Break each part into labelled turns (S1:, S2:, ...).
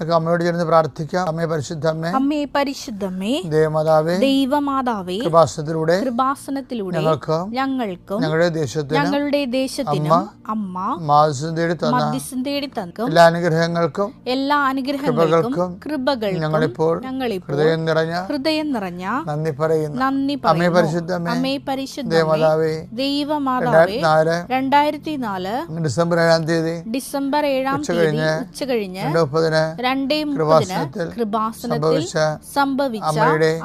S1: അമ്മയോട് ചേർന്ന് പ്രാർത്ഥിക്കാം. അമ്മേ പരിശുദ്ധമ്മേ,
S2: അമ്മേ പരിശുദ്ധമ്മേ,
S1: ദൈവമാതാവേ,
S2: ദൈവമാതാവേ,
S1: കൃപാസനത്തിലൂടെ
S2: ഞങ്ങൾക്കും
S1: ഞങ്ങളുടെ ദേശത്തിനും
S2: അമ്മ
S1: മധ്യസ്ഥം തേടി തന്ന എല്ലാ അനുഗ്രഹങ്ങൾക്കും കൃപകൾക്കും ഞങ്ങളിപ്പോൾ ഹൃദയം നിറഞ്ഞ നന്ദി പറയുന്നു. അമ്മേ പരിശുദ്ധമ്മേ, ദൈവമാതാവേ,
S2: 2004
S1: ഡിസംബർ 7 തീയതി
S2: ഉച്ചകഴിഞ്ഞ്
S1: 2:30 കൃപാസനത്തിൽ സംഭവിച്ച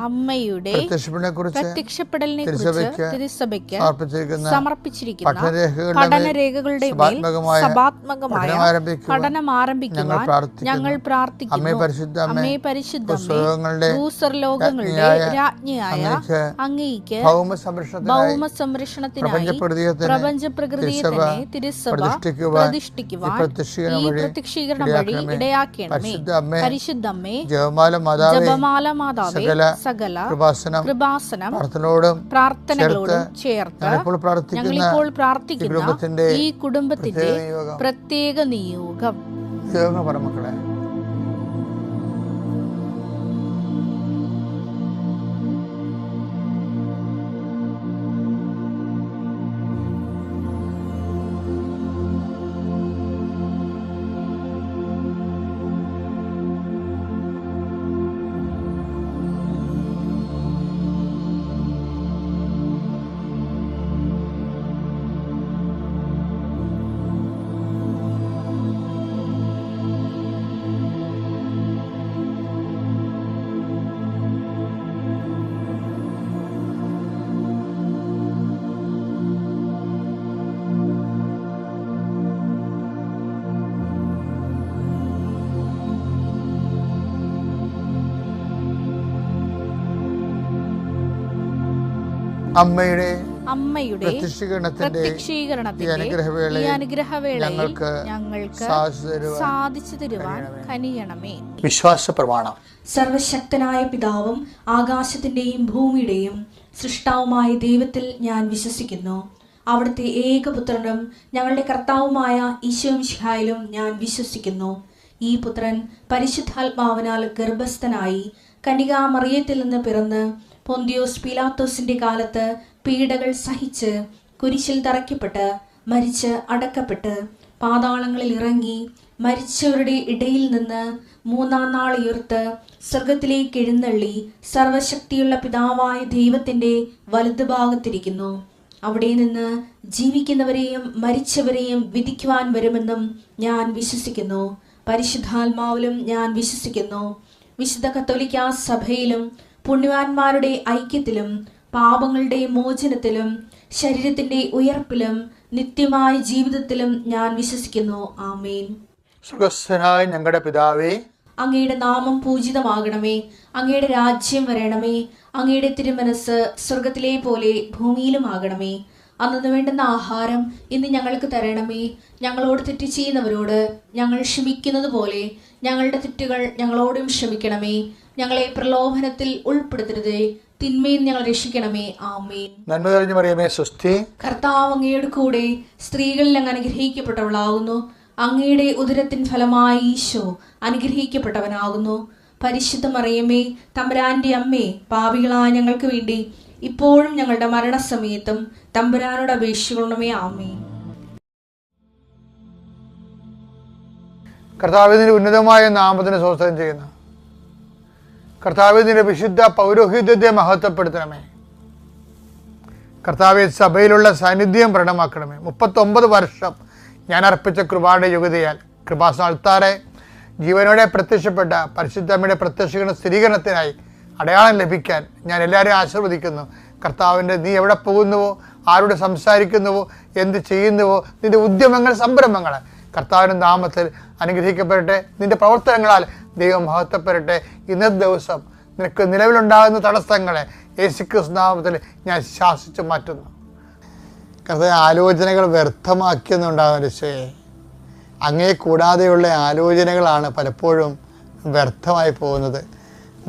S1: അമ്മയുടെ
S2: പ്രത്യക്ഷപ്പെടലിനെ കുറിച്ച് തിരുസഭയ്ക്ക് സമർപ്പിച്ചിരിക്കുന്ന പഠനരേഖകളുടെ മേൽ സഭാത്മകമായ പഠനം ആരംഭിക്കുവാൻ ഞങ്ങൾ പ്രാർത്ഥിക്കുന്നു. അമ്മേ പരിശുദ്ധമ്മേ, ഭൂസ്വർലോകങ്ങളുടെ രാജ്ഞിയായ അങ്ങേയ്ക്ക് ഭൗമസംരക്ഷണത്തിനായി പ്രപഞ്ചപ്രകൃതിയെ തന്നെ തിരുസഭ പ്രതിഷ്ഠിക്കുവാൻ ഈ പ്രത്യക്ഷീകരണം വഴി ഇടയാക്കണമേ. പരിശുദ്ധമ്മേ, ജപമാല മാതാവേ, സകല കൃപാസനം പ്രാർത്ഥനകളോടും ചേർത്ത് ഞങ്ങളിപ്പോൾ പ്രാർത്ഥിക്കുന്ന ഈ കുടുംബത്തിന്റെ പ്രത്യേക നിയോഗം.
S1: മക്കളെ, അമ്മയുടെ പ്രത്യക്ഷീകരണത്തിന്റെ അനുഗ്രഹവേളയിൽ ഞങ്ങൾക്ക്
S2: സാധിച്ചു തരുവാൻ കനിയണമേ.
S1: വിശ്വാസ പ്രമാണം.
S2: സർവശക്തനായ പിതാവും ആകാശത്തിന്റെയും ഭൂമിയുടെയും സൃഷ്ടാവുമായ ദൈവത്തിൽ ഞാൻ വിശ്വസിക്കുന്നു. അവിടുത്തെ ഏകപുത്രനും ഞങ്ങളുടെ കർത്താവുമായ ഈശോമിശിഹായിലും ഞാൻ വിശ്വസിക്കുന്നു. ഈ പുത്രൻ പരിശുദ്ധാത്മാവിനാൽ ഗർഭസ്ഥനായി കന്യകാമറിയത്തിൽ നിന്ന് പിറന്ന് പൊന്തിയോസ് പീലാത്തോസിന്റെ കാലത്ത് പീഡകൾ സഹിച്ച് കുരിശിൽ തറയ്ക്കപ്പെട്ട് മരിച്ച് അടക്കപ്പെട്ട് പാതാളങ്ങളിൽ ഇറങ്ങി മരിച്ചവരുടെ ഇടയിൽ നിന്ന് 3-ാം നാൾ ഉയർത്ത് സ്വർഗത്തിലേക്ക് എഴുന്നള്ളി സർവശക്തിയുള്ള പിതാവായ ദൈവത്തിന്റെ വലതുഭാഗത്തിരിക്കുന്നു. അവിടെ നിന്ന് ജീവിക്കുന്നവരെയും മരിച്ചവരെയും വിധിക്കുവാൻ വരുമെന്നും ഞാൻ വിശ്വസിക്കുന്നു. പരിശുദ്ധാത്മാവിലും ഞാൻ വിശ്വസിക്കുന്നു. വിശുദ്ധ കത്തോലിക്കാ സഭയിലും പുണ്യവാന്മാരുടെ ഐക്യത്തിലും പാപങ്ങളുടെ മോചനത്തിലും ശരീരത്തിന്റെ ഉയർപ്പിലും നിത്യമായ ജീവിതത്തിലും ഞാൻ വിശ്വസിക്കുന്നു. ആമേൻ.
S1: സ്വർഗ്ഗസ്ഥനായ ഞങ്ങളുടെ പിതാവേ,
S2: അങ്ങയുടെ നാമം പൂജിതമാകണമേ. അങ്ങയുടെ രാജ്യം വരണമേ. അങ്ങയുടെ തിരുമനസ് സ്വർഗത്തിലെ പോലെ ഭൂമിയിലുമാകണമേ. അന്നു വേണ്ടുന്ന ആഹാരം ഇന്ന് ഞങ്ങൾക്ക് തരണമേ. ഞങ്ങളോട് തെറ്റ് ചെയ്യുന്നവരോട് ഞങ്ങൾ ക്ഷമിക്കുന്നത് പോലെ ഞങ്ങളുടെ തെറ്റുകൾ ഞങ്ങളോടും ക്ഷമിക്കണമേ. ഞങ്ങളെ പ്രലോഭനത്തിൽ ഉൾപ്പെടുത്തരുതേ, തിന്മയിൽ ഞങ്ങൾ രക്ഷിക്കണമേ. ആമേൻ.
S1: നന്മ നിറഞ്ഞ മറിയമേ, സ്വസ്തി.
S2: കർത്താവ് അങ്ങയുടെ കൂടെ സ്ത്രീകളിൽ അങ്ങ് അനുഗ്രഹിക്കപ്പെട്ടവളാകുന്നു. അങ്ങയുടെ ഉദരത്തിൻ ഫലമായി ഈശോ അനുഗ്രഹിക്കപ്പെട്ടവനാകുന്നു. പരിശുദ്ധ മറിയമേ, തമ്പുരാന്റെ അമ്മേ, പാപികളായ ഞങ്ങൾക്ക് വേണ്ടി ഇപ്പോഴും ഞങ്ങളുടെ മരണസമയത്തും തമ്പുരാനോട് അപേക്ഷിക്കണമേ. ആമേൻ.
S1: കർത്താവിന്റെ ഉന്നതമായ നാമത്തിന് സ്തോത്രം ചെയ്യുന്നു. കർത്താവിന്റെ വിശുദ്ധ പൗരോഹിത്യത്തെ മഹത്വപ്പെടുത്തണമേ. കർത്താവെ, സഭയിലുള്ള സാന്നിധ്യം പ്രകടമാക്കണമേ. 39 വർഷം ഞാൻ അർപ്പിച്ച കൃപയുടെ യോഗ്യതയാൽ കൃപാസന അൾത്താരെ ജീവനോടെ പ്രത്യക്ഷപ്പെട്ട പരിശുദ്ധമ്മയുടെ പ്രത്യക്ഷീകരണ സ്ഥിരീകരണത്തിനായി അടയാളം ലഭിക്കാൻ ഞാൻ എല്ലാവരെയും ആശീർവദിക്കുന്നു. കർത്താവിൻ്റെ നീ എവിടെ പോകുന്നുവോ, ആരോട് സംസാരിക്കുന്നുവോ, എന്ത് ചെയ്യുന്നുവോ, നിന്റെ ഉദ്യമങ്ങൾ, സംരംഭങ്ങൾ കർത്താവിൻ്റെ നാമത്തിൽ അനുഗ്രഹിക്കപ്പെടട്ടെ. നിന്റെ പ്രവർത്തനങ്ങളാൽ ദൈവം മഹത്വപ്പെടട്ടെ. ഇന്നത്തെ ദിവസം നിനക്ക് നിലവിലുണ്ടാകുന്ന തടസ്സങ്ങളെ യേശുക്രിസ്തു നാമത്തിൽ ഞാൻ ശാസിച്ചു മാറ്റുന്നു. കർത്താവ്, ആലോചനകൾ വ്യർത്ഥമാക്കിയെന്നുണ്ടാകുന്ന രക്ഷയെ അങ്ങേ കൂടാതെയുള്ള ആലോചനകളാണ് പലപ്പോഴും വ്യർത്ഥമായി പോകുന്നത്.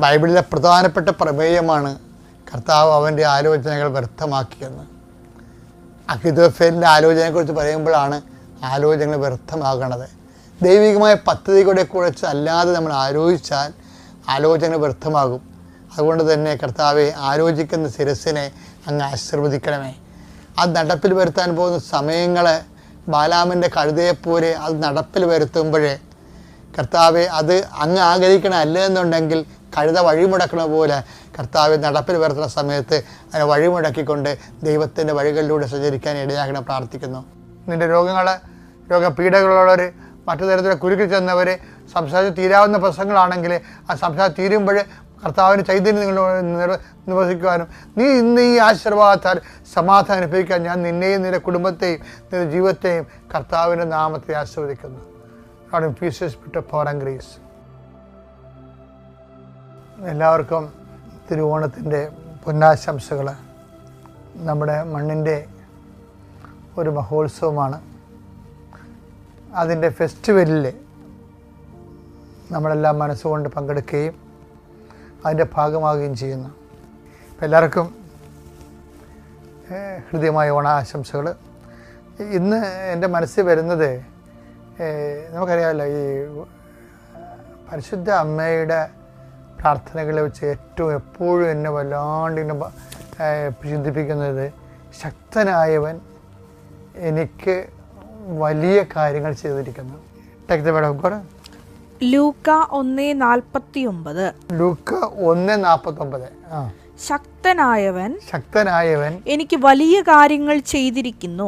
S1: ബൈബിളിലെ പ്രധാനപ്പെട്ട പ്രമേയമാണ് കർത്താവ് അവൻ്റെ ആലോചനകൾ വ്യർത്ഥമാക്കിയെന്ന്. അഹിതോഫേലിൻ്റെ ആലോചനയെക്കുറിച്ച് പറയുമ്പോഴാണ് ആലോചനകൾ വ്യർത്ഥമാകണത്. ദൈവികമായ പദ്ധതികളെ കുറിച്ച് അല്ലാതെ നമ്മൾ ആലോചിച്ചാൽ ആലോചന വ്യർത്ഥമാകും. അതുകൊണ്ട് തന്നെ കർത്താവെ, ആലോചിക്കുന്ന ശിരസിനെ അങ്ങ് ആശീർവദിക്കണമേ. അത് നടപ്പിൽ വരുത്താൻ പോകുന്ന സമയങ്ങൾ ബാലാമിൻ്റെ കഴുതയെപ്പോലെ അത് നടപ്പിൽ വരുത്തുമ്പോഴേ കർത്താവെ, അത് അങ്ങ് ആഗ്രഹിക്കണം. അല്ല എന്നുണ്ടെങ്കിൽ കഴുത വഴിമുടക്കണ പോലെ കർത്താവെ നടപ്പിൽ വരുത്തുന്ന സമയത്ത് അതിനെ വഴിമുടക്കിക്കൊണ്ട് ദൈവത്തിൻ്റെ വഴികളിലൂടെ സഞ്ചരിക്കാൻ ഇടയാക്കണം പ്രാർത്ഥിക്കുന്നു. നിൻ്റെ രോഗപീഠകളുള്ളവർ, മറ്റു തരത്തിലുള്ള കുരുക്കിൽ ചെന്നവർ, സംസാരിച്ച് തീരാവുന്ന പ്രശ്നങ്ങളാണെങ്കിൽ ആ സംസാരം തീരുമ്പോൾ കർത്താവിന് ചൈതന്യം നിങ്ങൾ നിവസിക്കുവാനും നീ ഇന്ന് ഈ ആശീർവാദത്താൽ സമാധാനം അനുഭവിക്കാൻ ഞാൻ നിന്നെയും നിന്റെ കുടുംബത്തെയും നിന്റെ ജീവിതത്തെയും കർത്താവിൻ്റെ നാമത്തെ ആശീർവദിക്കുന്നു. ഗ്രീസ്. എല്ലാവർക്കും തിരുവോണത്തിൻ്റെ പൊന്നാശംസകൾ. നമ്മുടെ മണ്ണിൻ്റെ ഒരു മഹോത്സവമാണ്. അതിൻ്റെ ഫെസ്റ്റിവലിൽ നമ്മളെല്ലാം മനസ്സുകൊണ്ട് പങ്കെടുക്കുകയും അതിൻ്റെ ഭാഗമാവുകയും ചെയ്യുന്നു. അപ്പം എല്ലാവർക്കും ഹൃദ്യമായ ഓണാശംസകൾ. ഇന്ന് എൻ്റെ മനസ്സിൽ വരുന്നത്, നമുക്കറിയാമല്ലോ, ഈ പരിശുദ്ധ അമ്മയുടെ പ്രാർത്ഥനകളെ വെച്ച് ഏറ്റവും എപ്പോഴും എന്നെ വല്ലാണ്ട് ഇങ്ങനെ ചിന്തിപ്പിക്കുന്നത്, ശക്തനായവൻ എനിക്ക് വലിയ കാര്യങ്ങൾ ചെയ്തിരിക്കുന്നു. Take the word of God.
S3: ലൂക്ക 1:49.
S1: ലൂക്ക 1:49. ശക്തനായവൻ
S3: എനിക്ക് വലിയ കാര്യങ്ങൾ ചെയ്തിരിക്കുന്നു.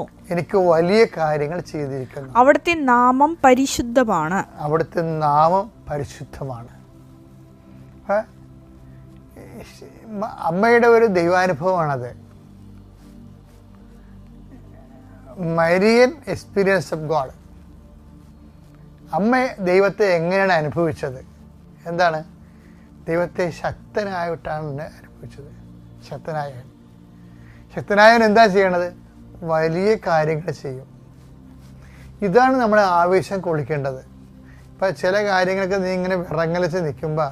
S3: അവിടുത്തെ നാമം പരിശുദ്ധമാണ്.
S1: അമ്മയുടെ ഒരു ദൈവാനുഭവമാണത്. Marian experience of God. അമ്മ ദൈവത്തെ എങ്ങനെയാണ് അനുഭവിച്ചത്? എന്താണ്? ദൈവത്തെ ശക്തനായിട്ടാണ് അനുഭവിച്ചത്. ശക്തനായവൻ എന്താ ചെയ്യണത്? വലിയ കാര്യങ്ങൾ ചെയ്യും. ഇതാണ് നമ്മളെ ആവേശം കൊള്ളിക്കേണ്ടത്. ഇപ്പം ചില കാര്യങ്ങൾക്ക് നീ ഇങ്ങനെ വിറങ്ങലിച്ച് നിൽക്കുമ്പോൾ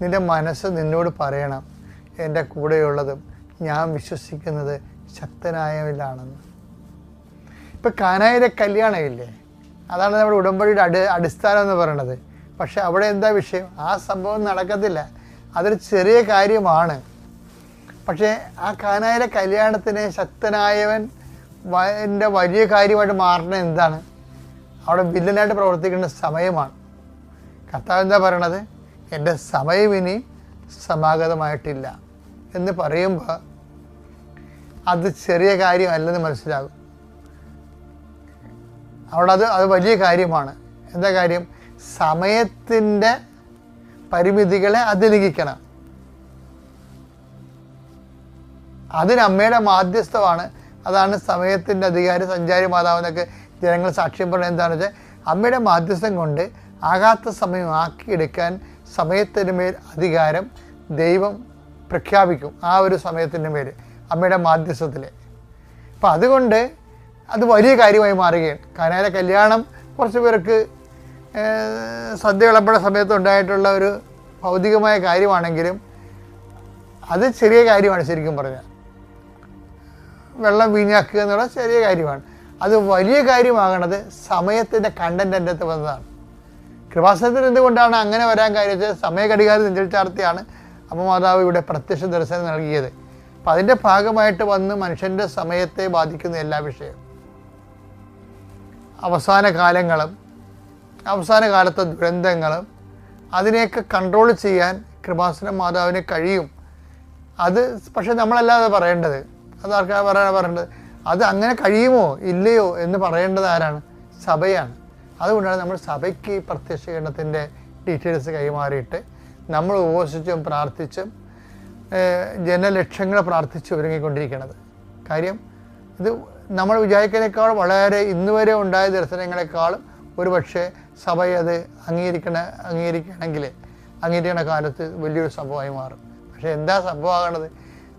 S1: നിൻ്റെ മനസ്സ് നിന്നോട് പറയണം, എൻ്റെ കൂടെയുള്ളതും ഞാൻ വിശ്വസിക്കുന്നത് ശക്തനായവനിലാണെന്ന്. ഇപ്പം കാനായിലെ കല്യാണമില്ലേ, അതാണ് നമ്മുടെ ഉടമ്പടിയുടെ അടിസ്ഥാനം എന്ന് പറയണത്. പക്ഷെ അവിടെ എന്താ വിഷയം? ആ സംഭവം നടക്കത്തില്ല. അതൊരു ചെറിയ കാര്യമാണ്. പക്ഷേ ആ കാനായിലെ കല്യാണത്തിന് ശക്തനായവൻ എൻ്റെ വലിയ കാര്യമായിട്ട് മാറണത് എന്താണ്? അവിടെ വില്ലനായിട്ട് പ്രവർത്തിക്കേണ്ട സമയമാണ്. കർത്താവ് എന്താ പറയണത്? എൻ്റെ സമയം ഇനി സമാഗതമായിട്ടില്ല എന്ന് പറയുമ്പോൾ അത് ചെറിയ കാര്യമല്ലെന്ന് മനസ്സിലാകും. അവിടെ അത് വലിയ കാര്യമാണ്. എന്താ കാര്യം? സമയത്തിൻ്റെ പരിമിതികളെ അതിലംഘിക്കണം. അതിന് അമ്മയുടെ മാധ്യസ്ഥമാണ്. അതാണ് സമയത്തിൻ്റെ അധികാരി, സഞ്ചാരി മാതാവെന്നൊക്കെ ജനങ്ങൾ സാക്ഷ്യം പറയുന്നത്. എന്താണെന്ന് വെച്ചാൽ അമ്മയുടെ മാധ്യസ്ഥം കൊണ്ട് ആകാത്ത സമയം ആക്കിയെടുക്കാൻ സമയത്തിന് മേൽ അധികാരം ദൈവം പ്രഖ്യാപിക്കും. ആ ഒരു സമയത്തിൻ്റെ മേൽ അമ്മയുടെ മാധ്യസ്ഥത്തിൽ. അപ്പം അതുകൊണ്ട് അത് വലിയ കാര്യമായി മാറുകയാണ്. കാനായിലെ കല്യാണം കുറച്ച് പേർക്ക് സദ്യ വിളമ്പുന്ന സമയത്ത് ഉണ്ടായിട്ടുള്ള ഒരു ഭൗതികമായ കാര്യമാണെങ്കിലും അത് ചെറിയ കാര്യമാണ്. ശരിക്കും പറഞ്ഞാൽ വെള്ളം വീഞ്ഞാക്കുക എന്നുള്ള ചെറിയ കാര്യമാണ്. അത് വലിയ കാര്യമാകണത് സമയത്തിൻ്റെ കണ്ടന്റ് എൻ്റെ അടുത്ത് വന്നതാണ്. കൃപാസനത്തിൽ എന്തുകൊണ്ടാണ് അങ്ങനെ വരാൻ കാര്യം? സമയഘടികാരം നെഞ്ചിൽ ചാർത്തിയാണ് അമ്മ മാതാവ് ഇവിടെ പ്രത്യക്ഷ ദർശനം നൽകിയത്. അപ്പം അതിൻ്റെ ഭാഗമായിട്ട് വന്ന് മനുഷ്യൻ്റെ സമയത്തെ ബാധിക്കുന്ന എല്ലാ വിഷയവും, അവസാന കാലത്തെ ദുരന്തങ്ങളും അതിനെയൊക്കെ കൺട്രോൾ ചെയ്യാൻ കൃപാസന മാതാവിന് കഴിയും. അത് പക്ഷെ നമ്മളല്ലാതെ പറയേണ്ടത്, അത് ആർക്കാണ് പറയേണ്ടത്? അത് അങ്ങനെ കഴിയുമോ ഇല്ലയോ എന്ന് പറയേണ്ടത് ആരാണ്? സഭയാണ്. അതുകൊണ്ടാണ് നമ്മൾ സഭയ്ക്ക് പ്രത്യക്ഷീകരണത്തിൻ്റെ ഡീറ്റെയിൽസ് കൈമാറിയിട്ട് നമ്മൾ ഉപവസിച്ചും പ്രാർത്ഥിച്ചും ജനലക്ഷങ്ങളെ പ്രാർത്ഥിച്ച് ഒരുങ്ങിക്കൊണ്ടിരിക്കുന്നത്. കാര്യം ഇത് നമ്മൾ വിചാരിക്കുന്നതിനേക്കാൾ വളരെ ഇന്നുവരെ ഉണ്ടായ ദർശനങ്ങളെക്കാളും ഒരുപക്ഷെ സഭ അത് അംഗീകരിക്കണ കാലത്ത് വലിയൊരു സംഭവമായി മാറും. പക്ഷേ എന്താ സംഭവമാകണത്?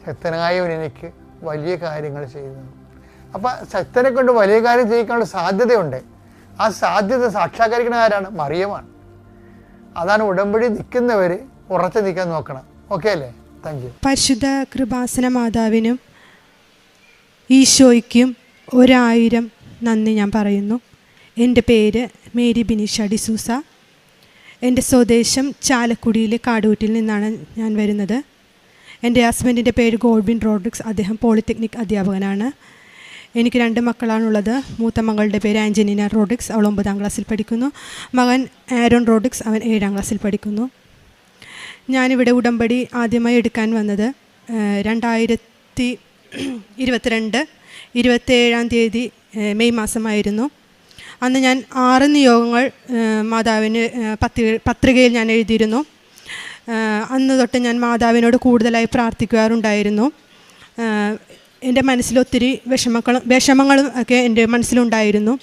S1: ശക്തനായവൻ എനിക്ക് വലിയ കാര്യങ്ങൾ ചെയ്യുന്നു. അപ്പം ശക്തനെ കൊണ്ട് വലിയ കാര്യം ചെയ്യിക്കാനുള്ള സാധ്യതയുണ്ട്. ആ സാധ്യത സാക്ഷാത്കരിക്കുന്ന ആരാണ്? മറിയമാണ്. അതാണ് ഉടമ്പടി നിൽക്കുന്നവർ ഉറച്ചു നിൽക്കാൻ നോക്കണം. ഓക്കെ അല്ലേ? Thank you.
S4: പരിശുദ്ധ കൃപാസന മാതാവിനും ഈശോയ്ക്കും 1000 നന്ദി ഞാൻ പറയുന്നു. എൻ്റെ പേര് മേരി ബിനീഷ ഡിസൂസ. എൻ്റെ സ്വദേശം ചാലക്കുടിയിലെ കാടുകുറ്റിയിൽ നിന്നാണ് ഞാൻ വരുന്നത്. എൻ്റെ ഹസ്ബൻഡിൻ്റെ പേര് ഗോഡ്വിൻ റോഡ്രിക്സ്. അദ്ദേഹം പോളിടെക്നിക് അധ്യാപകനാണ്. എനിക്ക് 2 മക്കളാണുള്ളത്. മൂത്ത മകളുടെ പേര് ആഞ്ചനീന റോഡ്രിക്സ്, അവൾ 9ാം ക്ലാസ്സിൽ പഠിക്കുന്നു. മകൻ ആരോൺ റോഡ്രിക്സ്, അവൻ 7ാം ക്ലാസ്സിൽ പഠിക്കുന്നു. ഞാനിവിടെ ഉടമ്പടി ആദ്യമായി എടുക്കാൻ വന്നത് 2022 27-ാം തീയതി മെയ് മാസമായിരുന്നു. അന്ന് ഞാൻ 6 നിയോഗങ്ങൾ മാതാവിന് പത്രികയിൽ ഞാൻ എഴുതിയിരുന്നു. അന്ന് തൊട്ട് ഞാൻ മാതാവിനോട് കൂടുതലായി പ്രാർത്ഥിക്കാറുണ്ടായിരുന്നു. എൻ്റെ മനസ്സിലൊത്തിരി വിഷമങ്ങളും ഒക്കെ എൻ്റെ മനസ്സിലുണ്ടായിരുന്നു.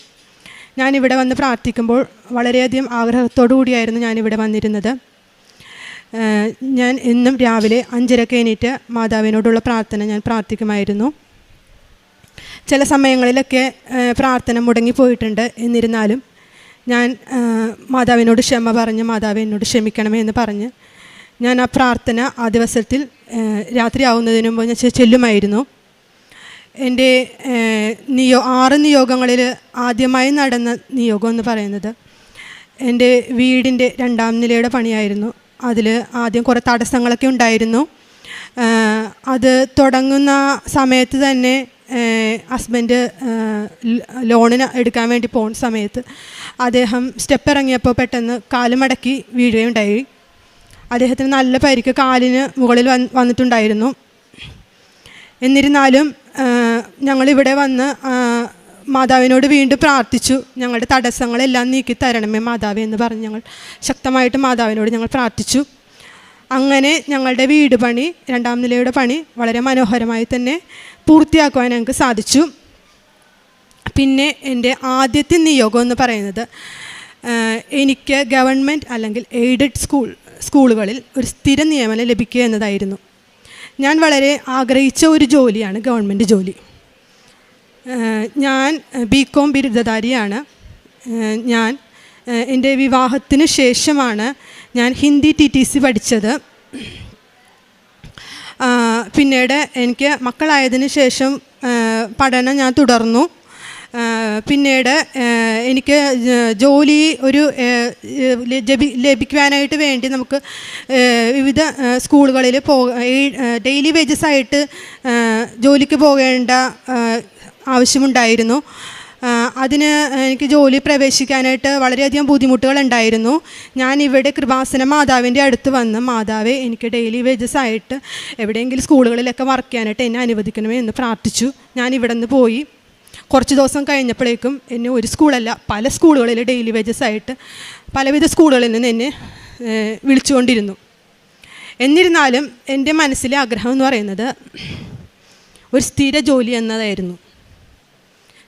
S4: ഞാനിവിടെ വന്ന് പ്രാർത്ഥിക്കുമ്പോൾ വളരെയധികം ആഗ്രഹത്തോടു കൂടിയായിരുന്നു ഞാനിവിടെ വന്നിരുന്നത്. ഞാൻ എന്നും രാവിലെ 5:30 എണീറ്റ് മാതാവിനോടുള്ള പ്രാർത്ഥന ഞാൻ പ്രാർത്ഥിക്കുമായിരുന്നു. ചില സമയങ്ങളിലൊക്കെ പ്രാർത്ഥന മുടങ്ങിപ്പോയിട്ടുണ്ട്. എന്നിരുന്നാലും ഞാൻ മാതാവിനോട് ക്ഷമ പറഞ്ഞ് മാതാവ് എന്നോട് ക്ഷമിക്കണമേ എന്ന് പറഞ്ഞ് ഞാൻ ആ പ്രാർത്ഥന ആ ദിവസത്തിൽ രാത്രി ആവുന്നതിന് മുമ്പ് ഞാൻ ചെല്ലുമായിരുന്നു. എൻ്റെ 6 നിയോഗങ്ങളിൽ ആദ്യമായി നടന്ന നിയോഗം എന്ന് പറയുന്നത് എൻ്റെ വീടിൻ്റെ 2ാം നിലയുടെ പണിയായിരുന്നു. അതിൽ ആദ്യം കുറേ തടസ്സങ്ങളൊക്കെ ഉണ്ടായിരുന്നു. അത് തുടങ്ങുന്ന സമയത്ത് തന്നെ ഹസ്ബൻഡ് ലോണിന് എടുക്കാൻ വേണ്ടി പോകുന്ന സമയത്ത് അദ്ദേഹം സ്റ്റെപ്പ് ഇറങ്ങിയപ്പോൾ പെട്ടെന്ന് കാല് മടക്കി വീഴുകയുണ്ടായി. അദ്ദേഹത്തിന് നല്ല പരിക്ക് കാലിന് മുകളിൽ വന്നിട്ടുണ്ടായിരുന്നു. എന്നിരുന്നാലും ഞങ്ങളിവിടെ വന്ന് മാതാവിനോട് വീണ്ടും പ്രാർത്ഥിച്ചു. ഞങ്ങളുടെ തടസ്സങ്ങളെല്ലാം നീക്കി തരണമേ മാതാവേ എന്ന് പറഞ്ഞ് ഞങ്ങൾ ശക്തമായിട്ട് മാതാവിനോട് ഞങ്ങൾ പ്രാർത്ഥിച്ചു. അങ്ങനെ ഞങ്ങളുടെ വീട് പണി 2ാം നിലയുടെ പണി വളരെ മനോഹരമായി തന്നെ പൂർത്തിയാക്കുവാൻ ഞങ്ങൾക്ക് സാധിച്ചു. പിന്നെ എൻ്റെ ആദ്യത്തെ നിയോഗം എന്ന് പറയുന്നത് എനിക്ക് ഗവൺമെൻറ് അല്ലെങ്കിൽ എയ്ഡഡ് സ്കൂളുകളിൽ ഒരു സ്ഥിര നിയമനം ലഭിക്കുക എന്നതായിരുന്നു. ഞാൻ വളരെ ആഗ്രഹിച്ച ഒരു ജോലിയാണ് ഗവൺമെൻറ് ജോലി. ഞാൻ BCom ബിരുദധാരിയാണ്. ഞാൻ എൻ്റെ വിവാഹത്തിന് ശേഷമാണ് ഞാൻ ഹിന്ദി TTC പഠിച്ചത്. പിന്നീട് എനിക്ക് മക്കളായതിനു ശേഷം പഠനം ഞാൻ തുടർന്നു. പിന്നീട് എനിക്ക് ജോലി ലഭിക്കുവാനായിട്ട് വേണ്ടി നമുക്ക് വിവിധ സ്കൂളുകളിൽ ഡെയിലി വേജസായിട്ട് ജോലിക്ക് പോകേണ്ട ആവശ്യമുണ്ടായിരുന്നു. അതിന് എനിക്ക് ജോലി പ്രവേശിക്കാനായിട്ട് വളരെയധികം ബുദ്ധിമുട്ടുകളുണ്ടായിരുന്നു. ഞാനിവിടെ കൃപാസന മാതാവിൻ്റെ അടുത്ത് വന്ന് മാതാവേ എനിക്ക് ഡെയിലി വേജസായിട്ട് എവിടെയെങ്കിലും സ്കൂളുകളിലൊക്കെ വർക്ക് ചെയ്യാനായിട്ട് എന്നെ അനുവദിക്കണമേ എന്ന് പ്രാർത്ഥിച്ചു. ഞാനിവിടെ നിന്ന് പോയി കുറച്ച് ദിവസം കഴിഞ്ഞപ്പോഴേക്കും എന്നെ ഒരു സ്കൂളല്ല പല സ്കൂളുകളിൽ ഡെയിലി വേജസായിട്ട് പലവിധ സ്കൂളുകളിൽ നിന്ന് എന്നെ വിളിച്ചുകൊണ്ടിരുന്നു. എന്നിരുന്നാലും എൻ്റെ മനസ്സിലെ ആഗ്രഹം എന്ന് പറയുന്നത് ഒരു സ്ഥിര ജോലി എന്നതായിരുന്നു.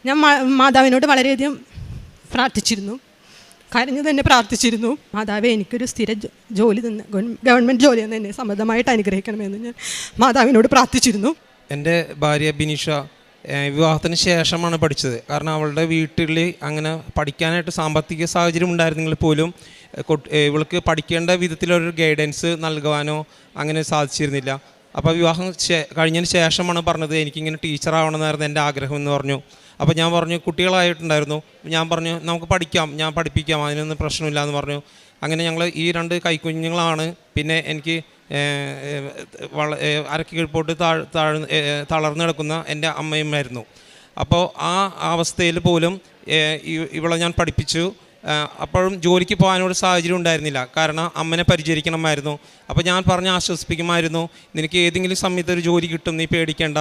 S4: ഞാൻ മാതാവിനോട് വളരെയധികം പ്രാർത്ഥിച്ചിരുന്നു, കരഞ്ഞു തന്നെ പ്രാർത്ഥിച്ചിരുന്നു. മാതാവേ എനിക്കൊരു സ്ഥിര ജോലി തന്നെ ഗവൺമെൻറ് ജോലി തന്നെ എന്നെ സമൃദ്ധമായിട്ട് അനുഗ്രഹിക്കണമെന്ന് ഞാൻ മാതാവിനോട് പ്രാർത്ഥിച്ചിരുന്നു.
S5: എൻ്റെ ഭാര്യ ബിനീഷ വിവാഹത്തിന് ശേഷമാണ് പഠിച്ചത്. കാരണം അവളുടെ വീട്ടിൽ അങ്ങനെ പഠിക്കാനായിട്ട് സാമ്പത്തിക സാഹചര്യം ഉണ്ടായിരുന്നെങ്കിൽ പോലും ഇവൾക്ക് പഠിക്കേണ്ട വിധത്തിലൊരു ഗൈഡൻസ് നൽകുവാനോ അങ്ങനെ സാധിച്ചിരുന്നില്ല. അപ്പോൾ വിവാഹം കഴിഞ്ഞതിന് ശേഷമാണ് പറഞ്ഞത് എനിക്കിങ്ങനെ ടീച്ചറാവണമെന്നായിരുന്നു എൻ്റെ ആഗ്രഹം എന്ന് പറഞ്ഞു. അപ്പോൾ ഞാൻ പറഞ്ഞു കുട്ടികളായിട്ടുണ്ടായിരുന്നു. ഞാൻ പറഞ്ഞു നമുക്ക് പഠിക്കാം, ഞാൻ പഠിപ്പിക്കാം, അതിനൊന്നും പ്രശ്നമില്ല എന്ന് പറഞ്ഞു. അങ്ങനെ ഞങ്ങൾ ഈ 2 കൈക്കുഞ്ഞുങ്ങളാണ്. പിന്നെ എനിക്ക് അരക്ക് കീഴ്പോട്ട് തളർന്നു കിടക്കുന്ന എൻ്റെ അമ്മയുമായിരുന്നു. അപ്പോൾ ആ അവസ്ഥയിൽ പോലും ഇവളെ ഞാൻ പഠിപ്പിച്ചു. അപ്പോഴും ജോലിക്ക് പോകാനൊരു സാഹചര്യം ഉണ്ടായിരുന്നില്ല, കാരണം അമ്മനെ പരിചരിക്കണമായിരുന്നു. അപ്പോൾ ഞാൻ പറഞ്ഞ് ആശ്വസിപ്പിക്കുമായിരുന്നു, നിനക്ക് ഏതെങ്കിലും സമയത്ത് ഒരു ജോലി കിട്ടും, നീ പേടിക്കേണ്ട.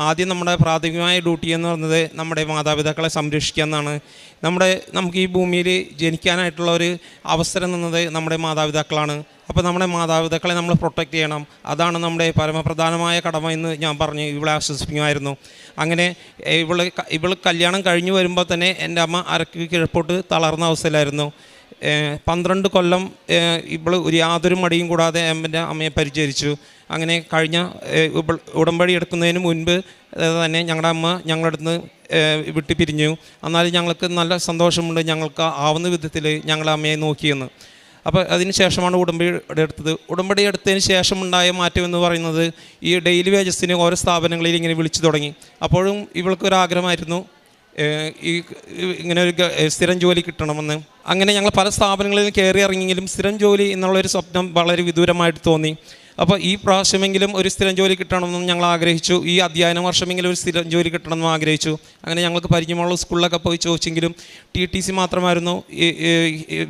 S5: ആദ്യം നമ്മുടെ പ്രാഥമികമായ ഡ്യൂട്ടി എന്ന് പറയുന്നത് നമ്മുടെ മാതാപിതാക്കളെ സംരക്ഷിക്കുക എന്നാണ്. നമുക്ക് ഈ ഭൂമിയിൽ ജനിക്കാനായിട്ടുള്ള ഒരു അവസരം തന്നത് നമ്മുടെ മാതാപിതാക്കളാണ്. അപ്പോൾ നമ്മുടെ മാതാപിതാക്കളെ നമ്മൾ പ്രൊട്ടക്റ്റ് ചെയ്യണം, അതാണ് നമ്മുടെ പരമപ്രധാനമായ കടമ എന്ന് ഞാൻ പറഞ്ഞ് ഇവളെ ആശ്വസിപ്പിക്കുമായിരുന്നു. അങ്ങനെ ഇവൾ കല്യാണം കഴിഞ്ഞ് വരുമ്പോൾ തന്നെ എൻ്റെ അമ്മ അരക്ക് കിഴപ്പോട്ട് തളർന്ന അവസ്ഥയിലായിരുന്നു. 12 കൊല്ലം ഇവൾ യാതൊരു മടിയും കൂടാതെ എൻ്റെ അമ്മയെ പരിചരിച്ചു. അങ്ങനെ കഴിഞ്ഞ ഉടമ്പടി എടുക്കുന്നതിന് മുൻപ് തന്നെ ഞങ്ങളുടെ അമ്മ ഞങ്ങളുടെ അടുത്ത് വിട്ടു പിരിഞ്ഞു. എന്നാലും ഞങ്ങൾക്ക് നല്ല സന്തോഷമുണ്ട്, ഞങ്ങൾക്ക് ആവുന്ന വിധത്തിൽ ഞങ്ങളുടെ അമ്മയെ നോക്കിയെന്ന്. അപ്പോൾ അതിന് ശേഷമാണ് ഉടമ്പടി എടുത്തത്. ഉടമ്പടി എടുത്തതിന് ശേഷമുണ്ടായ മാറ്റം എന്ന് പറയുന്നത് ഈ ഡെയിലി വേജസിന് ഓരോ സ്ഥാപനങ്ങളിൽ ഇങ്ങനെ വിളിച്ചു തുടങ്ങി. അപ്പോഴും ഇവൾക്കൊരാഗ്രഹമായിരുന്നു ഈ ഇങ്ങനെ ഒരു സ്ഥിരം ജോലി കിട്ടണമെന്ന്. അങ്ങനെ ഞങ്ങൾ പല സ്ഥാപനങ്ങളിലും കയറി ഇറങ്ങിയെങ്കിലും സ്ഥിരം ജോലി എന്നുള്ളൊരു സ്വപ്നം വളരെ വിദൂരമായിട്ട് തോന്നി. അപ്പോൾ ഈ പ്രാവശ്യമെങ്കിലും ഒരു സ്ഥിരം ജോലി കിട്ടണമെന്നും ഞങ്ങൾ ആഗ്രഹിച്ചു. ഈ അധ്യയന വർഷമെങ്കിലും ഒരു സ്ഥിരം ജോലി കിട്ടണമെന്നും ആഗ്രഹിച്ചു. അങ്ങനെ ഞങ്ങൾക്ക് പരിചയമുള്ള സ്കൂളിലൊക്കെ പോയി ചോദിച്ചെങ്കിലും TTC മാത്രമായിരുന്നു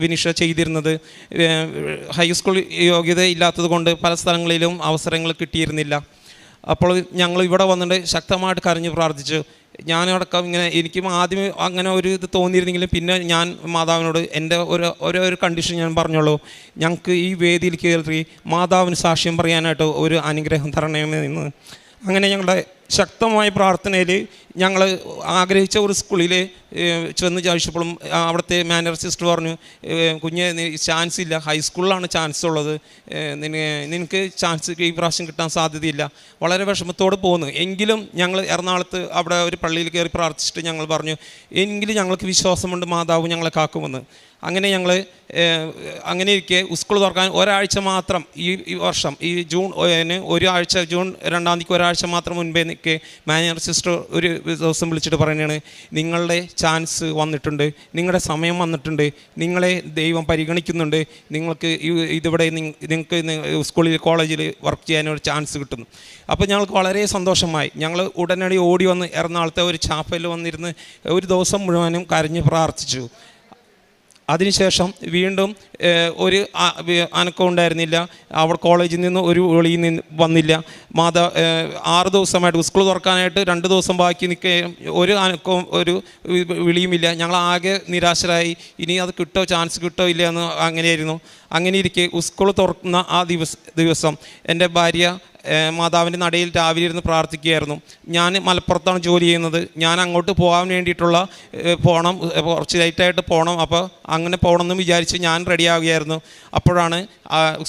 S5: വിനിഷ ചെയ്തിരുന്നത്. ഹൈസ്കൂൾ യോഗ്യത ഇല്ലാത്തത് കൊണ്ട് പല സ്ഥലങ്ങളിലും അവസരങ്ങൾ കിട്ടിയിരുന്നില്ല. അപ്പോൾ ഞങ്ങൾ ഇവിടെ വന്നിട്ട് ശക്തമായിട്ട് കരഞ്ഞ് പ്രാർത്ഥിച്ചു. ഞാനടക്കം ഇങ്ങനെ എനിക്കും ആദ്യം അങ്ങനെ ഒരു ഇത് തോന്നിയിരുന്നെങ്കിലും പിന്നെ ഞാൻ മാതാവിനോട് എൻ്റെ ഒരു കണ്ടീഷൻ ഞാൻ പറഞ്ഞോളൂ, ഞങ്ങൾക്ക് ഈ വേദിയിൽ കയറി മാതാവിന് സാക്ഷ്യം പറയാനായിട്ട് ഒരു അനുഗ്രഹം തരണമെന്ന്. അങ്ങനെ ഞങ്ങളുടെ ശക്തമായ പ്രാർത്ഥനയിൽ ഞങ്ങൾ ആഗ്രഹിച്ച ഒരു സ്കൂളിൽ ചെന്ന് ചോദിച്ചപ്പോഴും അവിടുത്തെ മാനേജർ സിസ്റ്റർ പറഞ്ഞു, കുഞ്ഞ് ചാൻസ് ഇല്ല, ഹൈസ്കൂളിലാണ് ചാൻസ് ഉള്ളത്, നിനക്ക് ചാൻസ് ഈ പ്രാവശ്യം കിട്ടാൻ സാധ്യതയില്ല. വളരെ വിഷമത്തോടെ പോന്നു. എങ്കിലും ഞങ്ങൾ എറണാകുളത്ത് അവിടെ ഒരു പള്ളിയിൽ കയറി പ്രാർത്ഥിച്ചിട്ട് ഞങ്ങൾ പറഞ്ഞു, എങ്കിലും ഞങ്ങൾക്ക് വിശ്വാസമുണ്ട് മാതാവ് ഞങ്ങളെ കാക്കുമെന്ന്. അങ്ങനെ ഞങ്ങൾ അങ്ങനെ ഇരിക്കെ സ്കൂൾ തുറക്കാൻ ഒരാഴ്ച മാത്രം ഈ വർഷം ഈ ജൂൺ ഒരാഴ്ച ജൂൺ 2-ാം തീയതിക്ക് ഒരാഴ്ച മാത്രം മുൻപേ നിൽക്കെ മാനേജർ സിസ്റ്റർ ഒരു ദിവസം വിളിച്ചിട്ട് പറയുകയാണ്, നിങ്ങളുടെ ചാൻസ് വന്നിട്ടുണ്ട്, നിങ്ങളുടെ സമയം വന്നിട്ടുണ്ട്, നിങ്ങളെ ദൈവം പരിഗണിക്കുന്നുണ്ട്, നിങ്ങൾക്ക് ഇതിവിടെ നിങ്ങൾക്ക് സ്കൂളിൽ കോളേജിൽ വർക്ക് ചെയ്യാനൊരു ചാൻസ് കിട്ടുന്നു. അപ്പോൾ ഞങ്ങൾക്ക് വളരെ സന്തോഷമായി. ഞങ്ങൾ ഉടനടി ഓടി വന്ന് എറണാകുളത്തെ ഒരു ചാപ്പലിൽ വന്നിരുന്ന് ഒരു ദിവസം മുഴുവനും കരഞ്ഞ് പ്രാർത്ഥിച്ചു. അതിനുശേഷം വീണ്ടും ഒരു അനക്കം ഉണ്ടായിരുന്നില്ല. അവിടെ കോളേജിൽ നിന്ന് ഒരു വിളിയിൽ നിന്ന് വന്നില്ല. 6 ദിവസമായിട്ട് സ്കൂൾ തുറക്കാനായിട്ട് 2 ദിവസം ബാക്കി നിൽക്കുകയും ഒരു അനക്കവും ഒരു വിളിയുമില്ല. ഞങ്ങളാകെ നിരാശരായി. ഇനി അത് കിട്ടോ ചാൻസ് കിട്ടോ ഇല്ല എന്ന് അങ്ങനെയായിരുന്നു. അങ്ങനെ ഇരിക്കെ സ്കൂൾ തുറക്കുന്ന ആ ദിവസം എൻ്റെ ഭാര്യ മാതാവിൻ്റെ നടയിൽ രാവിലെ ഇരുന്ന് പ്രാർത്ഥിക്കുകയായിരുന്നു. ഞാൻ മലപ്പുറത്താണ് ജോലി ചെയ്യുന്നത്. ഞാൻ അങ്ങോട്ട് പോകാൻ വേണ്ടിയിട്ടുള്ള പോകണം, കുറച്ച് ലേറ്റായിട്ട് പോകണം. അപ്പോൾ അങ്ങനെ പോകണമെന്ന് വിചാരിച്ച് ഞാൻ റെഡിയാവുകയായിരുന്നു. അപ്പോഴാണ്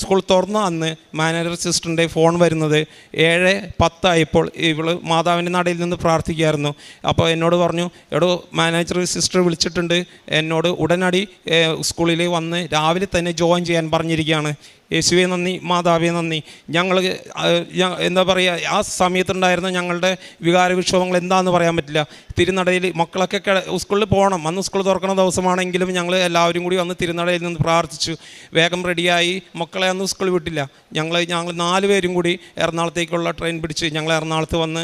S5: സ്കൂൾ തുറന്ന അന്ന് മാനേജർ സിസ്റ്ററിൻ്റെ ഫോൺ വരുന്നത്. 7:10 ആയപ്പോൾ ഇവൾ മാതാവിൻ്റെ നടയിൽ നിന്ന് പ്രാർത്ഥിക്കുകയായിരുന്നു. അപ്പോൾ എന്നോട് പറഞ്ഞു, എടോ മാനേജർ സിസ്റ്റർ വിളിച്ചിട്ടുണ്ട്, എന്നോട് ഉടനടി സ്കൂളിൽ വന്ന് രാവിലെ തന്നെ ജോയിൻ ചെയ്യാൻ പറഞ്ഞിരിക്കുകയാണ്. യേശുവേ നന്ദി, മാതാവേ നന്ദി. ഞങ്ങൾ എന്താ പറയുക, ആ സമയത്തുണ്ടായിരുന്ന ഞങ്ങളുടെ വികാരവിക്ഷോഭങ്ങൾ എന്താണെന്ന് പറയാൻ പറ്റില്ല. തിരുനടയിൽ മക്കളൊക്കെ സ്കൂളിൽ പോകണം, അന്ന് സ്കൂൾ തുറക്കുന്ന ദിവസമാണെങ്കിലും ഞങ്ങൾ എല്ലാവരും കൂടി വന്ന് തിരുനടയിൽ നിന്ന് പ്രാർത്ഥിച്ചു. വേഗം റെഡിയായി. മക്കളെ അന്ന് സ്കൂളിൽ വിട്ടില്ല. ഞങ്ങൾ 4 പേരും കൂടി എറണാകുളത്തേക്കുള്ള ട്രെയിൻ പിടിച്ച് ഞങ്ങൾ എറണാകുളത്ത് വന്ന്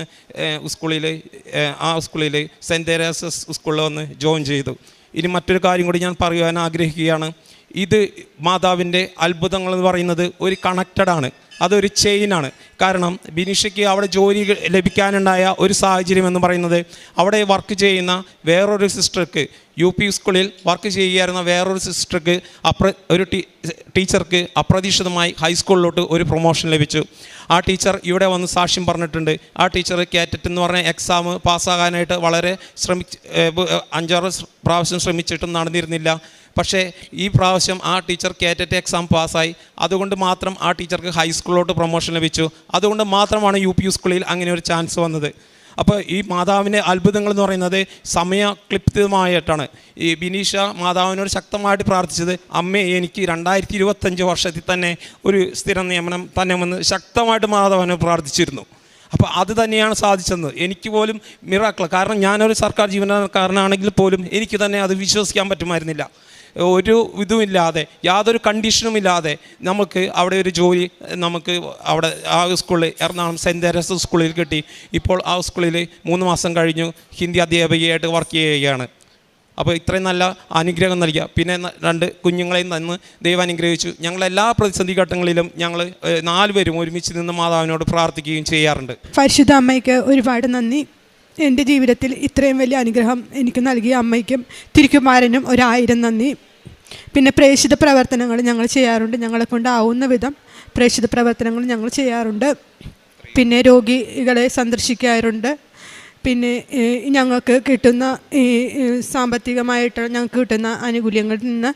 S5: ആ സ്കൂളിൽ സെൻറ്റ് തെരേസസ് സ്കൂളിൽ വന്ന് ജോയിൻ ചെയ്തു. ഇനി മറ്റൊരു കാര്യം കൂടി ഞാൻ പറയുവാൻ ആഗ്രഹിക്കുകയാണ്. ഇത് മാതാവിൻ്റെ അത്ഭുതങ്ങൾ എന്ന് പറയുന്നത് ഒരു കണക്റ്റഡാണ്, അതൊരു ചെയിനാണ്. കാരണം ബിനിഷയ്ക്ക് അവിടെ ജോലി ലഭിക്കാനുണ്ടായ ഒരു സാഹചര്യം എന്ന് പറയുന്നത്, അവിടെ വർക്ക് ചെയ്യുന്ന വേറൊരു സിസ്റ്റർക്ക് UP സ്കൂളിൽ വർക്ക് ചെയ്യുകയായിരുന്ന വേറൊരു സിസ്റ്റർക്ക് ഒരു ടീച്ചർക്ക് അപ്രതീക്ഷിതമായി ഹൈസ്കൂളിലോട്ട് ഒരു പ്രൊമോഷൻ ലഭിച്ചു. ആ ടീച്ചർ ഇവിടെ വന്ന് സാക്ഷ്യം പറഞ്ഞിട്ടുണ്ട്. ആ ടീച്ചർ കാറ്ററ്റ് എന്ന് പറഞ്ഞ എക്സാം പാസ്സാകാനായിട്ട് വളരെ 5-6 പ്രാവശ്യം ശ്രമിച്ചിട്ടും നടന്നിരുന്നില്ല. പക്ഷേ ഈ പ്രാവശ്യം ആ ടീച്ചർ കാറ്ററ്റ് എക്സാം പാസ്സായി. അതുകൊണ്ട് മാത്രം ആ ടീച്ചർക്ക് ഹൈസ്കൂളിലോട്ട് പ്രൊമോഷൻ ലഭിച്ചു. അതുകൊണ്ട് മാത്രമാണ് UP സ്കൂളിൽ അങ്ങനെ ഒരു ചാൻസ് വന്നത്. അപ്പോൾ ഈ മാതാവിൻ്റെ അത്ഭുതങ്ങൾ എന്ന് പറയുന്നത് സമയക്ലിപ്തമായിട്ടാണ്. ഈ ബിനീഷ മാതാവിനോട് ശക്തമായിട്ട് പ്രാർത്ഥിച്ചത്, അമ്മേ എനിക്ക് 2025 വർഷത്തിൽ തന്നെ ഒരു സ്ഥിരം നിയമനം തന്നെ വന്ന് ശക്തമായിട്ട് മാതാവിനെ പ്രാർത്ഥിച്ചിരുന്നു. അപ്പോൾ അത് തന്നെയാണ് സാധിച്ചത്. എനിക്ക് പോലും മിറാക്കിൾ, കാരണം ഞാനൊരു സർക്കാർ ജീവനക്കാരനാണെങ്കിൽ പോലും എനിക്ക് തന്നെ അത് വിശ്വസിക്കാൻ പറ്റുമായിരുന്നില്ല. ഒരു ഇതുമില്ലാതെ, യാതൊരു കണ്ടീഷനുമില്ലാതെ നമുക്ക് അവിടെ ഒരു ജോലി നമുക്ക് അവിടെ ആ സ്കൂളിൽ എറണാകുളം സെൻറ്റ് തെരേസസ് സ്കൂളിൽ കിട്ടി. ഇപ്പോൾ ആ സ്കൂളിൽ 3 മാസം കഴിഞ്ഞു ഹിന്ദി അധ്യാപികയായിട്ട് വർക്ക് ചെയ്യുകയാണ്. അപ്പോൾ ഇത്രയും നല്ല അനുഗ്രഹം നൽകിയ, പിന്നെ 2 കുഞ്ഞുങ്ങളെയും തന്ന് ദൈവം അനുഗ്രഹിച്ചു. ഞങ്ങളെല്ലാ പ്രതിസന്ധി ഘട്ടങ്ങളിലും ഞങ്ങൾ 4 പേരും ഒരുമിച്ച് നിന്ന് മാതാവിനോട് പ്രാർത്ഥിക്കുകയും ചെയ്യാറുണ്ട്.
S4: പരിശുദ്ധ അമ്മയ്ക്ക് ഒരുപാട് നന്ദി. എൻ്റെ ജീവിതത്തിൽ ഇത്രയും വലിയ അനുഗ്രഹം എനിക്ക് നൽകിയ അമ്മയ്ക്കും തിരുക്കുമാരനും 1000 നന്ദി. പിന്നെ പ്രേക്ഷിത പ്രവർത്തനങ്ങൾ ഞങ്ങൾ ചെയ്യാറുണ്ട്. ഞങ്ങളെ കൊണ്ടാവുന്ന വിധം പ്രേക്ഷിത പ്രവർത്തനങ്ങൾ ഞങ്ങൾ ചെയ്യാറുണ്ട്. പിന്നെ രോഗികളെ സന്ദർശിക്കാറുണ്ട്. പിന്നെ ഞങ്ങൾക്ക് കിട്ടുന്ന ഈ സാമ്പത്തികമായിട്ട് ഞങ്ങൾക്ക് കിട്ടുന്ന ആനുകൂല്യങ്ങളിൽ നിന്ന്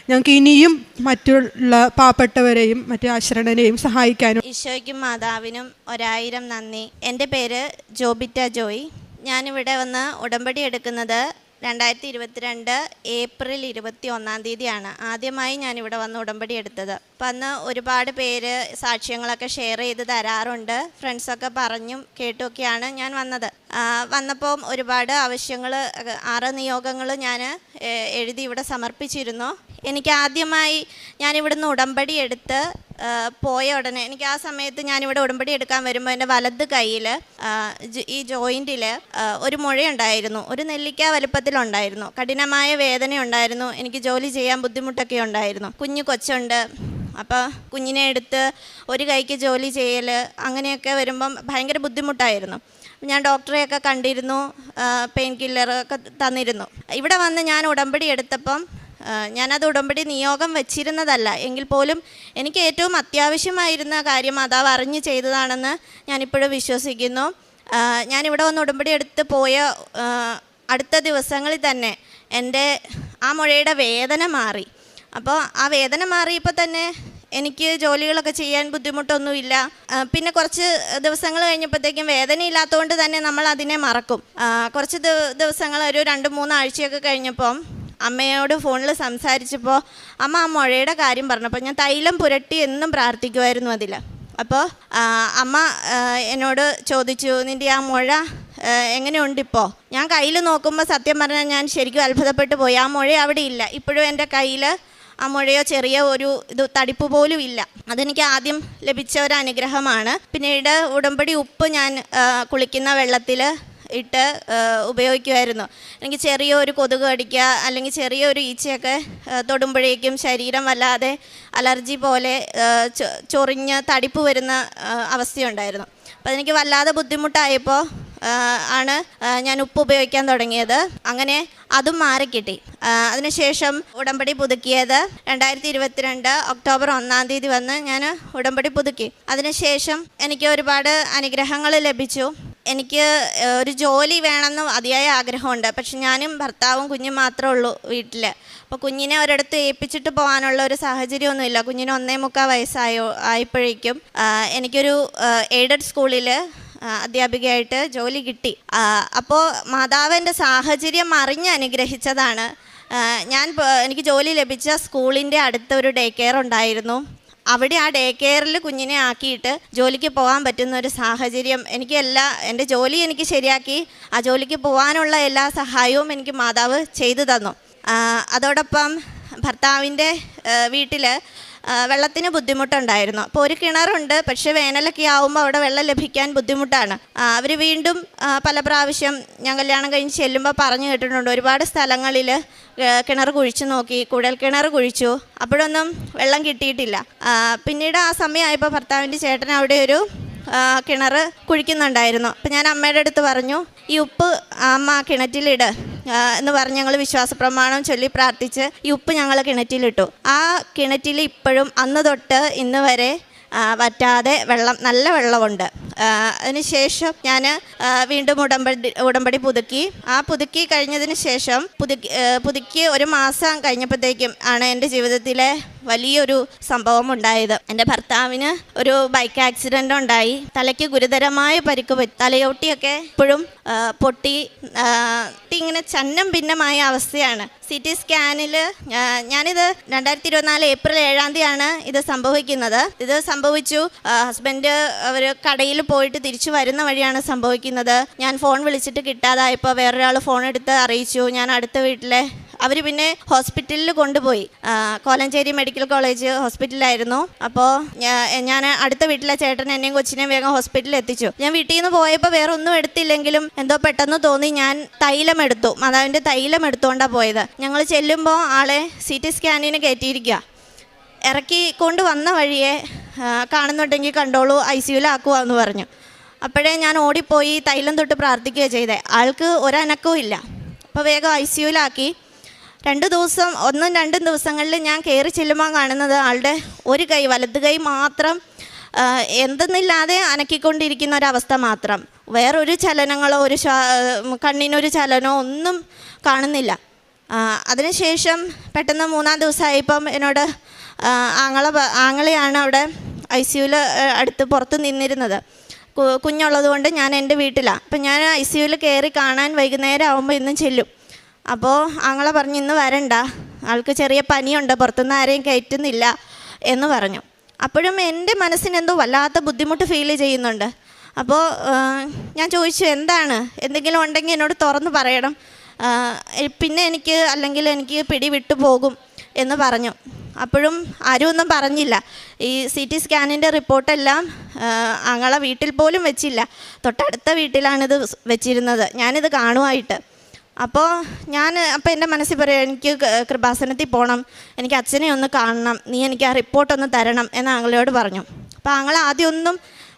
S4: ഞങ്ങൾക്ക് ഇനിയും മറ്റുള്ള പാവപ്പെട്ടവരെയും മറ്റു ആശ്രണരെയും സഹായിക്കാനും.
S6: ഈശോയ്ക്കും മാതാവിനും 1000 നന്ദി. എൻ്റെ പേര് ജോബിറ്റ ജോയ്. ഞാനിവിടെ വന്ന് ഉടമ്പടി എടുക്കുന്നത് 2022 ഏപ്രിൽ 21 ആദ്യമായി ഞാനിവിടെ വന്ന് ഉടമ്പടി എടുത്തത്. അപ്പം അന്ന് ഒരുപാട് പേര് സാക്ഷ്യങ്ങളൊക്കെ ഷെയർ ചെയ്ത് തരാറുണ്ട്. ഫ്രണ്ട്സൊക്കെ പറഞ്ഞും കേട്ടുമൊക്കെയാണ് ഞാൻ വന്നത്. വന്നപ്പോൾ ഒരുപാട് ആവശ്യങ്ങൾ 6 നിയോഗങ്ങൾ ഞാൻ എഴുതി ഇവിടെ സമർപ്പിച്ചിരുന്നു. എനിക്ക് ആദ്യമായി ഞാനിവിടുന്ന് ഉടമ്പടി എടുത്ത് പോയ ഉടനെ എനിക്ക് ആ സമയത്ത് ഞാനിവിടെ ഉടമ്പടി എടുക്കാൻ വരുമ്പോൾ എൻ്റെ വലത് കയ്യിൽ ഈ ജോയിൻറ്റിൽ ഒരു മുഴയുണ്ടായിരുന്നു. ഒരു നെല്ലിക്ക വലുപ്പത്തിലുണ്ടായിരുന്നു. കഠിനമായ വേദന ഉണ്ടായിരുന്നു. എനിക്ക് ജോലി ചെയ്യാൻ ബുദ്ധിമുട്ടൊക്കെ ഉണ്ടായിരുന്നു. കുഞ്ഞു കൊച്ചുണ്ട്. അപ്പോൾ കുഞ്ഞിനെ എടുത്ത് ഒരു കൈക്ക് ജോലി ചെയ്യൽ അങ്ങനെയൊക്കെ വരുമ്പം ഭയങ്കര ബുദ്ധിമുട്ടായിരുന്നു. ഞാൻ ഡോക്ടറെയൊക്കെ കണ്ടിരുന്നു. പെയിൻ കില്ലറൊക്കെ തന്നിരുന്നു. ഇവിടെ വന്ന് ഞാൻ ഉടമ്പടി എടുത്തപ്പം ഞാനത് ഉടമ്പടി നിയോഗം വെച്ചിരുന്നതല്ല എങ്കിൽ പോലും എനിക്ക് ഏറ്റവും അത്യാവശ്യമായിരുന്ന കാര്യം മാതാവ് അറിഞ്ഞ് ചെയ്തതാണെന്ന് ഞാനിപ്പോഴും വിശ്വസിക്കുന്നു. ഞാനിവിടെ വന്ന് ഉടമ്പടി എടുത്ത് പോയ അടുത്ത ദിവസങ്ങളിൽ തന്നെ എൻ്റെ ആ മുഴയുടെ വേദന മാറി. അപ്പോൾ ആ വേദന മാറിയപ്പോൾ തന്നെ എനിക്ക് ജോലികളൊക്കെ ചെയ്യാൻ ബുദ്ധിമുട്ടൊന്നുമില്ല. പിന്നെ കുറച്ച് ദിവസങ്ങൾ കഴിഞ്ഞപ്പോഴത്തേക്കും വേദനയില്ലാത്തതുകൊണ്ട് തന്നെ നമ്മൾ അതിനെ മറക്കും. കുറച്ച് ദിവസങ്ങൾ ഒരു 2-3 ആഴ്ചയൊക്കെ കഴിഞ്ഞപ്പം അമ്മയോട് ഫോണിൽ സംസാരിച്ചപ്പോൾ അമ്മ ആ മുഴയുടെ കാര്യം പറഞ്ഞപ്പോൾ ഞാൻ തൈലം പുരട്ടി എന്നും പ്രാർത്ഥിക്കുമായിരുന്നു അതിൽ. അപ്പോൾ അമ്മ എന്നോട് ചോദിച്ചു, നിൻ്റെ ആ മുഴ എങ്ങനെയുണ്ട് ഇപ്പോൾ? ഞാൻ കയ്യിൽ നോക്കുമ്പോൾ സത്യം പറഞ്ഞാൽ ഞാൻ ശരിക്കും അത്ഭുതപ്പെട്ടു പോയി. ആ മുഴ അവിടെ ഇല്ല. ഇപ്പോഴും എൻ്റെ കയ്യിൽ ആ മുഴയോ ചെറിയ ഒരു തടിപ്പ് പോലും ഇല്ല. അതെനിക്ക് ആദ്യം ലഭിച്ച ഒരു അനുഗ്രഹമാണ്. പിന്നീട് ഉടമ്പടി ഉപ്പ് ഞാൻ കുളിക്കുന്ന വെള്ളത്തിൽ ഇട്ട് ഉപയോഗിക്കുമായിരുന്നു. എനിക്ക് ചെറിയൊരു കൊതുക് കടിക്കുക അല്ലെങ്കിൽ ചെറിയൊരു ഈച്ചയൊക്കെ തൊടുമ്പോഴേക്കും ശരീരം വല്ലാതെ അലർജി പോലെ ചൊറിഞ്ഞ് തടിപ്പ് വരുന്ന അവസ്ഥയുണ്ടായിരുന്നു. അപ്പോൾ അതെനിക്ക് വല്ലാതെ ബുദ്ധിമുട്ടായപ്പോൾ ആണ് ഞാൻ ഉപ്പ് ഉപയോഗിക്കാൻ തുടങ്ങിയത്. അങ്ങനെ അതും മാറിക്കിട്ടി. അതിനുശേഷം ഉടമ്പടി പുതുക്കിയത് 2022 ഒക്ടോബർ 1 വന്ന് ഞാൻ ഉടമ്പടി പുതുക്കി. അതിനുശേഷം എനിക്ക് ഒരുപാട് അനുഗ്രഹങ്ങൾ ലഭിച്ചു. എനിക്ക് ഒരു ജോലി വേണമെന്ന് അതിയായ ആഗ്രഹമുണ്ട്. പക്ഷെ ഞാനും ഭർത്താവും കുഞ്ഞും മാത്രമേ ഉള്ളൂ വീട്ടിൽ. അപ്പോൾ കുഞ്ഞിനെ ഒരിടത്ത് ഏൽപ്പിച്ചിട്ട് പോകാനുള്ള ഒരു സാഹചര്യമൊന്നുമില്ല. കുഞ്ഞിന് 1.25 ആയപ്പോഴേക്കും എനിക്കൊരു എയ്ഡഡ് സ്കൂളിൽ അധ്യാപികയായിട്ട് ജോലി കിട്ടി. അപ്പോൾ മാതാവ് എൻ്റെ സാഹചര്യം അറിഞ്ഞ് അനുഗ്രഹിച്ചതാണ്. എനിക്ക് ജോലി ലഭിച്ച സ്കൂളിൻ്റെ അടുത്തൊരു ഡേ കെയർ ഉണ്ടായിരുന്നു. അവിടെ ആ ഡേ കെയറിൽ കുഞ്ഞിനെ ആക്കിയിട്ട് ജോലിക്ക് പോകാൻ പറ്റുന്ന ഒരു സാഹചര്യം എൻ്റെ ജോലി എനിക്ക് ശരിയാക്കി ആ ജോലിക്ക് പോകാനുള്ള എല്ലാ സഹായവും എനിക്ക് മാതാവ് ചെയ്തു തന്നു. അതോടൊപ്പം ഭർത്താവിൻ്റെ വീട്ടിൽ വെള്ളത്തിന് ബുദ്ധിമുട്ടുണ്ടായിരുന്നു. അപ്പോൾ ഒരു കിണറുണ്ട്, പക്ഷേ വേനലൊക്കെ ആകുമ്പോൾ അവിടെ വെള്ളം ലഭിക്കാൻ ബുദ്ധിമുട്ടാണ്. അവർ വീണ്ടും പല പ്രാവശ്യം ഞാൻ കല്യാണം കഴിഞ്ഞ് ചെല്ലുമ്പോൾ പറഞ്ഞു കേട്ടിട്ടുണ്ട്, ഒരുപാട് സ്ഥലങ്ങളിൽ കിണർ കുഴിച്ചു നോക്കി, കുഴൽ കിണർ കുഴിച്ചു, അപ്പോഴൊന്നും വെള്ളം കിട്ടിയിട്ടില്ല. പിന്നീട് ആ സമയമായപ്പോൾ ഭർത്താവിൻ്റെ ചേട്ടൻ അവിടെ ഒരു കിണർ കുഴിക്കുന്നുണ്ടായിരുന്നു. അപ്പം ഞാൻ അമ്മയുടെ അടുത്ത് പറഞ്ഞു, ഈ ഉപ്പ് അമ്മ കിണറ്റിലിട് എന്ന് പറഞ്ഞ് ഞങ്ങൾ വിശ്വാസ പ്രമാണം ചൊല്ലി പ്രാർത്ഥിച്ച് ഈ ഉപ്പ് ഞങ്ങൾ കിണറ്റിലിട്ടു. ആ കിണറ്റിൽ ഇപ്പോഴും അന്ന് തൊട്ട് ഇന്ന് വരെ വറ്റാതെ നല്ല വെള്ളമുണ്ട്. അതിനുശേഷം ഞാൻ വീണ്ടും ഉടമ്പടി പുതുക്കി കഴിഞ്ഞതിന് ശേഷം പുതുക്കി 1 മാസം കഴിഞ്ഞപ്പോഴത്തേക്കും ആണ് എൻ്റെ ജീവിതത്തിലെ വലിയൊരു സംഭവം ഉണ്ടായത്. എൻ്റെ ഭർത്താവിന് ഒരു ബൈക്ക് ആക്സിഡൻ്റ് ഉണ്ടായി. തലയ്ക്ക് ഗുരുതരമായ പരിക്ക് പറ്റി. തലയോട്ടിയൊക്കെ ഇപ്പോഴും പൊട്ടി ഇങ്ങനെ ചന്നം ഭിന്നമായ അവസ്ഥയാണ്. CT സ്കാനിൽ ഞാനിത് 2024 ഏപ്രിൽ 7 ഇത് സംഭവിക്കുന്നത്. ഇത് സംഭവിച്ചു. ഹസ്ബൻഡ് അവർ കടയിൽ പോയിട്ട് തിരിച്ചു വരുന്ന വഴിയാണ് സംഭവിക്കുന്നത്. ഞാൻ ഫോൺ വിളിച്ചിട്ട് കിട്ടാതായപ്പോൾ വേറൊരാൾ ഫോൺ എടുത്ത് അറിയിച്ചു. ഞാൻ അടുത്ത വീട്ടിലെ അവർ പിന്നെ ഹോസ്പിറ്റലിൽ കൊണ്ടുപോയി. കോലഞ്ചേരി മെഡിക്കൽ കോളേജ് ഹോസ്പിറ്റലായിരുന്നു. അപ്പോൾ ഞാൻ അടുത്ത വീട്ടിലെ ചേട്ടൻ എന്നെയും കൊച്ചിനെയും വേഗം ഹോസ്പിറ്റലിൽ എത്തിച്ചു. ഞാൻ വീട്ടിൽ നിന്ന് പോയപ്പോൾ വേറെ ഒന്നും എടുത്തില്ലെങ്കിലും എന്തോ പെട്ടെന്ന് തോന്നി ഞാൻ തൈലം എടുത്തു. മാതാവിൻ്റെ തൈലം എടുത്തുകൊണ്ടാണ് പോയത്. ഞങ്ങൾ ചെല്ലുമ്പോൾ ആളെ CT സ്കാനിന് കയറ്റിയിരിക്കുക. ഇറക്കി കൊണ്ട് വന്ന വഴിയെ കാണുന്നുണ്ടെങ്കിൽ കണ്ടോളൂ, ICUലാക്കുക എന്ന് പറഞ്ഞു. അപ്പോഴേ ഞാൻ ഓടിപ്പോയി തൈലം തൊട്ട് പ്രാർത്ഥിക്കുകയാണ് ചെയ്തത്. ആൾക്ക് ഒരനക്കവും ഇല്ല. അപ്പോൾ വേഗം ICUലാക്കി. 2 ദിവസം 1-2 ദിവസങ്ങളിൽ ഞാൻ കയറി ചെല്ലുമ്പോൾ കാണുന്നത് ആളുടെ ഒരു കൈ, വലത് കൈ മാത്രം എന്തെന്നില്ലാതെ അനക്കിക്കൊണ്ടിരിക്കുന്ന ഒരവസ്ഥ മാത്രം. വേറൊരു ചലനങ്ങളോ കണ്ണിനൊരു ചലനമോ ഒന്നും കാണുന്നില്ല. അതിനുശേഷം പെട്ടെന്ന് 3-ാം ദിവസമായപ്പം എന്നോട് ആങ്ങളെയാണ് അവിടെ ICUവിൽ അടുത്ത് പുറത്ത് നിന്നിരുന്നത്. കുഞ്ഞുള്ളത് കൊണ്ട് ഞാൻ എൻ്റെ വീട്ടിലാണ്. അപ്പം ഞാൻ ICUവിൽ കയറി കാണാൻ വൈകുന്നേരം ആകുമ്പോൾ ഇന്നും ചെല്ലും. അപ്പോൾ ആങ്ങളെ പറഞ്ഞു ഇന്ന് വരണ്ട, ആൾക്ക് ചെറിയ പനിയുണ്ട്, പുറത്തുനിന്ന് ആരെയും കയറ്റുന്നില്ല എന്ന് പറഞ്ഞു. അപ്പോഴും എൻ്റെ മനസ്സിന് എന്തോ വല്ലാത്ത ബുദ്ധിമുട്ട് ഫീൽ ചെയ്യുന്നുണ്ട്. അപ്പോൾ ഞാൻ ചോദിച്ചു എന്താണ്, എന്തെങ്കിലും ഉണ്ടെങ്കിൽ എന്നോട് തുറന്ന് പറയണം, പിന്നെ എനിക്ക് പിടി വിട്ടു പോകും എന്ന് പറഞ്ഞു. അപ്പോഴും ആരും ഒന്നും പറഞ്ഞില്ല. ഈ CT സ്കാനിൻ്റെ റിപ്പോർട്ടെല്ലാം ആങ്ങളെ വീട്ടിൽ പോലും വെച്ചില്ല, തൊട്ടടുത്ത വീട്ടിലാണിത് വെച്ചിരുന്നത്, ഞാനിത് കാണുമായിട്ട്. അപ്പോൾ എൻ്റെ മനസ്സിൽ പറയാം, എനിക്ക് കൃപാസനത്തിൽ പോകണം, എനിക്ക് അച്ഛനെ ഒന്ന് കാണണം, നീ എനിക്ക് ആ റിപ്പോർട്ടൊന്ന് തരണം എന്ന് ആങ്ങളയോട് പറഞ്ഞു. അപ്പോൾ ആങ്ങളെ ആദ്യം ഒന്നും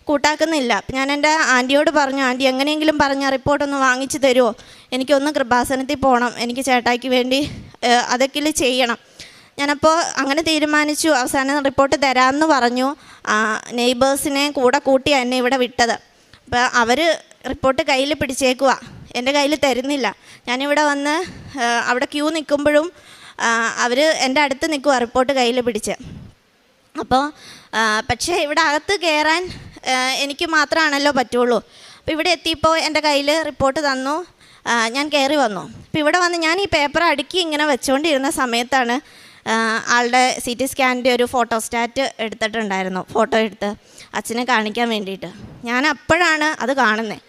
S6: കൂട്ടാക്കുന്നില്ല. അപ്പം ഞാൻ എൻ്റെ ആൻറ്റിയോട് പറഞ്ഞു, ആൻറ്റി എങ്ങനെയെങ്കിലും പറഞ്ഞ റിപ്പോർട്ടൊന്ന് വാങ്ങിച്ചു തരുമോ, എനിക്കൊന്ന് കൃപാസനത്തിൽ പോകണം, എനിക്ക് ചേട്ടായിക്ക് വേണ്ടി അതൊക്കെ ചെയ്യണം. ഞാനപ്പോൾ അങ്ങനെ തീരുമാനിച്ചു. അവസാനം റിപ്പോർട്ട് തരാമെന്ന് പറഞ്ഞു. നെയ്ബേഴ്സിനെ കൂട്ടി എന്നെ ഇവിടെ വിട്ടത്. അപ്പോൾ അവർ റിപ്പോർട്ട് കയ്യിൽ പിടിച്ചേക്കുക, എൻ്റെ കയ്യിൽ തരുന്നില്ല. ഞാനിവിടെ വന്ന് അവിടെ ക്യൂ നിൽക്കുമ്പോഴും അവർ എൻ്റെ അടുത്ത് നിൽക്കുക റിപ്പോർട്ട് കയ്യിൽ പിടിച്ച്. അപ്പോൾ പക്ഷേ ഇവിടെ അകത്ത് കയറാൻ എനിക്ക് മാത്രമാണല്ലോ പറ്റുള്ളൂ. അപ്പോൾ ഇവിടെ എത്തിയപ്പോൾ എൻ്റെ കയ്യിൽ റിപ്പോർട്ട് തന്നു, ഞാൻ കയറി വന്നു. അപ്പോൾ ഇവിടെ വന്ന് ഞാൻ ഈ പേപ്പർ അടുക്കി ഇങ്ങനെ വെച്ചുകൊണ്ടിരുന്ന സമയത്താണ് ആളുടെ CT സ്കാനിൻ്റെ ഒരു ഫോട്ടോസ്റ്റാറ്റ് എടുത്തിട്ടുണ്ടായിരുന്നു, ഫോട്ടോ എടുത്ത് അച്ഛനെ കാണിക്കാൻ വേണ്ടിയിട്ട്. ഞാൻ അപ്പോഴാണ് അത് കാണുന്നത്.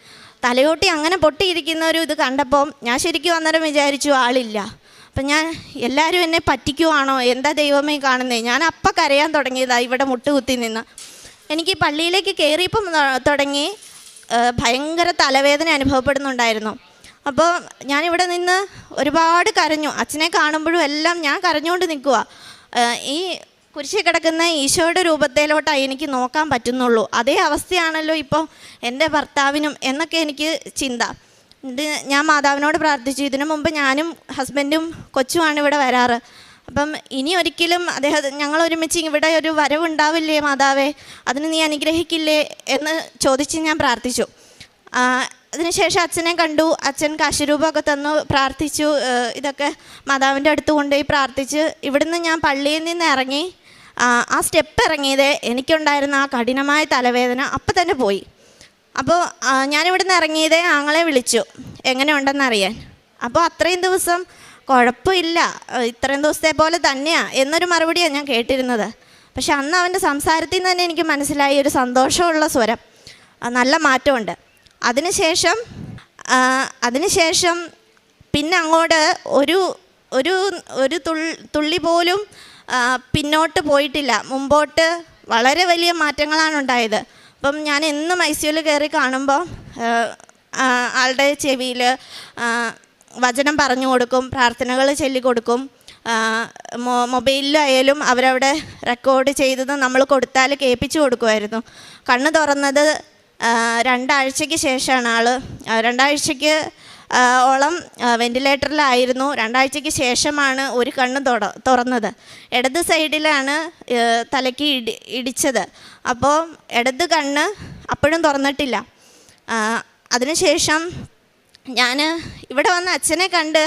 S6: തലയോട്ടി അങ്ങനെ പൊട്ടിയിരിക്കുന്ന ഒരു ഇത് കണ്ടപ്പോൾ ഞാൻ ശരിക്കും അന്നേരം വിചാരിച്ചു ആളില്ല. അപ്പം ഞാൻ എല്ലാവരും എന്നെ പറ്റിക്കുവാണോ, എന്താ ദൈവമേ കാണുന്നത്, ഞാൻ അപ്പം കരയാൻ തുടങ്ങിയതാണ് ഇവിടെ മുട്ടുകുത്തി നിന്ന്. എനിക്ക് പള്ളിയിലേക്ക് കയറിയപ്പം തുടങ്ങി ഭയങ്കര തലവേദന അനുഭവപ്പെടുന്നുണ്ടായിരുന്നു. അപ്പോൾ ഞാനിവിടെ നിന്ന് ഒരുപാട് കരഞ്ഞു. അച്ഛനെ കാണുമ്പോഴും എല്ലാം ഞാൻ കരഞ്ഞുകൊണ്ട് നിൽക്കുക. ഈ കുരിശിൽ കിടക്കുന്ന ഈശോയുടെ രൂപത്തിലോട്ടാണ് എനിക്ക് നോക്കാൻ പറ്റുന്നുള്ളൂ. അതേ അവസ്ഥയാണല്ലോ ഇപ്പോൾ എൻ്റെ ഭർത്താവിനും എന്നൊക്കെ എനിക്ക് ചിന്ത. ഞാൻ മാതാവിനോട് പ്രാർത്ഥിച്ചു. ഇതിനു മുമ്പ് ഞാനും ഹസ്ബൻഡും കൊച്ചുമാണ് ഇവിടെ വരാറ്. അപ്പം ഇനി ഒരിക്കലും ഞങ്ങൾ ഒരുമിച്ച് ഇവിടെ ഒരു വരവുണ്ടാവില്ലേ മാതാവേ, അതിന് നീ അനുഗ്രഹിക്കില്ലേ എന്ന് ചോദിച്ച് ഞാൻ പ്രാർത്ഥിച്ചു. അതിനുശേഷം അച്ഛനെ കണ്ടു. അച്ഛൻ കാശുരൂപമൊക്കെ തന്നു, പ്രാർത്ഥിച്ചു. ഇതൊക്കെ മാതാവിൻ്റെ അടുത്ത് കൊണ്ടുപോയി പ്രാർത്ഥിച്ച് ഇവിടുന്ന് ഞാൻ പള്ളിയിൽ നിന്ന് ഇറങ്ങി. ആ സ്റ്റെപ്പ് ഇറങ്ങിയത് എനിക്കുണ്ടായിരുന്ന ആ കഠിനമായ തലവേദന അപ്പം തന്നെ പോയി. അപ്പോൾ ഞാനിവിടുന്ന് ഇറങ്ങിയതേ ആങ്ങളെ വിളിച്ചു എങ്ങനെ ഉണ്ടെന്നറിയാൻ. അപ്പോൾ അത്രയും ദിവസം കുഴപ്പമില്ല, ഇത്രയും ദിവസത്തെ പോലെ തന്നെയാണ് എന്നൊരു മറുപടിയാണ് ഞാൻ കേട്ടിരുന്നത്. പക്ഷെ അന്ന് അവൻ്റെ സംസാരത്തിൽ നിന്ന് തന്നെ എനിക്ക് മനസ്സിലായി ഒരു സന്തോഷമുള്ള സ്വരം, നല്ല മാറ്റമുണ്ട്. അതിനുശേഷം പിന്നെ അങ്ങോട്ട് ഒരു തുള്ളി പോലും പിന്നോട്ട് പോയിട്ടില്ല, മുമ്പോട്ട് വളരെ വലിയ മാറ്റങ്ങളാണ് ഉണ്ടായത്. അപ്പം ഞാൻ എന്നും ICUവിൽ കയറി കാണുമ്പോൾ ആളുടെ ചെവിയിൽ വചനം പറഞ്ഞു കൊടുക്കും, പ്രാർത്ഥനകൾ ചൊല്ലിക്കൊടുക്കും. മൊബൈലിലായാലും അവരവിടെ റെക്കോർഡ് ചെയ്തത് നമ്മൾ കൊടുത്താൽ കേൾപ്പിച്ചു കൊടുക്കുമായിരുന്നു. കണ്ണ് തുറന്നത് 2 ആഴ്ചയ്ക്ക് ശേഷമാണ്. 2 ആഴ്ചയ്ക്ക് ഓളം വെൻറ്റിലേറ്ററിലായിരുന്നു. 2 ആഴ്ചയ്ക്ക് ശേഷമാണ് ഒരു കണ്ണ് തുറന്നത്. ഇടത് സൈഡിലാണ് തലയ്ക്ക് ഇടിച്ചത്. അപ്പോൾ ഇടത് കണ്ണ് അപ്പോഴും തുറന്നിട്ടില്ല. അതിനുശേഷം ഞാൻ ഇവിടെ വന്ന് അച്ഛനെ കണ്ട്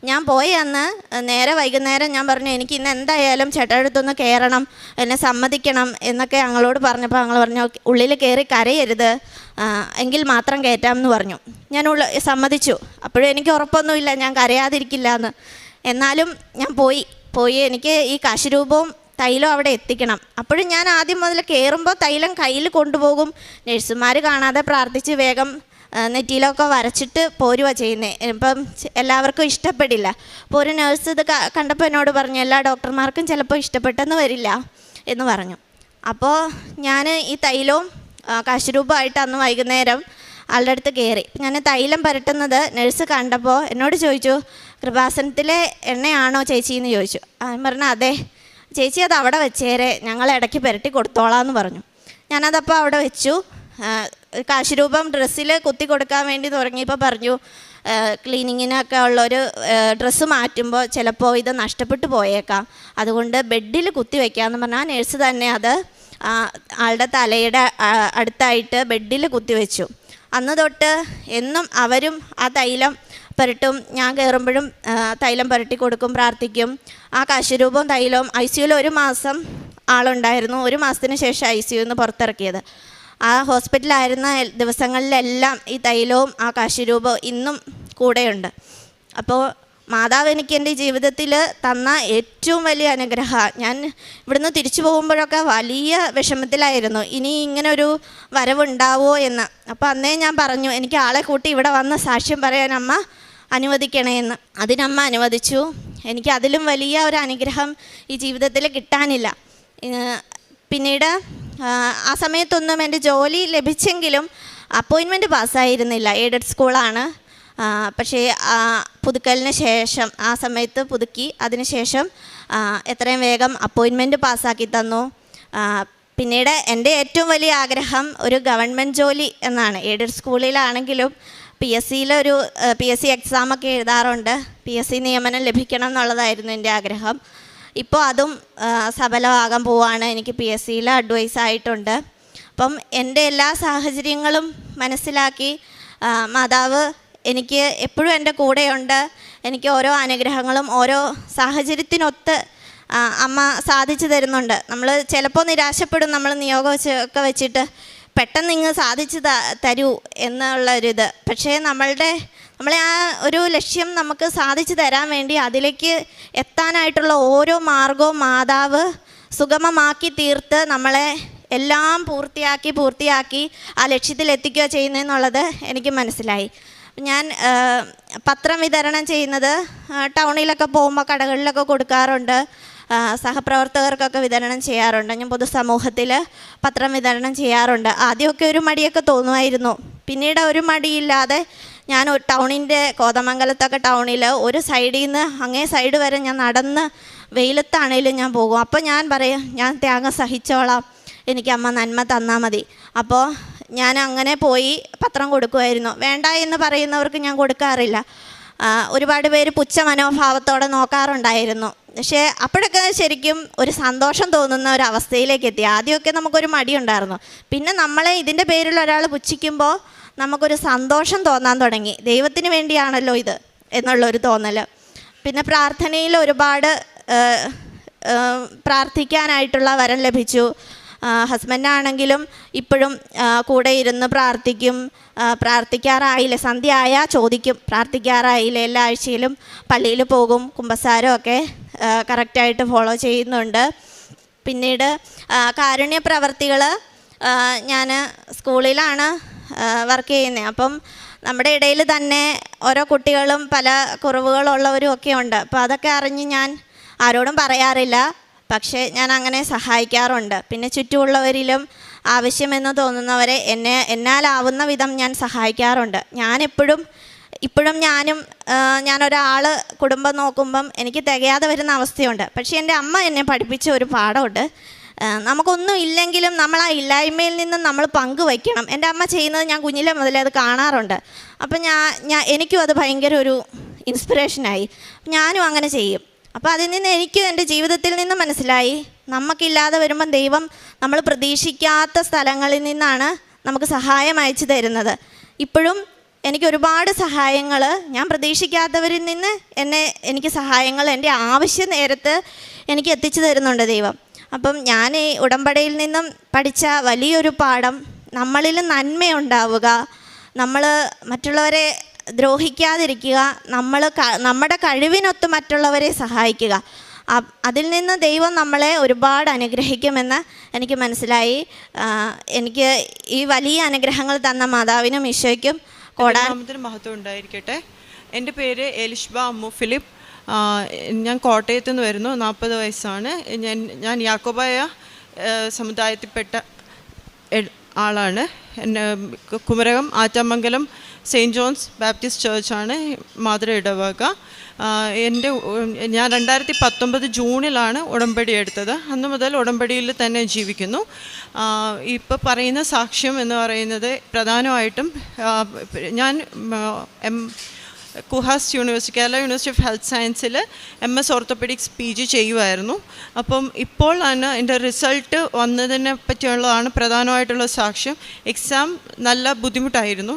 S6: ഞാൻ പോയി അന്ന് നേരെ വൈകുന്നേരം ഞാൻ പറഞ്ഞു എനിക്ക് ഇന്ന് എന്തായാലും ചേട്ടാ അടുത്തൊന്ന് കയറണം, എന്നെ സമ്മതിക്കണം എന്നൊക്കെ ഞങ്ങളോട് പറഞ്ഞപ്പോൾ ഞങ്ങൾ പറഞ്ഞു ഉള്ളിൽ കയറി കരയരുത്, എങ്കിൽ മാത്രം കയറ്റാമെന്ന് പറഞ്ഞു. ഞാൻ സമ്മതിച്ചു. അപ്പോഴും എനിക്ക് ഉറപ്പൊന്നുമില്ല ഞാൻ കരയാതിരിക്കില്ല എന്ന്. എന്നാലും ഞാൻ പോയി എനിക്ക് ഈ കാശുരൂപവും തൈലം അവിടെ എത്തിക്കണം. അപ്പോഴും ഞാൻ ആദ്യം മുതൽ കയറുമ്പോൾ തൈലം കയ്യിൽ കൊണ്ടുപോകും. നഴ്സുമാർ കാണാതെ പ്രാർത്ഥിച്ച് വേഗം നെറ്റിയിലൊക്കെ വരച്ചിട്ട് പോരുക ചെയ്യുന്നത്. ഇപ്പം എല്ലാവർക്കും ഇഷ്ടപ്പെടില്ല. അപ്പോൾ ഒരു നേഴ്സ് ഇത് കണ്ടപ്പോൾ എന്നോട് പറഞ്ഞു എല്ലാ ഡോക്ടർമാർക്കും ചിലപ്പോൾ ഇഷ്ടപ്പെട്ടെന്ന് വരില്ല എന്ന് പറഞ്ഞു. അപ്പോൾ ഞാൻ ഈ തൈലവും കാശുരൂപമായിട്ട് അന്ന് വൈകുന്നേരം ആളുടെ അടുത്ത് കയറി. ഞാൻ തൈലം പുരട്ടുന്നത് നഴ്സ് കണ്ടപ്പോൾ എന്നോട് ചോദിച്ചു കൃപാസനത്തിലെ എണ്ണയാണോ ചേച്ചി എന്ന് ചോദിച്ചു. ഞാൻ പറഞ്ഞു അതെ. ചേച്ചി അത് അവിടെ വെച്ചേരെ, ഞങ്ങൾ ഇടയ്ക്ക് പുരട്ടി കൊടുത്തോളാം എന്ന് പറഞ്ഞു. ഞാനതപ്പോൾ അവിടെ വെച്ചു. കാശുരൂപം ഡ്രസ്സിൽ കുത്തി കൊടുക്കാൻ വേണ്ടി തുടങ്ങിയപ്പോൾ പറഞ്ഞു ക്ലീനിങ്ങിനൊക്കെ ഉള്ളൊരു ഡ്രസ്സ് മാറ്റുമ്പോൾ ചിലപ്പോൾ ഇത് നഷ്ടപ്പെട്ടു പോയേക്കാം, അതുകൊണ്ട് ബെഡിൽ കുത്തി വയ്ക്കാമെന്ന് പറഞ്ഞാൽ ആ നേഴ്സ് തന്നെ അത് ആളുടെ തലയുടെ അടുത്തായിട്ട് ബെഡിൽ കുത്തി വെച്ചു. അന്ന് തൊട്ട് എന്നും അവരും ആ തൈലം പുരട്ടും. ഞാൻ കയറുമ്പോഴും തൈലം പുരട്ടി കൊടുക്കും, പ്രാർത്ഥിക്കും. ആ കാശുരൂപവും തൈലവും ICUവിൽ 1 മാസം ആളുണ്ടായിരുന്നു. 1 മാസത്തിന് ശേഷം ICUവിൽ നിന്ന് പുറത്തിറക്കിയത്. ആ ഹോസ്പിറ്റലായിരുന്ന ദിവസങ്ങളിലെല്ലാം ഈ തൈലവും ആ കാശുരൂപവും ഇന്നും കൂടെയുണ്ട്. അപ്പോൾ മാതാവ് എനിക്ക് എൻ്റെ ജീവിതത്തിൽ തന്ന ഏറ്റവും വലിയ അനുഗ്രഹമാണ്. ഞാൻ ഇവിടുന്ന് തിരിച്ചു പോകുമ്പോഴൊക്കെ വലിയ വിഷമത്തിലായിരുന്നു, ഇനി ഇങ്ങനെ ഒരു വരവുണ്ടാവുമോ എന്ന്. അപ്പോൾ അന്നേ ഞാൻ പറഞ്ഞു, എനിക്ക് ആളെ കൂട്ടി ഇവിടെ വന്ന് സാക്ഷ്യം പറയാൻ അമ്മ അനുവദിക്കണേന്ന്. അതിനമ്മ അനുവദിച്ചു. എനിക്ക് അതിലും വലിയ ഒരു അനുഗ്രഹം ഈ ജീവിതത്തിൽ കിട്ടാനില്ല. പിന്നീട് ആ സമയത്തൊന്നും എൻ്റെ ജോലി ലഭിച്ചെങ്കിലും അപ്പോയിൻമെൻറ്റ് പാസ്സായിരുന്നില്ല. എയ്ഡഡ് സ്കൂളാണ്. പക്ഷേ പുതുക്കലിന് ശേഷം ആ സമയത്ത് പുതുക്കി, അതിനുശേഷം എത്രയും വേഗം അപ്പോയിൻമെൻറ്റ് പാസ്സാക്കി തന്നു. പിന്നീട് എൻ്റെ ഏറ്റവും വലിയ ആഗ്രഹം ഒരു ഗവൺമെൻറ് ജോലി എന്നാണ്. എയ്ഡഡ് സ്കൂളിലാണെങ്കിലും PSC എക്സാമൊക്കെ എഴുതാറുണ്ട്. PSC നിയമനം ലഭിക്കണം എന്നുള്ളതായിരുന്നു എൻ്റെ ആഗ്രഹം. ഇപ്പോൾ അതും സഫലമാകാൻ പോവാണ്. എനിക്ക് PSCയിൽ അഡ്വൈസ് ആയിട്ടുണ്ട്. അപ്പം എൻ്റെ എല്ലാ സാഹചര്യങ്ങളും മനസ്സിലാക്കി മാതാവ് എനിക്ക് എപ്പോഴും എൻ്റെ കൂടെയുണ്ട്. എനിക്ക് ഓരോ അനുഗ്രഹങ്ങളും ഓരോ സാഹചര്യത്തിനൊത്ത് അമ്മ സാധിച്ചു തരുന്നുണ്ട്. നമ്മൾ ചിലപ്പോൾ നിരാശപ്പെടും, നമ്മൾ നിയോഗം വെച്ചിട്ട് പെട്ടെന്ന് ഇങ്ങ് സാധിച്ചു തരൂ എന്നുള്ളൊരിത്. പക്ഷേ നമ്മളെ ആ ഒരു ലക്ഷ്യം നമുക്ക് സാധിച്ചു തരാൻ വേണ്ടി അതിലേക്ക് എത്താനായിട്ടുള്ള ഓരോ മാർഗവും മാതാവ് സുഗമമാക്കി തീർത്ത് നമ്മളെ എല്ലാം പൂർത്തിയാക്കി ആ ലക്ഷ്യത്തിൽ എത്തിക്കുക ചെയ്യുന്നതെന്നുള്ളത് എനിക്ക് മനസ്സിലായി. ഞാൻ പത്രം വിതരണം ചെയ്യുന്നത് ടൗണിലൊക്കെ പോകുമ്പോൾ കടകളിലൊക്കെ കൊടുക്കാറുണ്ട്. സഹപ്രവർത്തകർക്കൊക്കെ വിതരണം ചെയ്യാറുണ്ട്. ഞാൻ പൊതുസമൂഹത്തിൽ പത്രം വിതരണം ചെയ്യാറുണ്ട്. ആദ്യമൊക്കെ ഒരു മടിയൊക്കെ തോന്നുമായിരുന്നു. പിന്നീട് ഒരു മടിയില്ലാതെ ഞാൻ ടൗണിൻ്റെ കോതമംഗലത്തൊക്കെ ടൗണിൽ ഒരു സൈഡിൽ നിന്ന് അങ്ങേ സൈഡ് വരെ ഞാൻ നടന്ന് വെയിലത്താണേലും ഞാൻ പോകും. അപ്പോൾ ഞാൻ പറയും, ഞാൻ ത്യാഗം സഹിച്ചോളാം, എനിക്ക് അമ്മ നന്മ തന്നാൽ മതി. അപ്പോൾ ഞാൻ അങ്ങനെ പോയി പത്രം കൊടുക്കുമായിരുന്നു. വേണ്ട എന്ന് പറയുന്നവർക്ക് ഞാൻ കൊടുക്കാറില്ല. ഒരുപാട് പേര് പുച്ഛ മനോഭാവത്തോടെ നോക്കാറുണ്ടായിരുന്നു. പക്ഷേ അപ്പോഴൊക്കെ ശരിക്കും ഒരു സന്തോഷം തോന്നുന്ന ഒരു അവസ്ഥയിലേക്ക് എത്തി. ആദ്യമൊക്കെ നമുക്കൊരു മടിയുണ്ടായിരുന്നു. പിന്നെ നമ്മളെ ഇതിൻ്റെ പേരിൽ ഒരാൾ പുച്ഛിക്കുമ്പോൾ നമുക്കൊരു സന്തോഷം തോന്നാൻ തുടങ്ങി. ദൈവത്തിന് വേണ്ടിയാണല്ലോ ഇത് എന്നുള്ളൊരു തോന്നൽ. പിന്നെ പ്രാർത്ഥനയിൽ ഒരുപാട് പ്രാർത്ഥിക്കാനായിട്ടുള്ള വരം ലഭിച്ചു. ഹസ്ബൻഡാണെങ്കിലും ഇപ്പോഴും കൂടെ ഇരുന്ന് പ്രാർത്ഥിക്കും. പ്രാർത്ഥിക്കാറായില്ലേ, സന്ധ്യ ആയാൽ ചോദിക്കും, പ്രാർത്ഥിക്കാറായില്ലേ. എല്ലാ ആഴ്ചയിലും പള്ളിയിൽ പോകും. കുമ്പസാരമൊക്കെ കറക്റ്റായിട്ട് ഫോളോ ചെയ്യുന്നുണ്ട്. പിന്നീട് കാരുണ്യ പ്രവർത്തികൾ, ഞാൻ സ്കൂളിലാണ് വർക്ക് ചെയ്യുന്നത്. അപ്പം നമ്മുടെ ഇടയിൽ തന്നെ ഓരോ കുട്ടികളും പല കുറവുകളുള്ളവരും ഒക്കെ ഉണ്ട്. അപ്പോൾ അതൊക്കെ അറിഞ്ഞ് ഞാൻ ആരോടും പറയാറില്ല, പക്ഷേ ഞാൻ അങ്ങനെ സഹായിക്കാറുണ്ട്. പിന്നെ ചുറ്റുമുള്ളവരിലും ആവശ്യമെന്ന് തോന്നുന്നവരെ എന്നാലാവുന്ന വിധം ഞാൻ സഹായിക്കാറുണ്ട്. ഇപ്പോഴും ഞാനൊരാൾ കുടുംബം നോക്കുമ്പം എനിക്ക് തികയാതെ വരുന്ന അവസ്ഥയുണ്ട്. പക്ഷേ എൻ്റെ അമ്മ എന്നെ പഠിപ്പിച്ച ഒരു പാഠമുണ്ട്. നമുക്കൊന്നും ഇല്ലെങ്കിലും നമ്മൾ ആ ഇല്ലായ്മയിൽ നിന്ന് നമ്മൾ പങ്കുവയ്ക്കണം. എൻ്റെ അമ്മ ചെയ്യുന്നത് ഞാൻ കുഞ്ഞിലെ മുതലേ അത് കാണാറുണ്ട്. അപ്പം എനിക്കും അത് ഭയങ്കര ഒരു ഇൻസ്പിറേഷനായി. ഞാനും അങ്ങനെ ചെയ്യും. അപ്പോൾ അതിൽ നിന്ന് എനിക്ക് എൻ്റെ ജീവിതത്തിൽ നിന്ന് മനസ്സിലായി, നമുക്കില്ലാതെ വരുമ്പം ദൈവം നമ്മൾ പ്രതീക്ഷിക്കാത്ത സ്ഥലങ്ങളിൽ നിന്നാണ് നമുക്ക് സഹായം അയച്ചു തരുന്നത്. ഇപ്പോഴും എനിക്ക് ഒരുപാട് സഹായങ്ങൾ ഞാൻ പ്രതീക്ഷിക്കാത്തവരിൽ നിന്ന് എനിക്ക് സഹായങ്ങൾ എൻ്റെ ആവശ്യ നേരത്ത് എനിക്ക് എത്തിച്ചു തരുന്നുണ്ട് ദൈവം. അപ്പം ഞാൻ ഈ ഉടമ്പടിയിൽ നിന്നും പഠിച്ച വലിയൊരു പാഠം, നമ്മളിൽ നന്മയുണ്ടാവുക, നമ്മൾ മറ്റുള്ളവരെ ദ്രോഹിക്കാതിരിക്കുക, നമ്മുടെ കഴിവിനൊത്ത് മറ്റുള്ളവരെ സഹായിക്കുക. അതിൽ നിന്ന് ദൈവം നമ്മളെ ഒരുപാട് അനുഗ്രഹിക്കുമെന്ന് എനിക്ക് മനസ്സിലായി. എനിക്ക് ഈ വലിയ അനുഗ്രഹങ്ങൾ തന്ന മാതാവിനും ഈശോയ്ക്കും
S7: നാമത്തിന് മഹത്വം ഉണ്ടായിരിക്കട്ടെ. എൻ്റെ പേര് എലിഷ്ബ അമ്മു ഫിലിപ്പ്. ഞാൻ കോട്ടയത്ത് നിന്ന് വരുന്നു. 40 വയസ്സാണ്. ഞാൻ യാക്കോബായ സമുദായത്തിൽപ്പെട്ട ആളാണ്. കുമരകം ആറ്റാമംഗലം സെയിൻറ്റ് ജോൺസ് ബാപ്റ്റിസ്റ്റ് ചേർച്ചാണ് മാതൃ ഇടവക. ഞാൻ 2019 ജൂണിലാണ് ഉടമ്പടി എടുത്തത്. അന്ന് മുതൽ ഉടമ്പടിയിൽ തന്നെ ജീവിക്കുന്നു. ഇപ്പോൾ പറയുന്ന സാക്ഷ്യം എന്ന് പറയുന്നത് പ്രധാനമായിട്ടും ഞാൻ KUHAS university, Kerala university of health സയൻസിൽ MS ഓർത്തോപെഡിക്സ് PG ചെയ്യുമായിരുന്നു. അപ്പം ഇപ്പോൾ ആണ് എൻ്റെ റിസൾട്ട് വന്നതിനെ പറ്റിയുള്ളതാണ് പ്രധാനമായിട്ടുള്ള സാക്ഷ്യം. എക്സാം നല്ല ബുദ്ധിമുട്ടായിരുന്നു.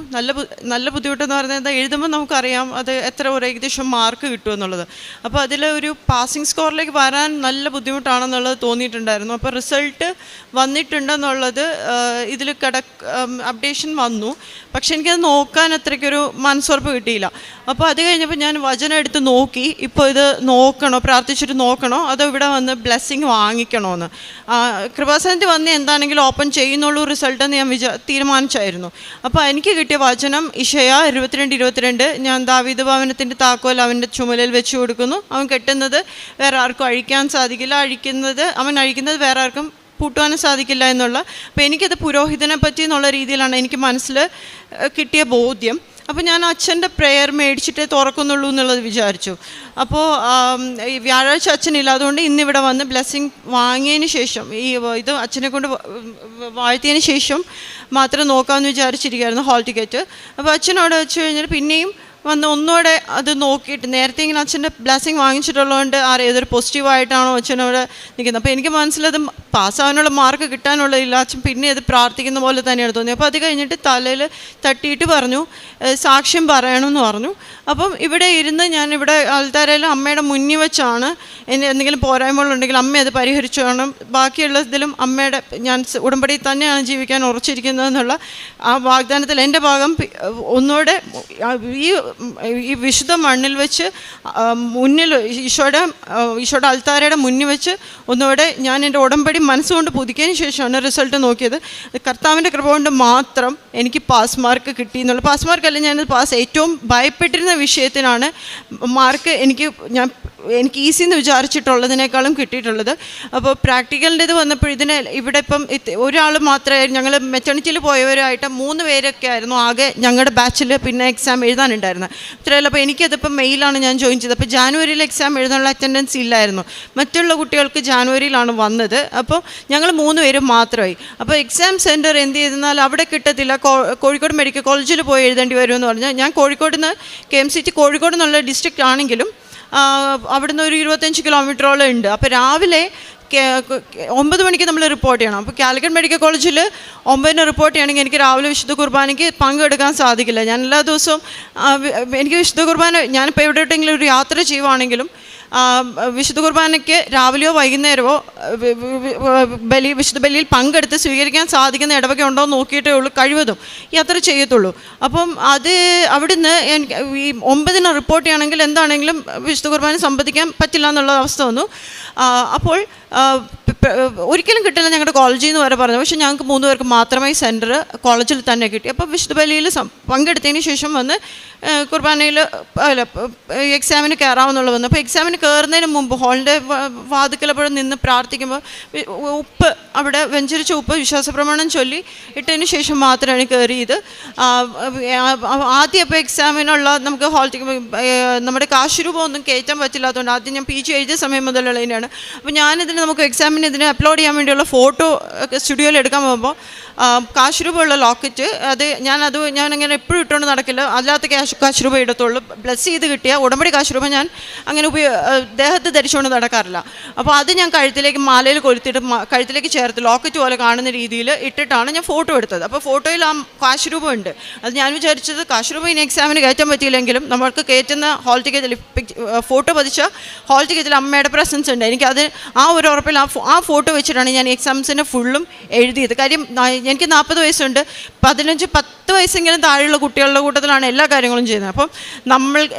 S7: നല്ല ബുദ്ധിമുട്ടെന്ന് പറയുന്നത് എഴുതുമ്പോൾ നമുക്കറിയാം അത് എത്ര ഒരു ഏകദേശം മാർക്ക് കിട്ടുമെന്നുള്ളത്. അപ്പോൾ അതിൽ ഒരു പാസിംഗ് സ്കോറിലേക്ക് വരാൻ നല്ല ബുദ്ധിമുട്ടാണെന്നുള്ളത് തോന്നിയിട്ടുണ്ടായിരുന്നു. അപ്പോൾ റിസൾട്ട് വന്നിട്ടുണ്ടെന്നുള്ളത് ഇതിൽ അപ്ഡേഷൻ വന്നു. പക്ഷെ എനിക്കത് നോക്കാൻ അത്രയ്ക്കൊരു മനസ്സുറപ്പ് കിട്ടിയില്ല. അപ്പോൾ അത് കഴിഞ്ഞപ്പോൾ ഞാൻ വചനം എടുത്ത് നോക്കി, ഇപ്പോൾ ഇത് നോക്കണോ, പ്രാർത്ഥിച്ചിട്ട് നോക്കണോ, അതോ ഇവിടെ വന്ന് ബ്ലെസ്സിങ് വാങ്ങിക്കണോയെന്ന്. കൃപാസനത്തിൽ വന്ന് എന്താണെങ്കിലും ഓപ്പൺ ചെയ്യുന്നുള്ളൂ റിസൾട്ടെന്ന് ഞാൻ തീരുമാനിച്ചായിരുന്നു. അപ്പോൾ എനിക്ക് കിട്ടിയ വചനം ഇശയ്യാ 22:22, ഞാൻ ദാവീദ് ഭവനത്തിൻ്റെ താക്കോൽ അവൻ്റെ ചുമലിൽ വെച്ച് കൊടുക്കുന്നു, അവൻ കെട്ടുന്നത് വേറെ ആർക്കും അഴിക്കാൻ സാധിക്കില്ല, അവൻ അഴിക്കുന്നത് വേറെ ആർക്കും പൂട്ടുവാനും സാധിക്കില്ല എന്നുള്ള. അപ്പോൾ എനിക്കത് പുരോഹിതനെ പറ്റി എന്നുള്ള രീതിയിലാണ് എനിക്ക് മനസ്സിൽ കിട്ടിയ ബോധ്യം. അപ്പോൾ ഞാൻ അച്ഛൻ്റെ പ്രെയർ മേടിച്ചിട്ടേ തുറക്കുന്നുള്ളൂ എന്നുള്ളത് വിചാരിച്ചു. അപ്പോൾ ഈ വ്യാഴാഴ്ച അച്ഛനില്ല, അതുകൊണ്ട് ഇന്നിവിടെ വന്ന് ബ്ലെസ്സിങ് വാങ്ങിയതിന് ശേഷം ഇത് അച്ഛനെ കൊണ്ട് വാഴ്ത്തിയതിന് ശേഷം മാത്രം നോക്കാമെന്ന് വിചാരിച്ചിരിക്കുകയായിരുന്നു ഹാൾ ടിക്കറ്റ്. അപ്പോൾ അച്ഛനവിടെ വെച്ച് കഴിഞ്ഞാൽ പിന്നെയും വന്ന് ഒന്നുകൂടെ അത് നോക്കിയിട്ട്, നേരത്തെ ഇങ്ങനെ അച്ഛൻ്റെ ബ്ലെസ്സിങ് വാങ്ങിച്ചിട്ടുള്ളതുകൊണ്ട് ഏതൊരു പോസിറ്റീവായിട്ടാണോ അച്ഛനവിടെ നിൽക്കുന്നത്. അപ്പോൾ എനിക്ക് മനസ്സിലത് പാസ്സാവാനുള്ള മാർക്ക് കിട്ടാനുള്ളതില്ല, അച്ഛൻ പിന്നെ അത് പ്രാർത്ഥിക്കുന്ന പോലെ തന്നെയാണ് തോന്നി. അപ്പോൾ അത് കഴിഞ്ഞിട്ട് തലയിൽ തട്ടിയിട്ട് പറഞ്ഞു സാക്ഷ്യം പറയണമെന്ന് പറഞ്ഞു. അപ്പം ഇവിടെ ഇരുന്ന് ഞാനിവിടെ ആൾത്താരയിൽ അമ്മയുടെ മുന്നിൽ വെച്ചാണ് എന്തെങ്കിലും പോരായ്മകളുണ്ടെങ്കിൽ അമ്മ അത് പരിഹരിച്ചു വേണം, ബാക്കിയുള്ളതിലും അമ്മയുടെ ഞാൻ ഉടമ്പടിയിൽ തന്നെയാണ് ജീവിക്കാൻ ഉറച്ചിരിക്കുന്നതെന്നുള്ള ആ വാഗ്ദാനത്തിൽ എൻ്റെ ഭാഗം ഒന്നുകൂടെ ഈ വിശുദ്ധ മണ്ണിൽ വെച്ച് മുന്നിൽ ഈശോയുടെ അൾത്താരയുടെ മുന്നിൽ വെച്ച് ഒന്നുകൂടെ ഞാൻ എൻ്റെ ഉടമ്പടി മനസ്സുകൊണ്ട് പുതുക്കിയതിന് ശേഷമാണ് റിസൾട്ട് നോക്കിയത്. കർത്താവിൻ്റെ കൃപ കൊണ്ട് മാത്രം എനിക്ക് പാസ് മാർക്ക് കിട്ടി എന്നുള്ള, പാസ് മാർക്കല്ല, ഞാനത് പാസ് ഏറ്റവും ഭയപ്പെട്ടിരുന്ന വിഷയത്തിനാണ് മാർക്ക് എനിക്ക് ഈസി എന്ന് വിചാരിച്ചിട്ടുള്ളതിനേക്കാളും കിട്ടിയിട്ടുള്ളത്. അപ്പോൾ പ്രാക്ടിക്കലിൻ്റെ ഇത് വന്നപ്പോൾ ഇവിടെ ഇപ്പം ഒരാൾ മാത്രമേ, ഞങ്ങൾ മെറ്റേണിറ്റിയിൽ പോയവരായിട്ട് 3 പേരൊക്കെ ആയിരുന്നു ആകെ ഞങ്ങളുടെ ബാച്ചിൽ പിന്നെ എക്സാം എഴുതാനുണ്ടായിരുന്നത്. ഇത്രയല്ല. അപ്പോൾ എനിക്കതിപ്പം മെയിലാണ് ഞാൻ ജോയിൻ ചെയ്തത്. അപ്പോൾ ജാനുവരിയിൽ എക്സാം എഴുതാനുള്ള അറ്റൻഡൻസ് ഇല്ലായിരുന്നു, മറ്റുള്ള കുട്ടികൾക്ക് ജാനുവരിയിലാണ് വന്നത്. അപ്പോൾ ഞങ്ങൾ 3 പേരും മാത്രമായി. അപ്പോൾ എക്സാം സെൻറ്റർ എന്ത് ചെയ്തെന്നാൽ അവിടെ കിട്ടത്തില്ല, കോഴിക്കോട് മെഡിക്കൽ കോളേജിൽ പോയി എഴുതേണ്ടി വരുമെന്ന് പറഞ്ഞാൽ, ഞാൻ കോഴിക്കോട് നിന്ന് KMCT കോഴിക്കോട് എന്നുള്ള ഡിസ്ട്രിക്റ്റ് ആണെങ്കിലും അവിടുന്ന് ഒരു 25 കിലോമീറ്ററോളം ഉണ്ട്. അപ്പോൾ രാവിലെ 9 മണിക്ക് നമ്മൾ റിപ്പോർട്ട് ചെയ്യണം. അപ്പോൾ കാലിക്കറ്റ് മെഡിക്കൽ കോളേജിൽ 9-ന് റിപ്പോർട്ട് ചെയ്യണമെങ്കിൽ എനിക്ക് രാവിലെ വിശുദ്ധ കുർബാനയ്ക്ക് പങ്കെടുക്കാൻ സാധിക്കില്ല. ഞാൻ എല്ലാ ദിവസവും എനിക്ക് വിശുദ്ധ കുർബാന, ഞാനിപ്പോൾ എവിടെയെങ്കിലും ഒരു യാത്ര ചെയ്യുവാണെങ്കിലും വിശുദ്ധ കുർബാനയ്ക്ക് രാവിലെയോ വൈകുന്നേരമോ വിശുദ്ധ ബലിയിൽ പങ്കെടുത്ത് സ്വീകരിക്കാൻ സാധിക്കുന്ന ഇടവക ഉണ്ടോ എന്ന് നോക്കിയിട്ടേ ഉള്ളൂ കഴിവതും യാത്ര ചെയ്യത്തുള്ളൂ. അപ്പം അത് അവിടുന്ന് ഈ 9-ന് റിപ്പോർട്ട് ചെയ്യണമെങ്കിൽ എന്താണെങ്കിലും വിശുദ്ധ കുർബാന സംബന്ധിക്കാൻ പറ്റില്ല എന്നുള്ള അവസ്ഥ വന്നു. അപ്പോൾ ഒരിക്കലും കിട്ടില്ല ഞങ്ങളുടെ കോളേജിൽ നിന്ന് വരെ പറഞ്ഞു. പക്ഷേ ഞങ്ങൾക്ക് 3 പേർക്ക് മാത്രമേ സെൻറ്റർ കോളേജിൽ തന്നെ കിട്ടി. അപ്പോൾ വിശുദ്ധ ബലിയിൽ പങ്കെടുത്തതിന് ശേഷം വന്ന് കുർബാനയിൽ എക്സാമിന് കയറാമെന്നുള്ള വന്നു. അപ്പോൾ എക്സാമിന് കയറുന്നതിന് മുമ്പ് ഹാളിൻ്റെ വാതിക്കലപ്പോഴും നിന്ന് പ്രാർത്ഥിക്കുമ്പോൾ ഉപ്പ് അവിടെ വെഞ്ചരിച്ച ഉപ്പ് വിശ്വാസപ്രമാണം ചൊല്ലി ഇട്ടതിന് ശേഷം മാത്രമാണ് കയറിയത്. ആദ്യം അപ്പോൾ എക്സാമിനുള്ള നമുക്ക് നമ്മുടെ കാശ് രൂപ ഒന്നും കയറ്റാൻ പറ്റില്ലാത്തതുകൊണ്ട് ആദ്യം ഞാൻ PG എഴുതിയ സമയം മുതലുള്ളതിനാണ്. അപ്പോൾ ഞാനിതിന് നമുക്ക് എക്സാമിന് ഇതിനെ അപ്ലോഡ് ചെയ്യാൻ വേണ്ടിയുള്ള ഫോട്ടോ സ്റ്റുഡിയോയിൽ എടുക്കാൻ പോകുമ്പോൾ കാശ് രൂപയുള്ള ലോക്കറ്റ് ഞാൻ അങ്ങനെ എപ്പോഴും ഇട്ടുകൊണ്ട് നടക്കില്ല, അല്ലാത്ത കാശ് രൂപ ഇടത്തുള്ളൂ. ബ്ലസ് ചെയ്ത് കിട്ടിയ ഉടമ്പടി കാശ് രൂപ ഞാൻ അങ്ങനെ ദേഹത്ത് ധരിച്ചുകൊണ്ട് നടക്കാറില്ല. അപ്പോൾ അത് ഞാൻ കഴുത്തിലേക്ക് മാലയിൽ കൊലുത്തിയിട്ട് കഴുത്തിലേക്ക് ചേർത്ത് ലോക്കറ്റ് പോലെ കാണുന്ന രീതിയിൽ ഇട്ടിട്ടാണ് ഞാൻ ഫോട്ടോ എടുത്തത്. അപ്പോൾ ഫോട്ടോയിൽ ആ കാശ് രൂപ ഉണ്ട്. അത് ഞാൻ വിചാരിച്ചത് കാശ് രൂപ ഇനി എക്സാമിന് കയറ്റാൻ പറ്റിയില്ലെങ്കിലും നമ്മൾക്ക് കയറ്റുന്ന ഹാൾ ടിക്കറ്റിൽ ഫോട്ടോ പതിച്ച ഹാൾ ടിക്കറ്റിൽ അമ്മയുടെ പ്രസൻസ് ഉണ്ട്. എനിക്കത് ആ ഒരു ഉറപ്പിൽ ആ ഫോട്ടോ വെച്ചിട്ടാണ് ഞാൻ എക്സാംസിൻ്റെ ഫുള്ളും എഴുതിയത്. കാര്യം എനിക്ക് 40 വയസ്സുണ്ട്, 15-10 വയസ്സെങ്കിലും താഴെയുള്ള കുട്ടികളുടെ കൂട്ടത്തിലാണ് എല്ലാ കാര്യങ്ങളും ചെയ്യുന്നത്. അപ്പം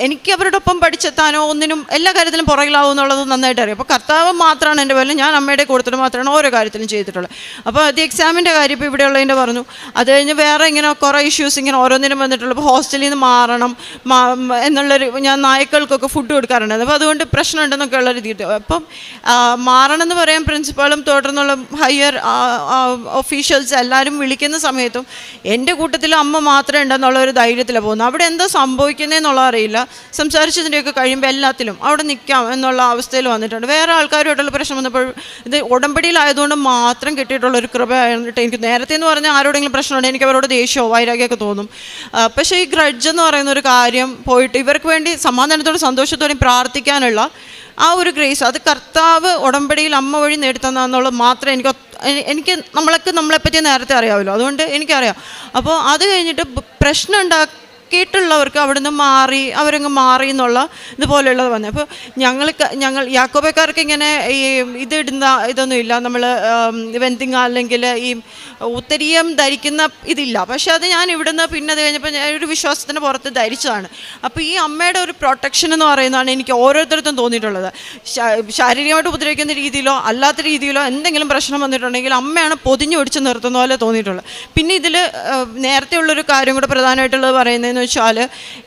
S7: എനിക്ക് അവരുടെ ഒപ്പം പഠിച്ചെത്താനോ ഒന്നിനും എല്ലാ കാര്യത്തിലും പുറകിലാവും എന്നുള്ളത് നന്നായിട്ട് അറിയാം. അപ്പോൾ കർത്താവ് മാത്രമാണ് എൻ്റെ പേരിൽ, ഞാൻ അമ്മയുടെ കൊടുത്തിട്ട് മാത്രമാണ് ഓരോ കാര്യത്തിലും ചെയ്തിട്ടുള്ളത്. അപ്പോൾ അത് എക്സാമിൻ്റെ കാര്യം ഇപ്പോൾ ഇവിടെയുള്ളതിൻ്റെ പറഞ്ഞു. അത് കഴിഞ്ഞ് വേറെ ഇങ്ങനെ കുറേ ഇഷ്യൂസ് ഇങ്ങനെ ഓരോന്നിനും വന്നിട്ടുള്ളൂ. അപ്പോൾ ഹോസ്റ്റലിൽ നിന്ന് മാറണം എന്നുള്ളൊരു, ഞാൻ നായ്ക്കൾക്കൊക്കെ ഫുഡ് കൊടുക്കാറുണ്ട്. അപ്പോൾ അതുകൊണ്ട് പ്രശ്നമുണ്ടെന്നൊക്കെ ഉള്ള രീതിയിൽ അപ്പം മാറണം എന്ന് പറയാൻ പ്രിൻസിപ്പാളും തുടർന്നുള്ള ഹയർ ഒഫീഷ്യൽസ് എല്ലാവരും വിളിക്കുന്ന സമയത്തും എൻ്റെ കൂട്ടത്തിൽ അമ്മ മാത്രമേ ഉണ്ടെന്നുള്ള ഒരു ധൈര്യത്തിലാണ് പോകുന്നത്. അവിടെ എന്താ സംഭവിക്കുന്നതെന്നുള്ള അറിയില്ല. സംസാരിച്ചതിൻ്റെയൊക്കെ കഴിയുമ്പോൾ എല്ലാത്തിലും അവിടെ നിൽക്കാം എന്നുള്ള അവസ്ഥയിൽ വന്നിട്ടുണ്ട്. വേറെ ആൾക്കാരുമായിട്ടുള്ള പ്രശ്നം വന്നപ്പോൾ ഇത് ഉടമ്പടിയിലായതുകൊണ്ട് മാത്രം കിട്ടിയിട്ടുള്ളൊരു കൃപയായിട്ട് എനിക്ക് നേരത്തെ എന്ന് പറഞ്ഞാൽ ആരോടെങ്കിലും പ്രശ്നമുണ്ട് എനിക്ക് അവരോട് ദേഷ്യമോ വൈരാഗ്യമൊക്കെ തോന്നും. പക്ഷേ ഈ ഗ്രഡ്ജ് എന്ന് പറയുന്ന ഒരു കാര്യം പോയിട്ട് ഇവർക്ക് വേണ്ടി സമാധാനത്തോടെ സന്തോഷത്തോടെയും പ്രാർത്ഥിക്കാനുള്ള ആ ഒരു ഗ്രേസ്, അത് കർത്താവ് ഉടമ്പടിയിൽ അമ്മ വഴി നേടിത്തന്നെന്നുള്ളത് മാത്രമേ എനിക്ക് നമ്മളെപ്പറ്റി നേരത്തെ അറിയാമല്ലോ, അതുകൊണ്ട് എനിക്കറിയാം. അപ്പോൾ അത് കഴിഞ്ഞിട്ട് പ്രശ്നം ഉണ്ടാക്കിയിട്ടുള്ളവർക്ക് അവിടുന്ന് അവരങ്ങ് മാറി എന്നുള്ള ഇതുപോലെയുള്ളത് വന്നത്. അപ്പോൾ ഞങ്ങൾ യാക്കോബക്കാർക്ക് ഇങ്ങനെ ഈ ഇതിടുന്ന ഇതൊന്നുമില്ല, നമ്മൾ വെന്തിങ്ങ അല്ലെങ്കിൽ ഈ ഉത്തരീയം ധരിക്കുന്ന ഇതില്ല. പക്ഷെ അത് ഞാൻ ഇവിടുന്ന് പിന്നെ അത് കഴിഞ്ഞപ്പോൾ ഒരു വിശ്വാസത്തിൻ്റെ പുറത്ത് ധരിച്ചതാണ്. അപ്പോൾ ഈ അമ്മയുടെ ഒരു പ്രൊട്ടക്ഷൻ എന്ന് പറയുന്നതാണ് എനിക്ക് ഓരോരുത്തർക്കും തോന്നിയിട്ടുള്ളത്. ശാരീരികമായിട്ട് ഉപദ്രവിക്കുന്ന രീതിയിലോ അല്ലാത്ത രീതിയിലോ എന്തെങ്കിലും പ്രശ്നം വന്നിട്ടുണ്ടെങ്കിൽ അമ്മയാണ് പൊതിഞ്ഞു പിടിച്ച് നിർത്തുന്ന പോലെ തോന്നിയിട്ടുള്ളത്. പിന്നെ ഇതിൽ നേരത്തെ ഉള്ളൊരു കാര്യം കൂടെ പ്രധാനമായിട്ടുള്ളത് പറയുന്നതെന്ന് വെച്ചാൽ,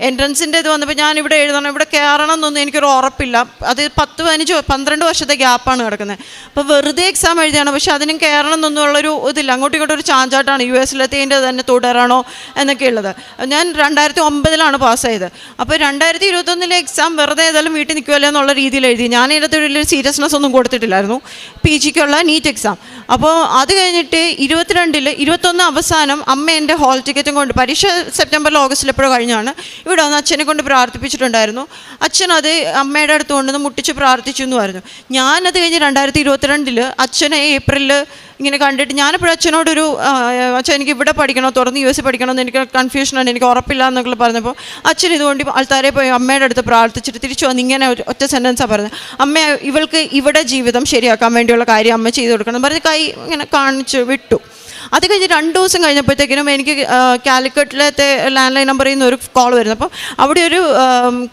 S7: എൻട്രൻസിൻ്റെ ഇത് വന്നപ്പോൾ ഞാൻ ഇവിടെ എഴുതണം, ഇവിടെ കയറണം എന്നൊന്നും എനിക്കൊരു ഉറപ്പില്ല. അത് 10-12 വർഷത്തെ ഗ്യാപ്പാണ് കിടക്കുന്നത്. അപ്പോൾ വെറുതെ എക്സാം എഴുതിയാണ്, പക്ഷെ അതിനും കയറണം എന്നൊന്നുമുള്ളൊരു ഇതില്ല. അങ്ങോട്ടും ഇങ്ങോട്ടും ഒരു ചാഞ്ചാട്ടാണ്. US-ലെത്തിൻ്റെ തന്നെ തുടരണോ എന്നൊക്കെ ഉള്ളത്. ഞാൻ 2009 പാസ്സായത്. അപ്പോൾ 2021 എക്സാം വെറുതെ ഏതായാലും വീട്ടിൽ നിൽക്കുമല്ലോ എന്നുള്ള രീതിയിൽ എഴുതി. ഞാൻ ഇതിനകത്ത് വലിയ സീരിയസ്നെസ് ഒന്നും കൊടുത്തിട്ടില്ലായിരുന്നു, PGക്കുള്ള നീറ്റ് എക്സാം. അപ്പോൾ അത് കഴിഞ്ഞിട്ട് 21 അവസാനം അമ്മ എൻ്റെ ഹോൾ ടിക്കറ്റും കൊണ്ട്, പരീക്ഷ സെപ്റ്റംബറിൽ ഓഗസ്റ്റിൽ എപ്പോഴും കഴിഞ്ഞാണ്, ഇവിടെ വന്ന് അച്ഛനെ കൊണ്ട് പ്രാർത്ഥിപ്പിച്ചിട്ടുണ്ടായിരുന്നു. അച്ഛൻ അത് അമ്മയുടെ അടുത്ത് കൊണ്ടുവന്ന് മുട്ടിച്ച് പ്രാർത്ഥിച്ചു എന്ന് പറഞ്ഞു. ഞാനത് കഴിഞ്ഞ് 2022 അച്ഛനെ ഏപ്രിലിൽ ഇങ്ങനെ കണ്ടിട്ട് ഞാനെപ്പോഴും അച്ഛനോടൊരു അച്ഛൻ എനിക്ക് ഇവിടെ പഠിക്കണോ തുറന്ന് US പഠിക്കണമെന്ന് എനിക്ക് കൺഫ്യൂഷനാണ്, എനിക്ക് ഉറപ്പില്ല എന്നൊക്കെ പറഞ്ഞപ്പോൾ അച്ഛൻ ഇതുകൊണ്ട് ആൾക്കാരെ പോയി അമ്മയുടെ അടുത്ത് പ്രാർത്ഥിച്ചിട്ട് തിരിച്ചു വന്ന് ഇങ്ങനെ ഒറ്റ സെൻറ്റൻസാണ് പറഞ്ഞത്, അമ്മ ഇവൾക്ക് ഇവിടെ ജീവിതം ശരിയാക്കാൻ വേണ്ടിയുള്ള കാര്യം അമ്മ ചെയ്തു കൊടുക്കണം പറഞ്ഞ് കൈ ഇങ്ങനെ കാണിച്ച് വിട്ടു. അത് കഴിഞ്ഞ് 2 ദിവസം കഴിഞ്ഞപ്പോഴത്തേക്കിനും എനിക്ക് കാലിക്കറ്റിലത്തെ ലാൻഡ് ലൈൻ നമ്പറിൽ നിന്ന് ഒരു കോൾ വരുന്നു. അപ്പോൾ അവിടെ ഒരു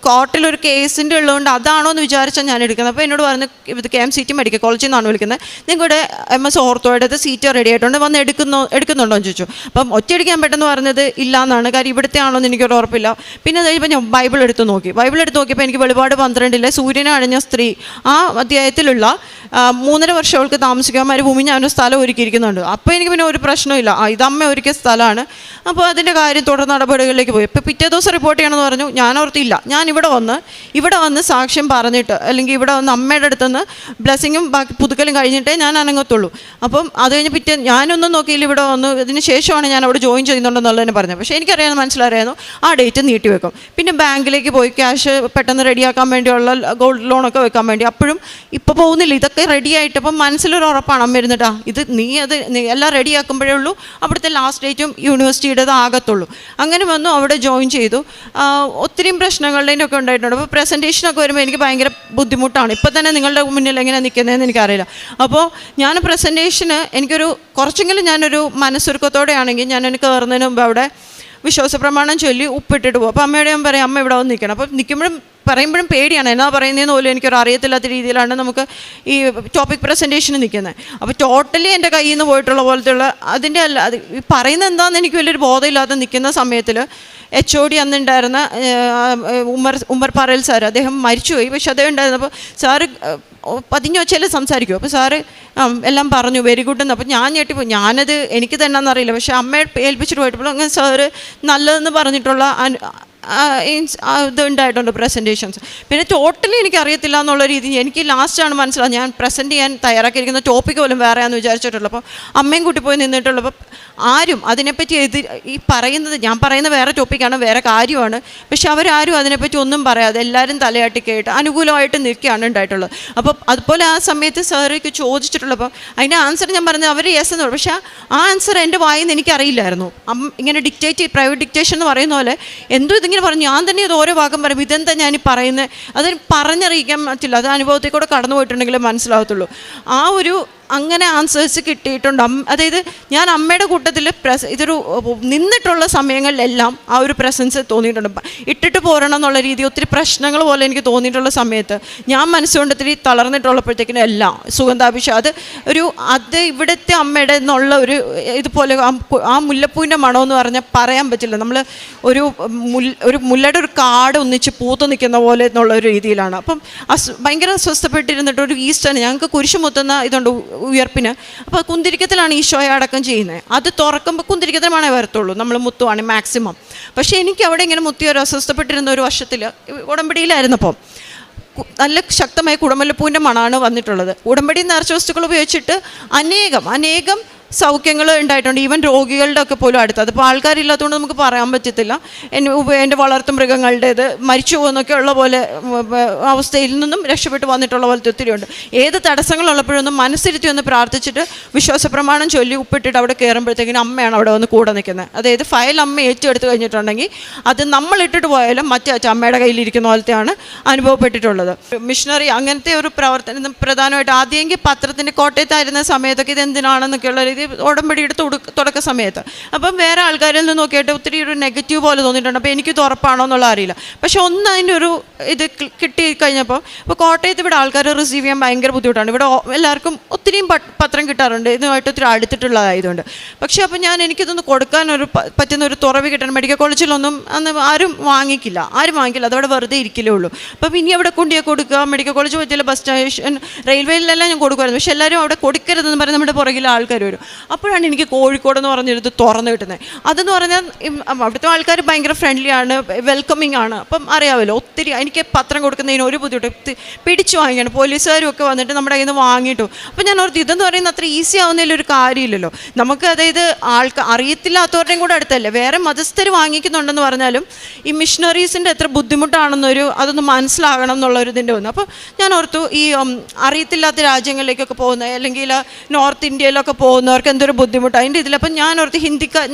S7: കോർട്ടിലൊരു കേസിൻ്റെ ഉള്ളതുകൊണ്ട് അതാണോ എന്ന് വിചാരിച്ചാൽ ഞാൻ എടുക്കുന്നത്. അപ്പോൾ എന്നോട് പറഞ്ഞു, ഇത് KMCT മെഡിക്കൽ കോളേജിൽ നിന്നാണ് വിളിക്കുന്നത്, നിങ്ങളുടെ MS ഓർത്തോയുടെ സീറ്റ് റെഡി ആയിട്ടുണ്ട്, വന്ന് എടുക്കുന്നുണ്ടോ എന്ന് ചോദിച്ചു. അപ്പം ഒറ്റയടിക്കാൻ പെട്ടെന്ന് പറഞ്ഞത് ഇല്ല എന്നാണ്, കാര്യം ഇവിടുത്തെ ആണോ എന്ന് എനിക്കൊരു ഉറപ്പില്ല. പിന്നെ അത് കഴിയുമ്പോൾ ഞാൻ ബൈബിൾ എടുത്ത് നോക്കിയപ്പോൾ എനിക്ക് വെളിപാട് 12 സൂര്യനെ അണിഞ്ഞ സ്ത്രീ ആ അധ്യായത്തിലുള്ള 3.5 വർഷം അവൾക്ക് താമസിക്കാൻ മരുഭൂമി ഞാനൊരു സ്ഥലം ഒരുക്കിയിരിക്കുന്നുണ്ട്. അപ്പോൾ എനിക്ക് പിന്നെ ഒരു പ്രശ്നമില്ല, ഇത് അമ്മ ഒരുക്കിയ സ്ഥലമാണ്. അപ്പോൾ അതിൻ്റെ കാര്യം തുടർ നടപടികളിലേക്ക് പോയി. ഇപ്പോൾ പിറ്റേ ദിവസം റിപ്പോർട്ട് ചെയ്യണമെന്ന് പറഞ്ഞു. ഞാൻ ഓർത്തില്ല, ഞാൻ ഇവിടെ വന്ന് സാക്ഷ്യം പറഞ്ഞിട്ട് അല്ലെങ്കിൽ ഇവിടെ വന്ന് അമ്മയുടെ അടുത്തുനിന്ന് ബ്ലെസ്സിങ്ങും ബാക്കി പുതുക്കലും കഴിഞ്ഞിട്ടേ ഞാൻ അനങ്ങത്തുള്ളൂ. അപ്പം അത് കഴിഞ്ഞ് ഞാനൊന്നും നോക്കിയില്ല, ഇവിടെ വന്നു. ഇതിന് ശേഷമാണ് ഞാൻ അവിടെ ജോയിൻ ചെയ്യുന്നുണ്ടെന്നുള്ളതിന് പറഞ്ഞത്. പക്ഷേ എനിക്കറിയാമെന്ന് മനസ്സിലറിയായിരുന്നു ആ ഡേറ്റ് നീട്ടി വെക്കും. പിന്നെ ബാങ്കിലേക്ക് പോയി ക്യാഷ് പെട്ടെന്ന് റെഡിയാക്കാൻ വേണ്ടിയുള്ള ഗോൾഡ് ലോണൊക്കെ വെക്കാൻ വേണ്ടി. അപ്പോഴും ഇപ്പോൾ പോകുന്നില്ല, ഇതൊക്കെ റെഡി ആയിട്ട്. അപ്പം മനസ്സിലൊരു ഉറപ്പാണ് അമ്മ ഇരുന്നിട്ടാ ഇത് നീ എല്ലാം റെഡിയാക്കുമ്പോഴേ ഉള്ളൂ അവിടുത്തെ ലാസ്റ്റ് ഡേറ്റും യൂണിവേഴ്സിറ്റിയുടേത് ആകത്തുള്ളൂ. അങ്ങനെ വന്നു, അവിടെ ജോയിൻ ചെയ്തു. ഒത്തിരിയും പ്രശ്നങ്ങളുടെയും ഒക്കെ ഉണ്ടായിട്ടുണ്ട്. അപ്പോൾ പ്രസൻറ്റേഷനൊക്കെ വരുമ്പോൾ എനിക്ക് ഭയങ്കര ബുദ്ധിമുട്ടാണ്. ഇപ്പോൾ തന്നെ നിങ്ങളുടെ മുന്നിൽ എങ്ങനെ നിൽക്കുന്നതെന്ന് എനിക്കറിയില്ല. അപ്പോൾ ഞാൻ പ്രസൻറ്റേഷന് എനിക്കൊരു കുറച്ചെങ്കിലും ഞാനൊരു മനസ്സൊരുക്കത്തോടെ ആണെങ്കിൽ ഞാൻ എനിക്ക് കയറുന്നതിന് മുമ്പ് അവിടെ വിശ്വാസ പ്രമാണം ചൊല്ലി ഉപ്പിട്ടിട്ട് പോകും. അപ്പോൾ അമ്മയോട് ഞാൻ പറയും, അമ്മ ഇവിടെ വന്ന് നിൽക്കണം. അപ്പോൾ നിൽക്കുമ്പോഴും പറയുമ്പോഴും പേടിയാണ്, എന്നാ പറയുന്നതെന്ന് പോലും എനിക്കൊരു അറിയത്തില്ലാത്ത രീതിയിലാണ് നമുക്ക് ഈ ടോപ്പിക് പ്രസൻറ്റേഷന് നിൽക്കുന്നത്. അപ്പോൾ ടോട്ടലി എൻ്റെ കയ്യിൽ നിന്ന് പോയിട്ടുള്ള പോലത്തെയുള്ള അതിൻ്റെ അല്ല, അത് ഈ പറയുന്നത് എന്താണെന്ന് എനിക്ക് വലിയൊരു ബോധമില്ലാതെ നിൽക്കുന്ന സമയത്തിൽ HOD അന്നുണ്ടായിരുന്ന ഉമർ പറയൽ സാർ, അദ്ദേഹം മരിച്ചുപോയി. പക്ഷെ അദ്ദേഹം ഉണ്ടായിരുന്നപ്പോൾ സാറ് പതിഞ്ഞു വെച്ചാൽ സംസാരിക്കും. അപ്പോൾ സാറ് എല്ലാം പറഞ്ഞു വെരി ഗുഡ് എന്ന്. അപ്പോൾ ഞാൻ ഞെട്ടിപ്പോയി, ഞാനത് എനിക്ക് തന്നെ എന്നറിയില്ല. പക്ഷേ അമ്മയെ ഏൽപ്പിച്ചിട്ട് പോയപ്പോൾ അങ്ങനെ സാറ് നല്ലതെന്ന് പറഞ്ഞിട്ടുള്ള ഇത് ഉണ്ടായിട്ടുണ്ട് പ്രസൻറ്റേഷൻസ്. പിന്നെ ടോട്ടലി എനിക്ക് അറിയത്തില്ല എന്നുള്ള രീതിയിൽ എനിക്ക് ലാസ്റ്റാണ് മനസ്സിലാകും ഞാൻ പ്രസൻറ്റ് ചെയ്യാൻ തയ്യാറാക്കിയിരിക്കുന്ന ടോപ്പിക്ക് പോലും വേറെയാണെന്ന് വിചാരിച്ചിട്ടുള്ളൂ. അപ്പോൾ അമ്മയും കൂട്ടി പോയി നിന്നിട്ടുള്ളപ്പോൾ ആരും അതിനെപ്പറ്റി ഈ പറയുന്നത് ഞാൻ പറയുന്ന വേറെ ടോപ്പിക്കാണ്, വേറെ കാര്യമാണ്. പക്ഷെ അവരാരും അതിനെപ്പറ്റി ഒന്നും പറയാതെ എല്ലാവരും തലയാട്ടി കേട്ട് അനുകൂലമായിട്ട് നിൽക്കുകയാണ് ഉണ്ടായിട്ടുള്ളത്. അപ്പോൾ അതുപോലെ ആ സമയത്ത് സാറിക്ക് ചോദിച്ചിട്ടുള്ളപ്പോൾ അതിൻ്റെ ആൻസർ ഞാൻ പറഞ്ഞത് അവർ യെസ് എന്ന് പറഞ്ഞു. പക്ഷേ ആ ആൻസർ എൻ്റെ വായിൽ നിന്ന് എനിക്കറിയില്ലായിരുന്നു. ഇങ്ങനെ പ്രൈവറ്റ് ഡിക്റ്റേഷൻ എന്ന് പറയുന്ന പോലെ എന്തോ ഇതിങ്ങനെ പറഞ്ഞു. ഞാൻ തന്നെ ഇത് ഓരോ ഭാഗം പറയും, ഇതെന്താ ഞാൻ പറയുന്നത്, അത് പറഞ്ഞറിയിക്കാൻ പറ്റില്ല. അത് അനുഭവത്തിൽ കൂടെ കടന്നു പോയിട്ടുണ്ടെങ്കിലേ മനസ്സിലാവത്തുള്ളൂ. ആ ഒരു അങ്ങനെ ആൻസേഴ്സ് കിട്ടിയിട്ടുണ്ട്. അതായത് ഞാൻ അമ്മയുടെ കൂട്ടത്തിൽ ഇതൊരു നിന്നിട്ടുള്ള സമയങ്ങളിലെല്ലാം ആ ഒരു പ്രസൻസ് തോന്നിയിട്ടുണ്ട്. ഇട്ടിട്ട് പോരണം എന്നുള്ള രീതി ഒത്തിരി പ്രശ്നങ്ങൾ പോലെ എനിക്ക് തോന്നിയിട്ടുള്ള സമയത്ത് ഞാൻ മനസ്സുകൊണ്ട് ഒത്തിരി തളർന്നിട്ടുള്ളപ്പോഴത്തേക്കിനും എല്ലാം സുഗന്ധാഭിഷേകം അത് ഇവിടുത്തെ അമ്മയുടെ എന്നുള്ള ഒരു ഇതുപോലെ ആ മുല്ലപ്പൂവിൻ്റെ മണമെന്ന് പറഞ്ഞാൽ പറയാൻ പറ്റില്ല. നമ്മൾ ഒരു മുല്ലയുടെ ഒരു കാട് ഒന്നിച്ച് പൂത്ത് നിൽക്കുന്ന പോലെ എന്നുള്ള ഒരു രീതിയിലാണ്. അപ്പം ഭയങ്കര സ്വസ്ഥപ്പെട്ടിരുന്നിട്ട് ഒരു ഈസ്റ്ററിന് ഞങ്ങൾക്ക് കുരിശ് മുത്തുന്ന ഇതുണ്ട് ഉയർപ്പിന്. അപ്പോൾ കുന്തിരിക്കത്തിലാണ് ഈശോയെ അടക്കം ചെയ്യുന്നത്. അത് തുറക്കുമ്പോൾ കുന്തിരിക്കത്തിലുമാണേ വരത്തുള്ളൂ, നമ്മൾ മുത്തുവാണ് മാക്സിമം. പക്ഷേ എനിക്ക് അവിടെ ഇങ്ങനെ മുത്തിയൊരു അസ്വസ്ഥപ്പെട്ടിരുന്ന ഒരു വർഷത്തിൽ ഉടമ്പടിയിലായിരുന്നപ്പോൾ നല്ല ശക്തമായ കുടമുല്ലപ്പൂവിൻ്റെ മണമാണ് വന്നിട്ടുള്ളത്. ഉടമ്പടി നേർച്ച വസ്തുക്കൾ ഉപയോഗിച്ചിട്ട് അനേകം സൗഖ്യങ്ങൾ ഉണ്ടായിട്ടുണ്ട്. ഈവൻ രോഗികളുടെ ഒക്കെ പോലും അടുത്ത്. അതിപ്പോൾ ആൾക്കാരില്ലാത്തതുകൊണ്ട് നമുക്ക് പറയാൻ പറ്റത്തില്ല. എൻ്റെ വളർത്തു മൃഗങ്ങളുടേത് മരിച്ചു പോകുന്നൊക്കെ ഉള്ള പോലെ അവസ്ഥയിൽ നിന്നും രക്ഷപ്പെട്ട് വന്നിട്ടുള്ള പോലത്തെ ഒത്തിരിയുണ്ട്. ഏത് തടസ്സങ്ങളുള്ളപ്പോഴൊന്നും മനസ്സിരുത്തി ഒന്ന് പ്രാർത്ഥിച്ചിട്ട് വിശ്വാസപ്രമാണം ചൊല്ലി ഉപ്പിട്ടിട്ട് അവിടെ കയറുമ്പോഴത്തേക്കിനും അമ്മയാണ് അവിടെ വന്ന് കൂടെ നിൽക്കുന്നത്. അതായത് ഫയൽ അമ്മ ഏറ്റെടുത്ത് കഴിഞ്ഞിട്ടുണ്ടെങ്കിൽ അത് നമ്മൾ ഇട്ടിട്ട് പോയാലും മറ്റേ അമ്മയുടെ കയ്യിലിരിക്കുന്ന പോലത്തെയാണ് അനുഭവപ്പെട്ടിട്ടുള്ളത്. മിഷണറി അങ്ങനത്തെ ഒരു പ്രവർത്തനം പ്രധാനമായിട്ട് ആദ്യമെങ്കിൽ പത്രത്തിൻ്റെ കോട്ടയത്തായിരുന്ന സമയത്തൊക്കെ ഇതെന്തിനാണെന്നൊക്കെയുള്ള രീതി ഉടമ്പടിയുടെ തുടക്ക സമയത്ത് അപ്പം വേറെ ആൾക്കാരിൽ നിന്ന് നോക്കിയിട്ട് ഒത്തിരി ഒരു നെഗറ്റീവ് പോലെ തോന്നിയിട്ടുണ്ട്. അപ്പോൾ എനിക്കിത് ഉറപ്പാണോ എന്നുള്ള അറിയില്ല. പക്ഷെ ഒന്ന് അതിൻ്റെ ഒരു ഇത് കിട്ടിക്കഴിഞ്ഞപ്പോൾ ഇപ്പോൾ കോട്ടയത്ത് ഇവിടെ ആൾക്കാർ റിസീവ് ചെയ്യാൻ ഭയങ്കര ബുദ്ധിമുട്ടാണ്. ഇവിടെ എല്ലാവർക്കും ഒത്തിരിയും പത്രം കിട്ടാറുണ്ട്, ഇതുമായിട്ട് ഒത്തിരി അടുത്തിട്ടുള്ളതായതുകൊണ്ട്. പക്ഷേ അപ്പോൾ എനിക്കിതൊന്ന് കൊടുക്കാനൊരു പറ്റുന്ന ഒരു തുറവി കിട്ടണം. മെഡിക്കൽ കോളേജിലൊന്നും അന്ന് ആരും വാങ്ങിക്കില്ല, അതവിടെ വെറുതെ ഇരിക്കലേ ഉള്ളൂ. അപ്പം ഇനി അവിടെ കൊണ്ടുപോയി കൊടുക്കുക, മെഡിക്കൽ കോളേജ് പറ്റില്ല, ബസ് സ്റ്റേഷൻ, റെയിൽവേയിലെല്ലാം ഞാൻ കൊടുക്കുമായിരുന്നു. പക്ഷെ എല്ലാവരും അവിടെ കൊടുക്കരുതെന്ന് പറഞ്ഞ് നമ്മുടെ പുറകിൽ ആൾക്കാർ വരും. അപ്പോഴാണ് എനിക്ക് കോഴിക്കോടെന്ന് പറഞ്ഞൊരിത് തുറന്നു കിട്ടുന്നത്. അതെന്ന് പറഞ്ഞാൽ അവിടുത്തെ ആൾക്കാർ ഭയങ്കര ഫ്രണ്ട്ലിയാണ്, വെൽക്കമിങ് ആണ്. അപ്പം അറിയാമല്ലോ, ഒത്തിരി എനിക്ക് പത്രം കൊടുക്കുന്നതിന് ഒരു ബുദ്ധിമുട്ട് പിടിച്ചു വാങ്ങിയാണ്. പോലീസുകാരും ഒക്കെ വന്നിട്ട് നമ്മുടെ കയ്യിൽ നിന്ന് വാങ്ങിയിട്ടു. അപ്പം ഞാൻ ഓർത്ത് ഇതെന്ന് പറയുന്നത് അത്ര ഈസി ആവുന്നതിലൊരു കാര്യമില്ലല്ലോ നമുക്ക്. അതായത് അറിയത്തില്ലാത്തവരുടെയും കൂടെ അടുത്തല്ലേ, വേറെ മതസ്ഥർ വാങ്ങിക്കുന്നുണ്ടെന്ന് പറഞ്ഞാലും ഈ മിഷണറീസിൻ്റെ എത്ര ബുദ്ധിമുട്ടാണെന്നൊരു അതൊന്ന് മനസ്സിലാകണം എന്നുള്ളൊരു ഇതിൻ്റെ വന്നു. അപ്പോൾ ഞാൻ ഓർത്തു ഈ അറിയത്തില്ലാത്ത രാജ്യങ്ങളിലേക്കൊക്കെ പോകുന്ന അല്ലെങ്കിൽ നോർത്ത് ഇന്ത്യയിലൊക്കെ പോകുന്നവർക്ക് എന്തൊരു ബുദ്ധിമുട്ടാണ് അതിൻ്റെ ഇതിൽ. അപ്പം ഞാൻ ഓർത്ത്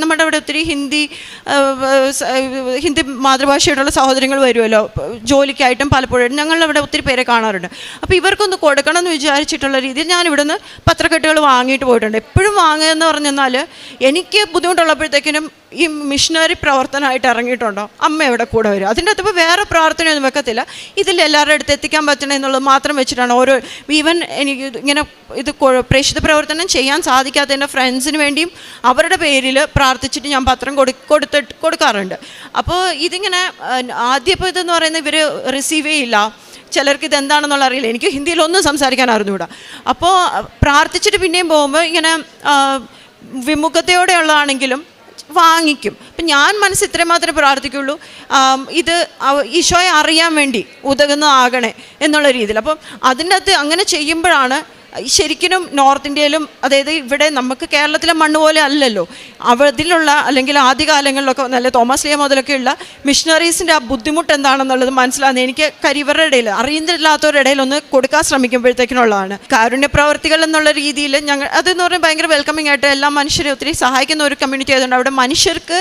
S7: നമ്മുടെ അവിടെ ഒത്തിരി ഹിന്ദി മാതൃഭാഷയായിട്ടുള്ള സഹോദരങ്ങൾ വരുമല്ലോ ജോലിക്കായിട്ടും പലപ്പോഴും ഞങ്ങളവിടെ ഒത്തിരി പേരെ കാണാറുണ്ട്. അപ്പോൾ ഇവർക്കൊന്ന് കൊടുക്കണം എന്ന് വിചാരിച്ചിട്ടുള്ള രീതിയിൽ ഞാനിവിടെ നിന്ന് പത്രക്കെട്ടുകൾ വാങ്ങിയിട്ട് പോയിട്ടുണ്ട്. എപ്പോഴും വാങ്ങുക എന്ന് പറഞ്ഞാൽ എനിക്ക് ബുദ്ധിമുട്ടുള്ളപ്പോഴത്തേക്കിനും ഈ മിഷണറി പ്രവർത്തനമായിട്ട് ഇറങ്ങിയിട്ടുണ്ടോ അമ്മ എവിടെ കൂടെ വരും. അതിൻ്റെ അകത്ത് ഇപ്പോൾ വേറെ പ്രാർത്ഥനയൊന്നും വെക്കത്തില്ല, ഇതിൽ എല്ലാവരുടെ അടുത്ത് എത്തിക്കാൻ പറ്റണം എന്നുള്ളത് മാത്രം വെച്ചിട്ടാണ് ഓരോ ഈവൻ എനിക്ക് ഇങ്ങനെ ഇത് പ്രേക്ഷിത പ്രവർത്തനം ചെയ്യാൻ സാധിക്കാത്തതിൻ്റെ ഫ്രണ്ട്സിന് വേണ്ടിയും അവരുടെ പേരിൽ പ്രാർത്ഥിച്ചിട്ട് ഞാൻ പത്രം കൊടുക്കാറുണ്ട്. അപ്പോൾ ഇതിങ്ങനെ ആദ്യം ഇപ്പോൾ ഇതെന്ന് പറയുന്നത് ഇവർ റിസീവ് ചെയ്യില്ല, ചിലർക്ക് ഇതെന്താണെന്നുള്ള അറിയില്ല. എനിക്ക് ഹിന്ദിയിലൊന്നും സംസാരിക്കാൻ അറിഞ്ഞുകൂടാ. അപ്പോൾ പ്രാർത്ഥിച്ചിട്ട് പിന്നെയും പോകുമ്പോൾ ഇങ്ങനെ വിമുഖതയോടെയുള്ളതാണെങ്കിലും വാങ്ങിക്കും. അപ്പം ഞാൻ മനസ്സ് ഇത്രയും മാത്രമേ പ്രാർത്ഥിക്കുള്ളൂ, ഇത് ഈശോയെ അറിയാൻ വേണ്ടി ഉതകുന്നതാകണേ എന്നുള്ള രീതിയിൽ. അപ്പം അതിൻ്റെ അകത്ത് അങ്ങനെ ചെയ്യുമ്പോഴാണ് ശരിക്കും നോർത്ത് ഇന്ത്യയിലും, അതായത് ഇവിടെ നമുക്ക് കേരളത്തിലെ മണ്ണ് പോലെ അല്ലല്ലോ, അതിലുള്ള അല്ലെങ്കിൽ ആദ്യകാലങ്ങളിലൊക്കെ നല്ല തോമസ് ലിയ മുതലൊക്കെയുള്ള മിഷണറീസിൻ്റെ ആ ബുദ്ധിമുട്ട് എന്താണെന്നുള്ളത് മനസ്സിലാകുന്നത് എനിക്ക് ഇവരുടെ ഇടയിൽ അറിയുന്നില്ലാത്തവരുടെ ഇടയിൽ ഒന്ന് കൊടുക്കാൻ ശ്രമിക്കുമ്പോഴത്തേക്കിനുള്ളതാണ്. കാരുണ്യ പ്രവർത്തികൾ എന്നുള്ള രീതിയിൽ ഞങ്ങൾ അതെന്ന് പറഞ്ഞാൽ ഭയങ്കര വെൽക്കമിങ് ആയിട്ട് എല്ലാ മനുഷ്യരെയും ഒത്തിരി സഹായിക്കുന്ന ഒരു കമ്മ്യൂണിറ്റി ആയതുകൊണ്ട് അവിടെ മനുഷ്യർക്ക്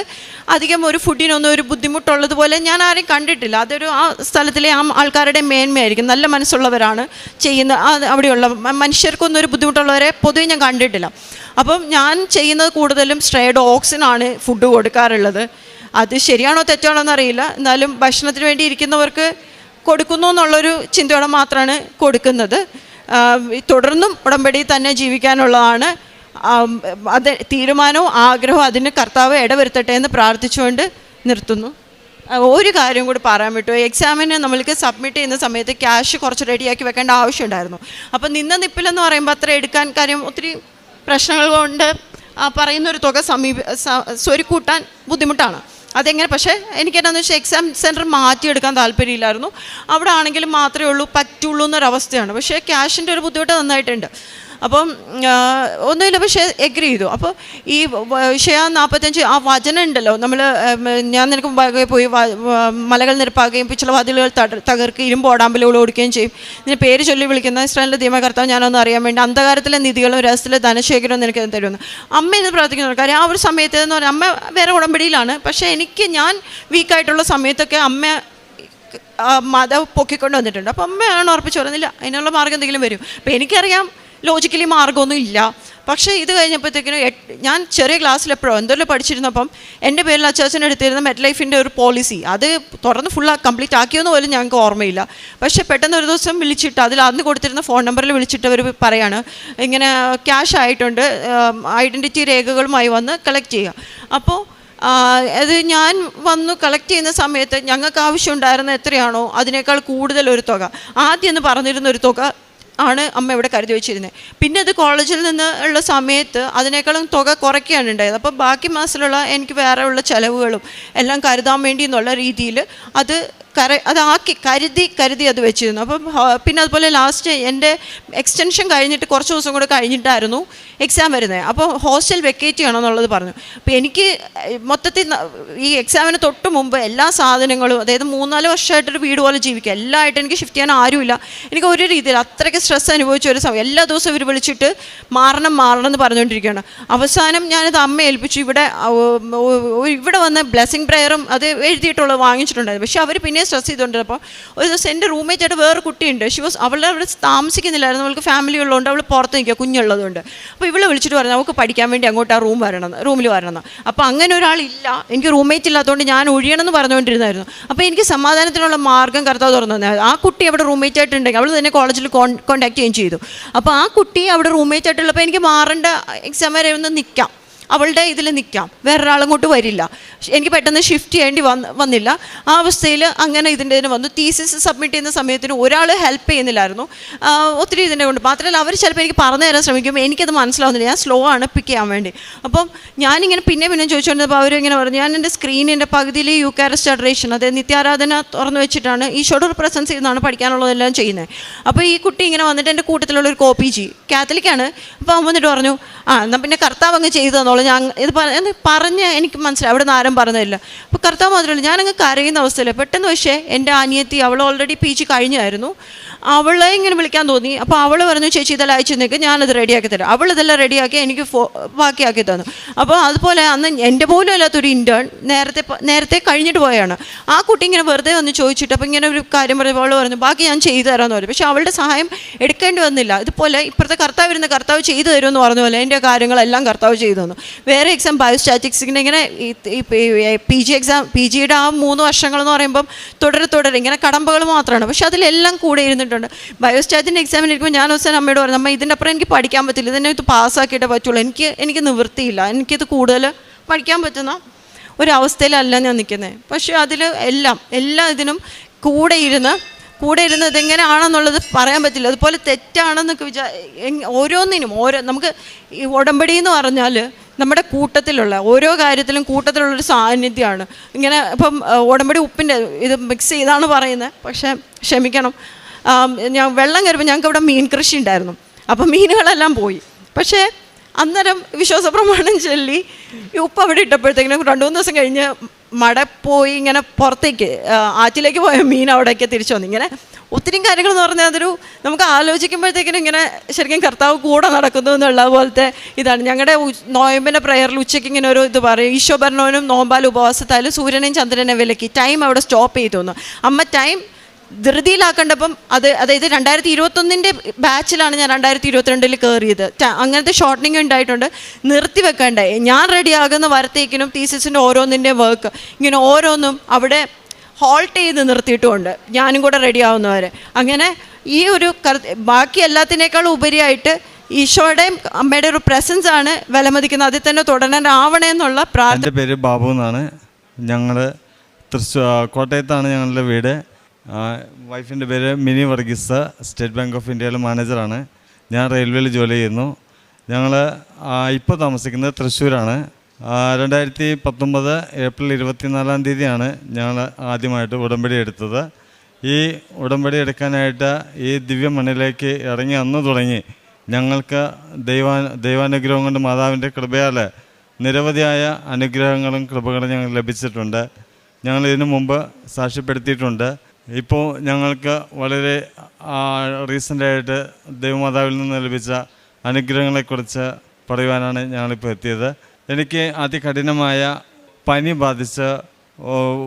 S7: അധികം ഒരു ഫുഡിനൊന്നും ഒരു ബുദ്ധിമുട്ടുള്ളതുപോലെ ഞാൻ ആരെയും കണ്ടിട്ടില്ല. അതൊരു ആ സ്ഥലത്തിലെ ആ ആൾക്കാരുടെ മേന്മയായിരിക്കും, നല്ല മനസ്സുള്ളവരാണ് ചെയ്യുന്ന അവിടെയുള്ള മനുഷ്യർക്കൊന്നും ഒരു ബുദ്ധിമുട്ടുള്ളവരെ പൊതുവെ ഞാൻ കണ്ടിട്ടില്ല. അപ്പം ഞാൻ ചെയ്യുന്നത് കൂടുതലും സ്ട്രേ ഡോഗ്സിനാണ് ഫുഡ് കൊടുക്കാറുള്ളത്. അത് ശരിയാണോ തെറ്റാണോ എന്നറിയില്ല, എന്നാലും ഭക്ഷണത്തിന് വേണ്ടി ഇരിക്കുന്നവർക്ക് കൊടുക്കുന്നു എന്നുള്ളൊരു ചിന്തയോടെ മാത്രമാണ് കൊടുക്കുന്നത്. തുടർന്നും ഉടമ്പടി തന്നെ ജീവിക്കാനുള്ളതാണ്. അത് തീരുമാനവും ആഗ്രഹവും അതിന് കർത്താവ് ഇടവരുത്തട്ടെ എന്ന് പ്രാർത്ഥിച്ചുകൊണ്ട് നിർത്തുന്നു. ഒരു കാര്യം കൂടി പറയാൻ പറ്റുമോ, എക്സാമിന് നമ്മൾക്ക് സബ്മിറ്റ് ചെയ്യുന്ന സമയത്ത് ക്യാഷ് കുറച്ച് റെഡിയാക്കി വെക്കേണ്ട ആവശ്യമുണ്ടായിരുന്നു. അപ്പം നിപ്പിലെന്ന് പറയുമ്പോൾ അത്ര എടുക്കാൻ കാര്യം ഒത്തിരി പ്രശ്നങ്ങൾ കൊണ്ട് പറയുന്നൊരു തുക സ്വരുക്കൂട്ടാൻ ബുദ്ധിമുട്ടാണ്. അതെങ്ങനെ, പക്ഷേ എനിക്കെന്താണെന്ന് വെച്ചാൽ എക്സാം സെൻറ്റർ മാറ്റിയെടുക്കാൻ താല്പര്യമില്ലായിരുന്നു. അവിടെ ആണെങ്കിലും മാത്രമേ പറ്റുള്ളൂ എന്നൊരവസ്ഥയാണ്. പക്ഷേ ക്യാഷിൻ്റെ ഒരു ബുദ്ധിമുട്ട് നന്നായിട്ടുണ്ട്. അപ്പം ഒന്നുമില്ല, പക്ഷേ എഗ്രി ചെയ്തു. അപ്പോൾ ഈ വിഷയ 45 ആ വചനം ഉണ്ടല്ലോ, ഞാൻ നിനക്ക് പോയി മലകൾ നിരപ്പാക്കുകയും പിച്ചളവാതിലുകൾ തകർക്കുക ഇരുമ്പോടാമ്പലുകൾ ഓടിക്കുകയും ചെയ്യും, നിന്നെ പേര് ചൊല്ലി വിളിക്കുന്ന ഇസ്രായേലിൻ്റെ ദൈവകർത്താവ് ഞാനൊന്നും അറിയാൻ വേണ്ടി അന്ധകാരത്തിലെ നിധികളും രഹസ്യത്തിലെ ധനശേഖരവും നിനക്ക് തരുമെന്ന് അമ്മ എന്ന് പ്രാർത്ഥിക്കുന്ന കാര്യം. ആ ഒരു സമയത്ത് എന്ന് പറഞ്ഞാൽ അമ്മ വേറെ ഉടമ്പടിയിലാണ്, പക്ഷേ ഞാൻ വീക്കായിട്ടുള്ള സമയത്തൊക്കെ അമ്മ മതം പൊക്കിക്കൊണ്ട് വന്നിട്ടുണ്ട്. അപ്പോൾ അമ്മയാണ് ഉറപ്പിച്ച് പറയുന്നില്ല, അതിനുള്ള മാർഗ്ഗം എന്തെങ്കിലും വരും. അപ്പോൾ എനിക്കറിയാം ലോജിക്കലി മാർഗ്ഗമൊന്നും ഇല്ല. പക്ഷേ ഇത് കഴിഞ്ഞപ്പോഴത്തേക്കിനും ഞാൻ ചെറിയ ക്ലാസ്സിലെപ്പോഴോ എന്തെങ്കിലും പഠിച്ചിരുന്നപ്പം എൻ്റെ പേരിൽ അച്ചാച്ചൻ എടുത്തിരുന്ന മെറ്റ് ലൈഫിൻ്റെ ഒരു പോളിസി അത് തുറന്ന് കംപ്ലീറ്റ് ആക്കിയെന്ന് പോലും ഞങ്ങൾക്ക് ഓർമ്മയില്ല. പക്ഷേ പെട്ടെന്ന് ഒരു ദിവസം വിളിച്ചിട്ട് അതിൽ അന്ന് കൊടുത്തിരുന്ന ഫോൺ നമ്പറിൽ വിളിച്ചിട്ട് അവർ പറയാണ് ഇങ്ങനെ ക്യാഷ് ആയിട്ടുണ്ട്, ഐഡൻറ്റിറ്റി രേഖകളുമായി വന്ന് കളക്ട് ചെയ്യുക. അപ്പോൾ അത് ഞാൻ വന്നു കളക്ട് ചെയ്യുന്ന സമയത്ത് ഞങ്ങൾക്ക് ആവശ്യമുണ്ടായിരുന്ന എത്രയാണോ അതിനേക്കാൾ കൂടുതലൊരു തുക, ആദ്യം എന്ന് പറഞ്ഞിരുന്നൊരു തുക ആണ് അമ്മ ഇവിടെ കരുതി വെച്ചിരുന്നത്. പിന്നെ അത് കോളേജിൽ നിന്ന് ഉള്ള സമയത്ത് അതിനേക്കാളും തുക കുറയ്ക്കുകയാണ് ഉണ്ടായത്. അപ്പോൾ ബാക്കി മാസത്തിലുള്ള എനിക്ക് വേറെ ഉള്ള ചിലവുകളും എല്ലാം കരുതാൻ വേണ്ടി എന്നുള്ള രീതിയിൽ അത് കരുതി അത് വെച്ചിരുന്നു. അപ്പം പിന്നെ അതുപോലെ ലാസ്റ്റ് എൻ്റെ എക്സ്റ്റൻഷൻ കഴിഞ്ഞിട്ട് കുറച്ച് ദിവസം കൂടെ കഴിഞ്ഞിട്ടായിരുന്നു എക്സാം വരുന്നത്. അപ്പോൾ ഹോസ്റ്റൽ വെക്കേറ്റ് ചെയ്യണമെന്നുള്ളത് പറഞ്ഞു. അപ്പോൾ എനിക്ക് മൊത്തത്തിൽ ഈ എക്സാമിന് തൊട്ട് മുമ്പ് എല്ലാ സാധനങ്ങളും, അതായത് 3-4 വർഷമായിട്ടൊരു വീട് പോലെ ജീവിക്കുക, എല്ലാമായിട്ട് എനിക്ക് ഷിഫ്റ്റ് ചെയ്യാൻ ആരുമില്ല. എനിക്ക് ഒരു രീതിയിൽ അത്രയ്ക്ക് സ്ട്രെസ് അനുഭവിച്ച ഒരു സമയം. എല്ലാ ദിവസവും ഇവർ വിളിച്ചിട്ട് മാറണം എന്ന് പറഞ്ഞുകൊണ്ടിരിക്കുകയാണ്. അവസാനം ഞാനത് അമ്മ ഏൽപ്പിച്ചു. ഇവിടെ വന്ന് ബ്ലെസ്സിങ് പ്രെയറും അത് എഴുതിയിട്ടുള്ളത് വാങ്ങിച്ചിട്ടുണ്ടായിരുന്നു. പക്ഷേ അവർ പിന്നെ സ്ട്രെസ് ചെയ്തുകൊണ്ടിരുന്നപ്പോൾ ഒരു ദിവസം എൻ്റെ റൂംമേറ്റായിട്ട് വേറെ കുട്ടിയുണ്ട്. അവളുടെ അവിടെ താമസിക്കുന്നില്ലായിരുന്നു, അവൾക്ക് ഫാമിലി ഉള്ളതുകൊണ്ട് അവൾ പുറത്ത് നിൽക്കുക, കുഞ്ഞുള്ളതുകൊണ്ട്. അപ്പോൾ ഇവളെ വിളിച്ചിട്ട് പറഞ്ഞു അവൾക്ക് പഠിക്കാൻ വേണ്ടി അങ്ങോട്ട് ആ റൂമിൽ വരണം. അപ്പോൾ അങ്ങനെ ഒരാളില്ല, എനിക്ക് റൂംമേറ്റ് ഇല്ലാത്തതുകൊണ്ട് ഞാൻ ഒഴിയണമെന്ന് പറഞ്ഞുകൊണ്ടിരുന്നായിരുന്നു. അപ്പോൾ എനിക്ക് സമാധാനത്തിനുള്ള മാർഗ്ഗം കർത്താവ് തുറന്നു തന്നെ. ആ കുട്ടി അവിടെ റൂംമേറ്റ് ആയിട്ടുണ്ടെങ്കിൽ അവൾ തന്നെ കോളേജിൽ കോൺടാക്ട് ചെയ്യുകയും ചെയ്തു. അപ്പോൾ ആ കുട്ടി അവിടെ റൂംമേറ്റ് ആയിട്ടുള്ളപ്പോൾ എനിക്ക് മാറേണ്ട എക്സാം വരെ ഒന്ന് നിൽക്കാം, അവളുടെ ഇതിൽ നിൽക്കാം, വേറൊരാളങ്ങോട്ട് വരില്ല. എനിക്ക് പെട്ടെന്ന് ഷിഫ്റ്റ് ചെയ്യേണ്ടി വന്നില്ല. ആ അവസ്ഥയിൽ അങ്ങനെ ഇതിൻ്റെ വന്നു. തീസിസ് സബ്മിറ്റ് ചെയ്യുന്ന സമയത്തിന് ഒരാൾ ഹെൽപ്പ് ചെയ്യുന്നില്ലായിരുന്നു. ഒത്തിരി ഇതിൻ്റെ കൊണ്ട് മാത്രമല്ല അവർ ചിലപ്പോൾ എനിക്ക് പറഞ്ഞു തരാൻ ശ്രമിക്കുമ്പോൾ എനിക്കത് മനസ്സിലാവുന്നില്ല, ഞാൻ സ്ലോ ആണ് പിക്ക് ചെയ്യാൻ വേണ്ടി. അപ്പം ഞാനിങ്ങനെ പിന്നെ ചോദിച്ചുകൊണ്ടിരുന്നപ്പോൾ അവരിങ്ങനെ പറഞ്ഞു, ഞാൻ എൻ്റെ സ്ക്രീനിൻ്റെ പകുതിയിൽ യൂക്കാരിസ്റ്റ് അഡറേഷൻ, അതായത് നിത്യാരാധന തുറന്നു വെച്ചിട്ടാണ് ഈശോയുടെ പ്രസൻസ് ചെയ്യുന്നതാണ് പഠിക്കാനുള്ളതെല്ലാം ചെയ്യുന്നത്. അപ്പോൾ ഈ കുട്ടി ഇങ്ങനെ വന്നിട്ട് എൻ്റെ കൂട്ടത്തിലുള്ള ഒരു കോപ്പി കാത്തലിക്കാണ്. അപ്പോൾ അവൻ വന്നിട്ട് പറഞ്ഞു, എന്നാൽ പിന്നെ കർത്താവ് അങ്ങ് ചെയ്തു തന്നോളൂ. ഞാൻ ഇത് പറഞ്ഞ് എനിക്ക് മനസ്സിലായി, അവിടെ നിന്ന് ആരും പറഞ്ഞില്ല. അപ്പോൾ കർത്താവ് മാത്രമല്ല, ഞാനങ്ങ് കരയുന്ന അവസ്ഥയിൽ പെട്ടെന്ന് പക്ഷേ എൻ്റെ അനിയത്തി, അവൾ ഓൾറെഡി PG കഴിഞ്ഞായിരുന്നു, അവളെ ഇങ്ങനെ വിളിക്കാൻ തോന്നി. അപ്പോൾ അവൾ പറഞ്ഞു, ചേച്ചി ഇതെല്ലാം അയച്ചു നിൽക്ക്, ഞാനത് റെഡിയാക്കി തരാം. അവൾ ഇതെല്ലാം റെഡിയാക്കി എനിക്ക് ബാക്കിയാക്കി തന്നു. അപ്പോൾ അതുപോലെ അന്ന് എൻ്റെ പോലും അല്ലാത്തൊരു ഇൻറ്റേൺ നേരത്തെ കഴിഞ്ഞിട്ട് പോയാണ്. ആ കുട്ടി ഇങ്ങനെ വെറുതെ വന്ന് ചോദിച്ചിട്ട് അപ്പോൾ ഇങ്ങനെ ഒരു കാര്യം പറയുമ്പോൾ അവൾ പറഞ്ഞു ബാക്കി ഞാൻ ചെയ്തു തരാമെന്ന് പറഞ്ഞു. പക്ഷേ അവളുടെ സഹായം എടുക്കേണ്ടി വന്നില്ല. ഇതുപോലെ ഇപ്പോഴത്തെ കർത്താവ് ഇരുന്ന് കർത്താവ് ചെയ്തു തരുമെന്ന് പറഞ്ഞ പോലെ എൻ്റെ കാര്യങ്ങളെല്ലാം കർത്താവ് ചെയ്തു തന്നു. വേറെ എക്സാം ബയോസ്റ്റാറ്റിക്സിൻ്റെ ഇങ്ങനെ PGയുടെ ആ 3 വർഷങ്ങളെന്ന് പറയുമ്പം തുടരെ ഇങ്ങനെ കടമ്പകൾ മാത്രമാണ്. പക്ഷെ അതിലെല്ലാം കൂടെ ഇരുന്നിട്ടുണ്ട്. ബയോസ്റ്റാറ്റിൻ്റെ എക്സാമിന് ഇരിക്കുമ്പോൾ ഞാൻ അവസാനം അമ്മയോട് പറഞ്ഞു, അമ്മ ഇതിൻ്റെ അപ്പുറം എനിക്ക് പഠിക്കാൻ പറ്റില്ല, ഇതിനെ ഇത് പാസ്സാക്കിയിട്ടേ പറ്റുള്ളൂ, എനിക്ക് നിവൃത്തിയില്ല, എനിക്കിത് കൂടുതൽ പഠിക്കാൻ പറ്റുന്ന ഒരവസ്ഥയിലല്ല ഞാൻ നിൽക്കുന്നത്. പക്ഷേ അതിൽ എല്ലാ ഇതിനും കൂടെ ഇരുന്ന് ഇതെങ്ങനെയാണെന്നുള്ളത് പറയാൻ പറ്റില്ല. അതുപോലെ തെറ്റാണെന്നൊക്കെ ഓരോന്നിനും നമുക്ക് ഈ ഉടമ്പടി എന്ന് പറഞ്ഞാൽ നമ്മുടെ കൂട്ടത്തിലുള്ള ഓരോ കാര്യത്തിലും കൂട്ടത്തിലുള്ളൊരു സാന്നിധ്യമാണ്. ഇങ്ങനെ ഇപ്പം ഉടമ്പടി ഉപ്പിൻ്റെ ഇത് മിക്സ് ചെയ്താണ് പറയുന്നത്. പക്ഷേ ക്ഷമിക്കണം, ഞാൻ വെള്ളം കയറുമ്പോൾ ഞങ്ങൾക്ക് ഇവിടെ മീൻ കൃഷി ഉണ്ടായിരുന്നു. അപ്പം മീനുകളെല്ലാം പോയി. പക്ഷേ അന്നേരം വിശ്വാസ പ്രമാണം ചൊല്ലി ഈ ഉപ്പ് അവിടെ ഇട്ടപ്പോഴത്തേക്കിനും 2-3 ദിവസം കഴിഞ്ഞ് മട പോയി ഇങ്ങനെ പുറത്തേക്ക് ആറ്റിലേക്ക് പോയ മീൻ അവിടേക്ക് തിരിച്ചു വന്നു. ഇങ്ങനെ ഒത്തിരി കാര്യങ്ങൾ എന്ന് പറഞ്ഞാൽ അതൊരു നമുക്ക് ആലോചിക്കുമ്പോഴത്തേക്കിനും ഇങ്ങനെ ശരിക്കും കർത്താവ് കൂടെ നടക്കുന്നു എന്നുള്ള പോലത്തെ ഇതാണ്. ഞങ്ങളുടെ നോയമ്പിൻ്റെ പ്രയറിൽ ഉച്ചയ്ക്ക് ഇങ്ങനെ ഒരു ഇത് പറയും, ഈശോ ഭരണവനും നോമ്പാലും ഉപവാസത്താലും സൂര്യനെയും ചന്ദ്രനെ വിലക്കി ടൈം അവിടെ സ്റ്റോപ്പ് ചെയ്തു തന്നു. അമ്മ ടൈം ധൃതിയിലാക്കേണ്ടപ്പം അതായത് 2021 ബാച്ചിലാണ് ഞാൻ 2022 കയറിയത്. അങ്ങനത്തെ ഷോർട്ടനിങ് ഉണ്ടായിട്ടുണ്ട്. നിർത്തി വെക്കേണ്ടേ, ഞാൻ റെഡിയാകുന്ന വരത്തേക്കിനും തീസിസിൻ്റെ ഓരോന്നിൻ്റെ വർക്ക് ഇങ്ങനെ ഓരോന്നും അവിടെ ഹോൾട്ട് ചെയ്ത് നിർത്തിയിട്ടുമുണ്ട്, ഞാനും കൂടെ റെഡിയാവുന്നവരെ. അങ്ങനെ ഈ ഒരു ബാക്കി എല്ലാത്തിനേക്കാളും ഉപരിയായിട്ട് ഈശോയുടെയും അമ്മയുടെ ഒരു പ്രസൻസ് ആണ് വിലമതിക്കുന്നത്. അതിൽ തന്നെ തുടരാനാവണേ എന്നുള്ള പ്രാർത്ഥന.
S8: എൻ്റെ പേര് ബാബു എന്നാണ്. ഞങ്ങൾ കോട്ടയത്താണ് ഞങ്ങളുടെ വീട്. വൈഫിൻ്റെ പേര് mini Varghese, state bank of ഇന്ത്യയിലെ മാനേജറാണ്. ഞാൻ റെയിൽവേയിൽ ജോലി ചെയ്യുന്നു. ഞങ്ങൾ ഇപ്പോൾ താമസിക്കുന്നത് തൃശ്ശൂരാണ്. 2019 ഏപ്രിൽ 24 ഞങ്ങൾ ആദ്യമായിട്ട് ഉടമ്പടി എടുത്തത്. ഈ ഉടമ്പടി എടുക്കാനായിട്ട് ഈ ദിവ്യമണ്ണിലേക്ക് ഇറങ്ങി അന്ന് തുടങ്ങി ഞങ്ങൾക്ക് ദൈവാനുഗ്രഹം കൊണ്ട് മാതാവിൻ്റെ കൃപയാൽ നിരവധിയായ അനുഗ്രഹങ്ങളും കൃപകളും ഞങ്ങൾ ലഭിച്ചിട്ടുണ്ട്. ഞങ്ങൾ ഇതിനു മുമ്പ് സാക്ഷ്യപ്പെടുത്തിയിട്ടുണ്ട്. ഇപ്പോൾ ഞങ്ങൾക്ക് വളരെ റീസെൻ്റായിട്ട് ദൈവമാതാവിൽ നിന്ന് ലഭിച്ച അനുഗ്രഹങ്ങളെക്കുറിച്ച് പറയുവാനാണ് ഞങ്ങളിപ്പോൾ എത്തിയത്. എനിക്ക് അതികഠിനമായ പനി ബാധിച്ച്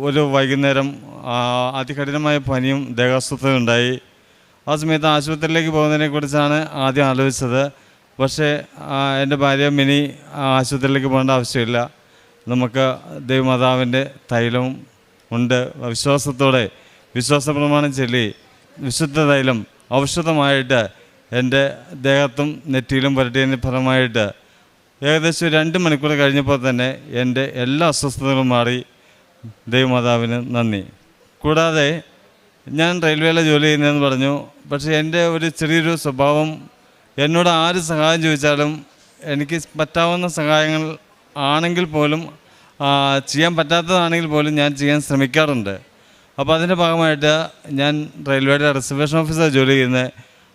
S8: ഒരു വൈകുന്നേരം അതികഠിനമായ പനിയും ദേഹാസ്വസ്ഥതയും ഉണ്ടായി. ആ സമയത്ത് ആശുപത്രിയിലേക്ക് പോകുന്നതിനെക്കുറിച്ചാണ് ആദ്യം ആലോചിച്ചത്. പക്ഷേ എൻ്റെ ഭാര്യ മിനി ആശുപത്രിയിലേക്ക് പോകേണ്ട ആവശ്യമില്ല, നമുക്ക് ദൈവമാതാവിൻ്റെ തൈലവും ഉണ്ട്. വിശ്വാസത്തോടെ വിശ്വാസ പ്രമാണം ചൊല്ലി വിശുദ്ധ തൈലം ഔഷധമായിട്ട് എൻ്റെ ദേഹത്തും നെറ്റിയിലും പുരട്ടിയതിൻ്റെ ഫലമായിട്ട് ഏകദേശം 2 മണിക്കൂർ കഴിഞ്ഞപ്പോൾ തന്നെ എൻ്റെ എല്ലാ അസ്വസ്ഥതകളും മാറി. ദൈവമാതാവിന് നന്ദി. കൂടാതെ ഞാൻ റെയിൽവേയിലെ ജോലി ചെയ്യുന്നതെന്ന് പറഞ്ഞു. പക്ഷേ എൻ്റെ ഒരു ചെറിയൊരു സ്വഭാവം, എന്നോട് ആര് സഹായം ചോദിച്ചാലും എനിക്ക് പറ്റാവുന്ന സഹായങ്ങൾ ആണെങ്കിൽ പോലും ചെയ്യാൻ പറ്റാത്തതാണെങ്കിൽ പോലും ഞാൻ ചെയ്യാൻ ശ്രമിക്കാറുണ്ട്. അപ്പോൾ അതിൻ്റെ ഭാഗമായിട്ട് ഞാൻ റെയിൽവേയുടെ റിസർവേഷൻ ഓഫീസർ ജോലി ചെയ്യുന്നത്.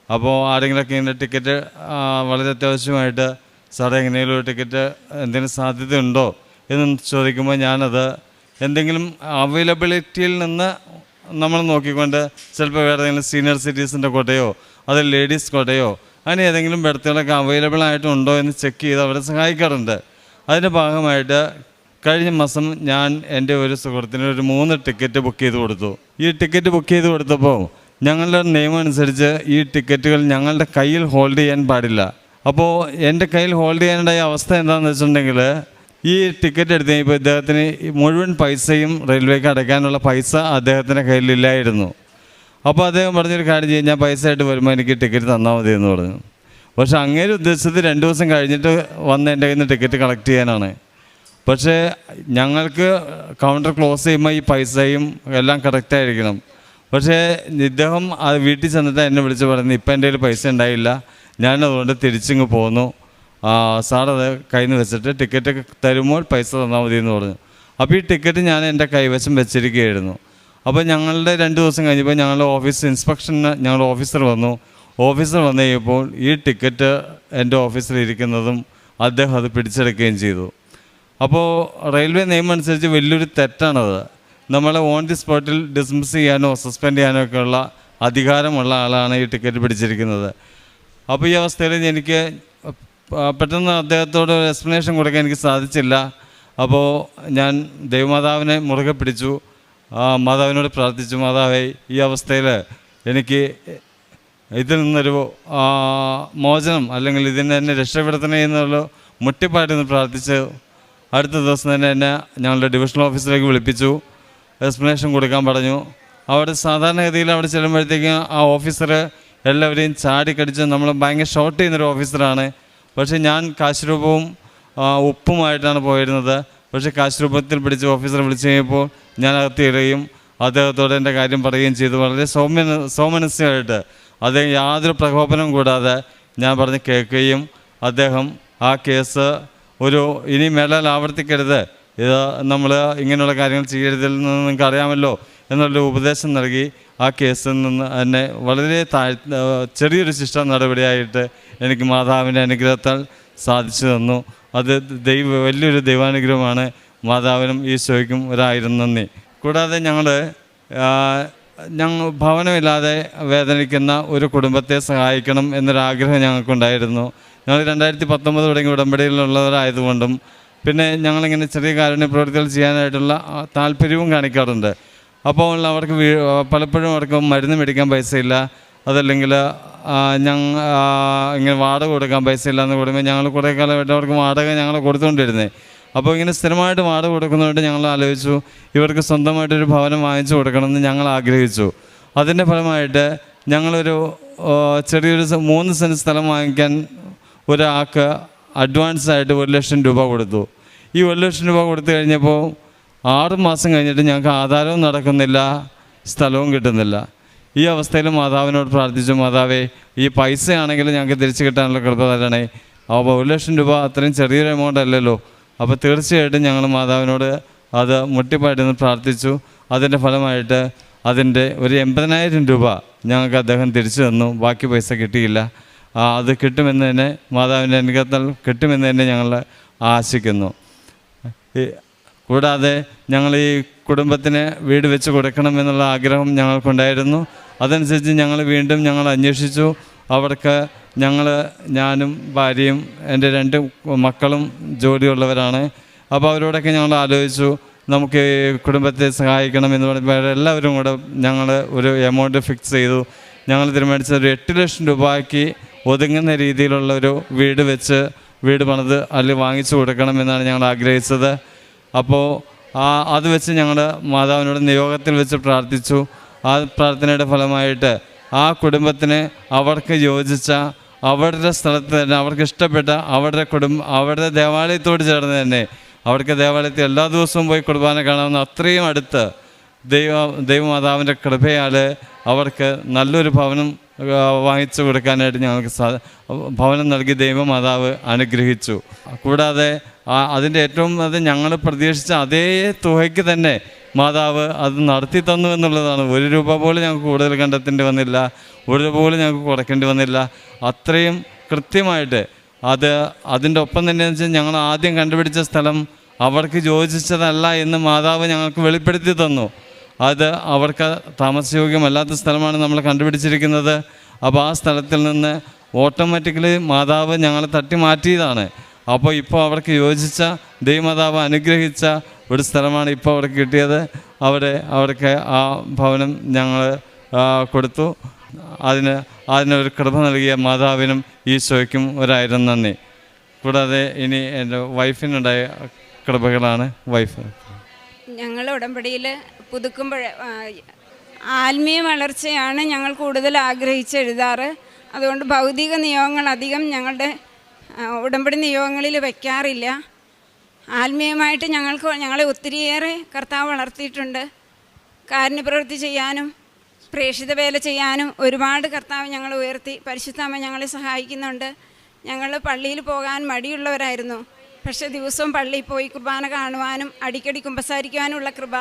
S8: അപ്പോൾ ആരെങ്കിലുമൊക്കെ ഇങ്ങനെ ടിക്കറ്റ് വളരെ അത്യാവശ്യമായിട്ട് സാറേ എങ്ങനെയെങ്കിലും ഒരു ടിക്കറ്റ് എന്തെങ്കിലും സാധ്യതയുണ്ടോ എന്ന് ചോദിക്കുമ്പോൾ ഞാനത് എന്തെങ്കിലും അവൈലബിലിറ്റിയിൽ നിന്ന് നമ്മൾ നോക്കിക്കൊണ്ട് ചിലപ്പോൾ വേറെ ഏതെങ്കിലും സീനിയർ സിറ്റിസൻ്റെ കോട്ടയോ അത് ലേഡീസ് കോട്ടയോ അങ്ങനെ ഏതെങ്കിലും ബെർത്തുകളൊക്കെ അവൈലബിൾ ആയിട്ടുണ്ടോ എന്ന് ചെക്ക് ചെയ്ത് അവരെ സഹായിക്കാറുണ്ട്. അതിൻ്റെ ഭാഗമായിട്ട് കഴിഞ്ഞ മാസം ഞാൻ എൻ്റെ ഒരു സുഹൃത്തിന് ഒരു 3 ടിക്കറ്റ് ബുക്ക് ചെയ്ത് കൊടുത്തു. ഈ ടിക്കറ്റ് ബുക്ക് ചെയ്ത് കൊടുത്തപ്പോൾ ഞങ്ങളുടെ നിയമം അനുസരിച്ച് ഈ ടിക്കറ്റുകൾ ഞങ്ങളുടെ കയ്യിൽ ഹോൾഡ് ചെയ്യാൻ പാടില്ല. അപ്പോൾ എൻ്റെ കയ്യിൽ ഹോൾഡ് ചെയ്യാനുണ്ടായ അവസ്ഥ എന്താണെന്ന് വെച്ചിട്ടുണ്ടെങ്കിൽ ഈ ടിക്കറ്റ് എടുത്ത് കഴിഞ്ഞപ്പോൾ ഇദ്ദേഹത്തിന് മുഴുവൻ പൈസയും റെയിൽവേക്ക് അടയ്ക്കാനുള്ള പൈസ അദ്ദേഹത്തിൻ്റെ കയ്യിലില്ലായിരുന്നു. അപ്പോൾ അദ്ദേഹം പറഞ്ഞൊരു കാര്യം ചെയ്യും, ഞാൻ പൈസ ആയിട്ട് വരുമ്പോൾ എനിക്ക് ടിക്കറ്റ് തന്നാൽ മതി എന്ന് പറഞ്ഞു. പക്ഷേ അങ്ങേര് ഉദ്ദേശിച്ചത് 2 ദിവസം കഴിഞ്ഞിട്ട് വന്ന് എൻ്റെ കയ്യിൽ നിന്ന് ടിക്കറ്റ് കളക്ട് ചെയ്യാനാണ്. പക്ഷേ ഞങ്ങൾക്ക് കൗണ്ടർ ക്ലോസ് ചെയ്യുമ്പോൾ ഈ പൈസയും എല്ലാം കറക്റ്റായിരിക്കണം. പക്ഷേ ഇദ്ദേഹം അത് വീട്ടിൽ ചെന്നിട്ട് എന്നെ വിളിച്ച് പറഞ്ഞു, ഇപ്പം എൻ്റെ കയ്യിൽ പൈസ ഉണ്ടായില്ല, ഞാനതുകൊണ്ട് തിരിച്ചിങ്ങ് പോന്നു, സാറത് കയ്യിൽ നിന്ന് വെച്ചിട്ട് ടിക്കറ്റ് തരുമ്പോൾ പൈസ തന്നാൽ മതി എന്ന് പറഞ്ഞു. അപ്പോൾ ഈ ടിക്കറ്റ് ഞാൻ എൻ്റെ കൈവശം വെച്ചിരിക്കുകയായിരുന്നു. അപ്പോൾ ഞങ്ങളുടെ 2 ദിവസം കഴിഞ്ഞപ്പോൾ ഞങ്ങളുടെ ഓഫീസ് ഇൻസ്പെക്ഷന് ഞങ്ങളുടെ ഓഫീസർ വന്നു. ഓഫീസർ വന്നു കഴിയുമ്പോൾ ഈ ടിക്കറ്റ് എൻ്റെ ഓഫീസിലിരിക്കുന്നതും അദ്ദേഹം അത് പിടിച്ചെടുക്കുകയും ചെയ്തു. അപ്പോൾ റെയിൽവേ നിയമം അനുസരിച്ച് വലിയൊരു തെറ്റാണത്. നമ്മളെ ഓൺ ദി സ്പോട്ടിൽ ഡിസ്മിസ് ചെയ്യാനോ സസ്പെൻഡ് ചെയ്യാനോ ഒക്കെയുള്ള അധികാരമുള്ള ആളാണ് ഈ ടിക്കറ്റ് പിടിച്ചിരിക്കുന്നത്. അപ്പോൾ ഈ അവസ്ഥയിൽ എനിക്ക് പെട്ടെന്ന് അദ്ദേഹത്തോട് ഒരു എക്സ്പ്ലനേഷൻ കൊടുക്കാൻ എനിക്ക് സാധിച്ചില്ല. അപ്പോൾ ഞാൻ ദൈവമാതാവിനെ മുറുകെ പിടിച്ചു, മാതാവിനോട് പ്രാർത്ഥിച്ചു, മാതാവേ ഈ അവസ്ഥയിൽ എനിക്ക് ഇതിൽ നിന്നൊരു മോചനം അല്ലെങ്കിൽ ഇതിനെ എന്നെ രക്ഷപ്പെടുത്തണേ എന്നുള്ള മുട്ടിപ്പായിട്ടൊന്ന് പ്രാർത്ഥിച്ച് അടുത്ത ദിവസം തന്നെ എന്നെ ഞങ്ങളുടെ ഡിവിഷണൽ ഓഫീസിലേക്ക് വിളിപ്പിച്ചു, എക്സ്പ്ലനേഷൻ കൊടുക്കാൻ പറഞ്ഞു. അവിടെ സാധാരണഗതിയിൽ അവിടെ ചെല്ലുമ്പോഴത്തേക്കും ആ ഓഫീസർ എല്ലാവരെയും ചാടിക്കടിച്ച് നമ്മൾ ഭയങ്കര ഷോർട്ട് ചെയ്യുന്നൊരു ഓഫീസറാണ്. പക്ഷേ ഞാൻ കാശ് രൂപവും ഉപ്പുമായിട്ടാണ് പോയിരുന്നത്. പക്ഷേ കാശ് രൂപത്തിൽ പിടിച്ച് ഓഫീസറെ വിളിച്ച് കഴിഞ്ഞപ്പോൾ ഞാൻ അകത്ത് ഇടുകയും അദ്ദേഹത്തോട് എൻ്റെ കാര്യം പറയുകയും ചെയ്തു. വളരെ സൗമനസ്യമായിട്ട് അദ്ദേഹം യാതൊരു പ്രകോപനം കൂടാതെ ഞാൻ പറഞ്ഞ് കേൾക്കുകയും അദ്ദേഹം ആ കേസ് ഇനി മേലാൽ ആവർത്തിക്കരുത്, ഇത് നമ്മൾ ഇങ്ങനെയുള്ള കാര്യങ്ങൾ ചെയ്യരുതെന്ന് നിങ്ങൾക്ക് അറിയാമല്ലോ എന്നുള്ളൊരു ഉപദേശം നൽകി ആ കേസിൽ നിന്ന് എന്നെ വളരെ ചെറിയൊരു ശിക്ഷ നടപടിയായിട്ട് എനിക്ക് മാതാവിൻ്റെ അനുഗ്രഹത്താൽ സാധിച്ചു തന്നു. അത് വലിയൊരു ദൈവാനുഗ്രഹമാണ്. മാതാവിനും ഈശോയ്ക്കും 1000 നന്ദി. കൂടാതെ ഞങ്ങൾ ഭവനമില്ലാതെ വേദനിക്കുന്ന ഒരു കുടുംബത്തെ സഹായിക്കണം എന്നൊരാഗ്രഹം ഞങ്ങൾക്കുണ്ടായിരുന്നു. ഞങ്ങൾ 2019 തുടങ്ങിയ ഉടമ്പടിയിലുള്ളവരായതുകൊണ്ടും പിന്നെ ഞങ്ങളിങ്ങനെ ചെറിയ കാരുണ്യ പ്രവൃത്തികൾ ചെയ്യാനായിട്ടുള്ള താല്പര്യവും കാണിക്കാറുണ്ട്. അപ്പോൾ അവർക്ക് പലപ്പോഴും അവർക്ക് മരുന്ന് മേടിക്കാൻ പൈസയില്ല, അതല്ലെങ്കിൽ ഇങ്ങനെ വാടക കൊടുക്കാൻ പൈസയില്ല എന്ന് കൂടുമ്പോൾ ഞങ്ങൾ കുറേ കാലമായിട്ട് അവർക്ക് വാടക ഞങ്ങൾ കൊടുത്തുകൊണ്ടിരുന്നത്. അപ്പോൾ ഇങ്ങനെ സ്ഥിരമായിട്ട് വാടക കൊടുക്കുന്നതുകൊണ്ട് ഞങ്ങൾ ആലോചിച്ചു ഇവർക്ക് സ്വന്തമായിട്ടൊരു ഭവനം വാങ്ങിച്ചു കൊടുക്കണമെന്ന് ഞങ്ങൾ ആഗ്രഹിച്ചു. അതിൻ്റെ ഫലമായിട്ട് ഞങ്ങളൊരു ചെറിയൊരു 3 സെൻറ്റ് സ്ഥലം വാങ്ങിക്കാൻ ഒരാൾക്ക് അഡ്വാൻസായിട്ട് 1 ലക്ഷം രൂപ കൊടുത്തു. ഈ 1 ലക്ഷം രൂപ കൊടുത്തു കഴിഞ്ഞപ്പോൾ 6 മാസം കഴിഞ്ഞിട്ട് ഞങ്ങൾക്ക് ആധാരവും നടക്കുന്നില്ല, സ്ഥലവും കിട്ടുന്നില്ല. ഈ അവസ്ഥയിൽ മാതാവിനോട് പ്രാർത്ഥിച്ചു, മാതാവേ ഈ പൈസയാണെങ്കിൽ ഞങ്ങൾക്ക് തിരിച്ചു കിട്ടാനുള്ള കൃപ തരണേ. അപ്പോൾ 1 ലക്ഷം രൂപ അത്രയും ചെറിയൊരു എമൗണ്ട് അല്ലല്ലോ. അപ്പോൾ തീർച്ചയായിട്ടും ഞങ്ങൾ മാതാവിനോട് അത് മുട്ടിപ്പായിട്ടൊന്ന് പ്രാർത്ഥിച്ചു. അതിൻ്റെ ഫലമായിട്ട് അതിൻ്റെ ഒരു 80,000 രൂപ ഞങ്ങൾക്ക് അദ്ദേഹം തിരിച്ചു തന്നു. ബാക്കി പൈസ കിട്ടിയില്ല. അത് കിട്ടുമെന്ന് തന്നെ മാതാവിൻ്റെ അനുഗ്രഹത്താൽ കിട്ടുമെന്ന് തന്നെ ഞങ്ങൾ ആശിക്കുന്നു. കൂടാതെ ഞങ്ങൾ ഈ കുടുംബത്തിന് വീട് വെച്ച് കൊടുക്കണമെന്നുള്ള ആഗ്രഹം ഞങ്ങൾക്കുണ്ടായിരുന്നു. അതനുസരിച്ച് ഞങ്ങൾ അന്വേഷിച്ചു. അവർക്ക് ഞാനും ഭാര്യയും എൻ്റെ 2 മക്കളും ജോലിയുള്ളവരാണ്. അപ്പോൾ അവരോടൊക്കെ ഞങ്ങൾ ആലോചിച്ചു നമുക്ക് കുടുംബത്തെ സഹായിക്കണം എന്ന് പറഞ്ഞപ്പോൾ എല്ലാവരും കൂടെ ഞങ്ങൾ ഒരു എമൗണ്ട് ഫിക്സ് ചെയ്തു. ഞങ്ങൾ തീരുമാനിച്ചത് ഒരു 8 ലക്ഷം രൂപയ്ക്ക് ഒതുങ്ങുന്ന രീതിയിലുള്ളൊരു വീട് പണിത് അല്ലെങ്കിൽ വാങ്ങിച്ചു കൊടുക്കണമെന്നാണ് ഞങ്ങൾ ആഗ്രഹിച്ചത്. അപ്പോൾ അത് വെച്ച് ഞങ്ങൾ മാതാവിനോട് നിയോഗത്തിൽ വെച്ച് പ്രാർത്ഥിച്ചു. ആ പ്രാർത്ഥനയുടെ ഫലമായിട്ട് ആ കുടുംബത്തിന് അവർക്ക് യോജിച്ച അവരുടെ സ്ഥലത്ത് തന്നെ അവർക്ക് ഇഷ്ടപ്പെട്ട അവരുടെ ദേവാലയത്തോട് ചേർന്ന് തന്നെ അവർക്ക് ദേവാലയത്തിൽ എല്ലാ ദിവസവും പോയി കുർബാന കാണാവുന്ന അത്രയും അടുത്ത് ദൈവമാതാവിൻ്റെ കൃപയാൽ അവർക്ക് നല്ലൊരു ഭവനം വാങ്ങിച്ചു കൊടുക്കാനായിട്ട് ഞങ്ങൾക്ക് ഭവനം നൽകി ദൈവമാതാവ് അനുഗ്രഹിച്ചു. കൂടാതെ അതിൻ്റെ ഏറ്റവും ഞങ്ങൾ പ്രതീക്ഷിച്ച അതേ തുകയ്ക്ക് തന്നെ മാതാവ് അത് നടത്തി തന്നു എന്നുള്ളതാണ്. 1 രൂപ പോലും ഞങ്ങൾക്ക് കൂടുതൽ കണ്ടെത്തേണ്ടി വന്നില്ല, 1 രൂപ പോലും ഞങ്ങൾക്ക് കുറയ്ക്കേണ്ടി വന്നില്ല. അത്രയും കൃത്യമായിട്ട് അതിൻ്റെ ഒപ്പം തന്നെയെന്ന് വെച്ചാൽ ഞങ്ങൾ ആദ്യം കണ്ടുപിടിച്ച സ്ഥലം അവർക്ക് യോജിച്ചതല്ല എന്ന് മാതാവ് ഞങ്ങൾക്ക് വെളിപ്പെടുത്തി തന്നു. അത് അവർക്ക് താമസയോഗ്യമല്ലാത്ത സ്ഥലമാണ് നമ്മൾ കണ്ടുപിടിച്ചിരിക്കുന്നത്. അപ്പോൾ ആ സ്ഥലത്തിൽ നിന്ന് ഓട്ടോമാറ്റിക്കലി മാതാവ് ഞങ്ങളെ തട്ടി മാറ്റിയതാണ്. അപ്പോൾ ഇപ്പോൾ അവർക്ക് യോജിച്ച ദൈവമാതാവ് അനുഗ്രഹിച്ച ഒരു സ്ഥലമാണ് ഇപ്പോൾ അവർക്ക് കിട്ടിയത്. അവർക്ക് ആ ഭവനം ഞങ്ങൾ കൊടുത്തു. അതിനൊരു കൃപ നൽകിയ മാതാവിനും ഈശോയ്ക്കും 1000 നന്ദി. കൂടാതെ ഇനി എൻ്റെ വൈഫിനുണ്ടായ കൃപകളാണ്. വൈഫ്
S9: ഞങ്ങൾ ഉടമ്പടിയിൽ പുതുക്കുമ്പോൾ ആത്മീയ വളർച്ചയാണ് ഞങ്ങൾ കൂടുതൽ ആഗ്രഹിച്ചെഴുതാറ്. അതുകൊണ്ട് ഭൗതിക നിയോഗങ്ങൾ അധികം ഞങ്ങളുടെ ഉടമ്പടി നിയോഗങ്ങളിൽ വയ്ക്കാറില്ല. ആത്മീയമായിട്ട് ഞങ്ങളെ ഒത്തിരിയേറെ കർത്താവ് വളർത്തിയിട്ടുണ്ട്. കാരുണ്യപ്രവൃത്തി ചെയ്യാനും പ്രേക്ഷിത വേല ചെയ്യാനും ഒരുപാട് കർത്താവ് ഞങ്ങൾ ഉയർത്തി. പരിശുദ്ധാമ്മ ഞങ്ങളെ സഹായിക്കുന്നുണ്ട്. ഞങ്ങൾ പള്ളിയിൽ പോകാൻ മടിയുള്ളവരായിരുന്നു. പക്ഷേ ദിവസവും പള്ളിയിൽ പോയി കുർബാന കാണുവാനും അടിക്കടി കുമ്പസാരിക്കുവാനുമുള്ള കൃപ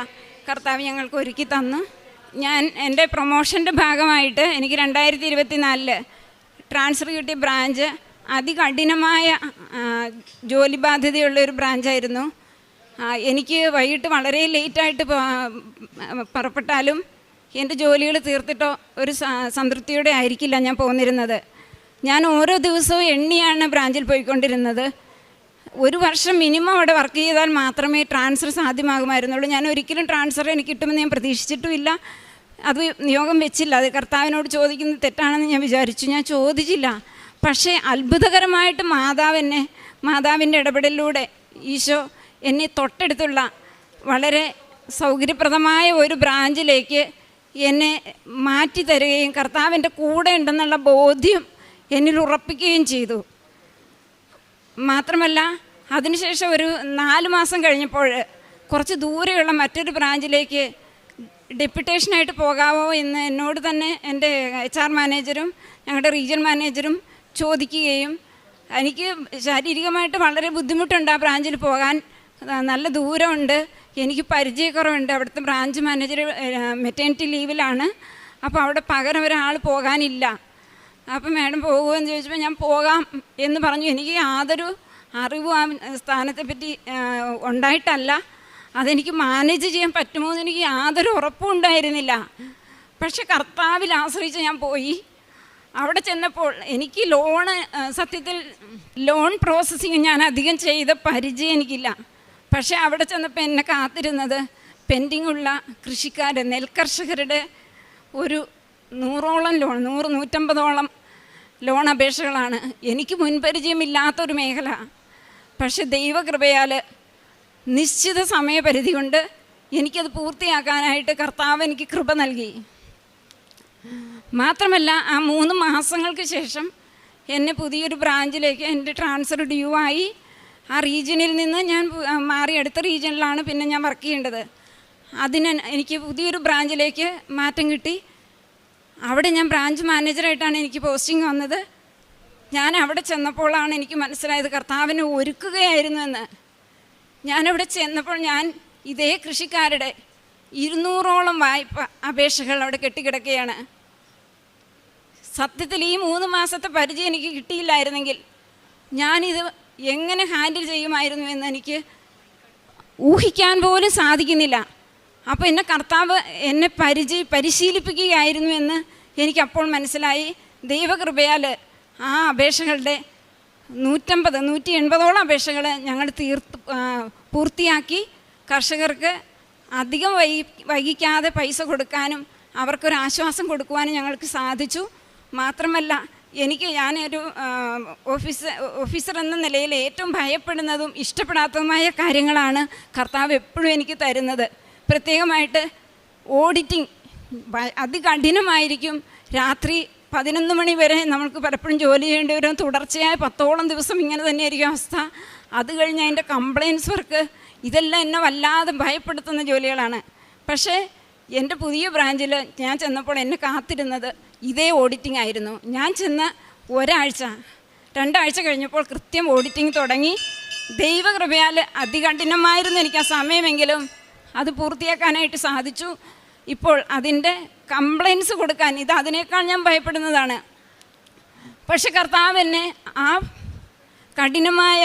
S9: കർത്താവ് ഞങ്ങൾക്ക് ഒരുക്കി തന്നു. ഞാൻ എൻ്റെ പ്രൊമോഷൻ്റെ ഭാഗമായിട്ട് എനിക്ക് 2024 ട്രാൻസ്ഫർ കിട്ടിയ ബ്രാഞ്ച് അതികഠിനമായ ജോലി ബാധ്യതയുള്ളൊരു ബ്രാഞ്ചായിരുന്നു. എനിക്ക് വൈകിട്ട് വളരെ ലേറ്റായിട്ട് പുറപ്പെട്ടാലും എൻ്റെ ജോലികൾ തീർത്തിട്ടോ ഒരു സംതൃപ്തിയോടെ ആയിരിക്കില്ല ഞാൻ പോന്നിരുന്നത്. ഞാൻ ഓരോ ദിവസവും എണ്ണിയാണ് ബ്രാഞ്ചിൽ പോയിക്കൊണ്ടിരുന്നത്. 1 വർഷം മിനിമം അവിടെ വർക്ക് ചെയ്താൽ മാത്രമേ ട്രാൻസ്ഫർ സാധ്യമാകുമായിരുന്നുള്ളൂ. ഞാൻ ഒരിക്കലും ട്രാൻസ്ഫർ എനിക്ക് കിട്ടുമെന്ന് ഞാൻ പ്രതീക്ഷിച്ചിട്ടുമില്ല. അത് നിയോഗം വെച്ചില്ല. അത് കർത്താവിനോട് ചോദിക്കുന്നത് തെറ്റാണെന്ന് ഞാൻ വിചാരിച്ചു. ഞാൻ ചോദിച്ചില്ല. പക്ഷേ അത്ഭുതകരമായിട്ട് മാതാവിൻ്റെ ഇടപെടലിലൂടെ ഈശോ എന്നെ തൊട്ടടുത്തുള്ള വളരെ സൗകര്യപ്രദമായ ഒരു ബ്രാഞ്ചിലേക്ക് എന്നെ മാറ്റി തരികയും കർത്താവിൻ്റെ കൂടെ ഉണ്ടെന്നുള്ള ബോധ്യം എന്നിൽ ഉറപ്പിക്കുകയും ചെയ്തു. മാത്രമല്ല അതിനുശേഷം ഒരു 4 മാസം കഴിഞ്ഞപ്പോൾ കുറച്ച് ദൂരെയുള്ള മറ്റൊരു ബ്രാഞ്ചിലേക്ക് ഡെപ്യൂട്ടേഷനായിട്ട് പോകാമോ എന്ന് എന്നോട് തന്നെ എൻ്റെ HR മാനേജരും ഞങ്ങളുടെ റീജിയൻ മാനേജരും ചോദിക്കുകയും എനിക്ക് ശാരീരികമായിട്ട് വളരെ ബുദ്ധിമുട്ടുണ്ട് ആ ബ്രാഞ്ചിൽ പോകാൻ. നല്ല ദൂരമുണ്ട്, എനിക്ക് പരിചയക്കുറവുണ്ട്. അവിടുത്തെ ബ്രാഞ്ച് മാനേജർ മെറ്റേണിറ്റി ലീവിലാണ്. അപ്പോൾ അവിടെ പകരം ഒരാൾ പോകാനില്ല. അപ്പം മാഡം പോകുമെന്ന് ചോദിച്ചപ്പോൾ ഞാൻ പോകാം എന്ന് പറഞ്ഞു. എനിക്ക് യാതൊരു അറിവും ആ സ്ഥാനത്തെപ്പറ്റി ഉണ്ടായിട്ടല്ല. അതെനിക്ക് മാനേജ് ചെയ്യാൻ പറ്റുമോ എന്ന് എനിക്ക് യാതൊരു ഉറപ്പും ഉണ്ടായിരുന്നില്ല. പക്ഷെ കർത്താവിൽ ആശ്രയിച്ച് ഞാൻ പോയി. അവിടെ ചെന്നപ്പോൾ എനിക്ക് സത്യത്തിൽ ലോൺ പ്രോസസ്സിങ് ഞാൻ അധികം ചെയ്ത പരിചയം എനിക്കില്ല. പക്ഷേ അവിടെ ചെന്നപ്പോൾ എന്നെ കാത്തിരുന്നത് പെൻഡിങ്ങുള്ള നെൽകർഷകരുടെ ഒരു 100ഓളം ലോൺ 100-150ഓളം ലോൺ അപേക്ഷകളാണ്. എനിക്ക് മുൻപരിചയമില്ലാത്തൊരു മേഖല. പക്ഷെ ദൈവകൃപയാൽ നിശ്ചിത സമയപരിധി കൊണ്ട് എനിക്കത് പൂർത്തിയാക്കാനായിട്ട് കർത്താവ് എനിക്ക് കൃപ നൽകി. മാത്രമല്ല ആ 3 മാസങ്ങൾക്ക് ശേഷം എന്നെ പുതിയൊരു ബ്രാഞ്ചിലേക്ക് എൻ്റെ ട്രാൻസ്ഫർ ഡ്യൂ ആയി. ആ റീജിയനിൽ നിന്ന് ഞാൻ മാറി അടുത്ത റീജിയനിലാണ് പിന്നെ ഞാൻ വർക്ക് ചെയ്യേണ്ടത്. എനിക്ക് പുതിയൊരു ബ്രാഞ്ചിലേക്ക് മാറ്റം കിട്ടി. അവിടെ ഞാൻ ബ്രാഞ്ച് മാനേജറായിട്ടാണ് എനിക്ക് പോസ്റ്റിംഗ് വന്നത്. ഞാൻ അവിടെ ചെന്നപ്പോഴാണ് എനിക്ക് മനസ്സിലായത് കർത്താവിനെ ഒരുക്കുകയായിരുന്നു എന്ന്. ഞാനവിടെ ചെന്നപ്പോൾ ഞാൻ ഇതേ കൃഷിക്കാരുടെ 200ഓളം വായ്പ അപേക്ഷകൾ അവിടെ കെട്ടിക്കിടക്കുകയാണ്. സത്യത്തിൽ ഈ 3 മാസത്തെ പരിചയം എനിക്ക് കിട്ടിയില്ലായിരുന്നെങ്കിൽ ഞാനിത് എങ്ങനെ ഹാൻഡിൽ ചെയ്യുമായിരുന്നു എന്ന് എനിക്ക് ഊഹിക്കാൻ പോലും സാധിക്കുന്നില്ല. അപ്പോൾ എന്നെ കർത്താവ് എന്നെ പരിശീലിപ്പിക്കുകയായിരുന്നു എന്ന് എനിക്കപ്പോൾ മനസ്സിലായി. ദൈവകൃപയാൽ ആ അപേക്ഷകളുടെ 180-180ഓളം അപേക്ഷകൾ ഞങ്ങൾ പൂർത്തിയാക്കി കർഷകർക്ക് അധികം വൈകിക്കാതെ പൈസ കൊടുക്കാനും അവർക്കൊരാശ്വാസം കൊടുക്കുവാനും ഞങ്ങൾക്ക് സാധിച്ചു. മാത്രമല്ല ഞാനൊരു ഓഫീസർ എന്ന നിലയിൽ ഏറ്റവും ഭയപ്പെടുന്നതും ഇഷ്ടപ്പെടാത്തതുമായ കാര്യങ്ങളാണ് കർത്താവ് എപ്പോഴും എനിക്ക് തരുന്നത്. പ്രത്യേകമായിട്ട് ഓഡിറ്റിംഗ് അതികഠിനമായിരിക്കും. രാത്രി 11 മണി വരെ നമുക്ക് പലപ്പോഴും ജോലി ചെയ്യേണ്ടി വരും. തുടർച്ചയായ 10ഓളം ദിവസം ഇങ്ങനെ തന്നെയായിരിക്കും അവസ്ഥ. അത് കഴിഞ്ഞ് അതിൻ്റെ കംപ്ലയിൻസ് വർക്ക്, ഇതെല്ലാം എന്നെ വല്ലാതെ ഭയപ്പെടുത്തുന്ന ജോലികളാണ്. പക്ഷേ എൻ്റെ പുതിയ ബ്രാഞ്ചിൽ ഞാൻ ചെന്നപ്പോൾ എന്നെ കാത്തിരുന്നത് ഇതേ ഓഡിറ്റിംഗ് ആയിരുന്നു. ഞാൻ ചെന്ന് 1-2 ആഴ്ച കഴിഞ്ഞപ്പോൾ കൃത്യം ഓഡിറ്റിംഗ് തുടങ്ങി. ദൈവകൃപയാൽ അതികഠിനമായിരുന്നു എനിക്ക് ആ സമയമെങ്കിലും അത് പൂർത്തിയാക്കാനായിട്ട് സാധിച്ചു. ഇപ്പോൾ അതിൻ്റെ കംപ്ലൈൻസ് കൊടുക്കാൻ ഇത് അതിനേക്കാൾ ഞാൻ ഭയപ്പെടുന്നതാണ്. പക്ഷെ കർത്താവ് എന്നെ ആ കഠിനമായ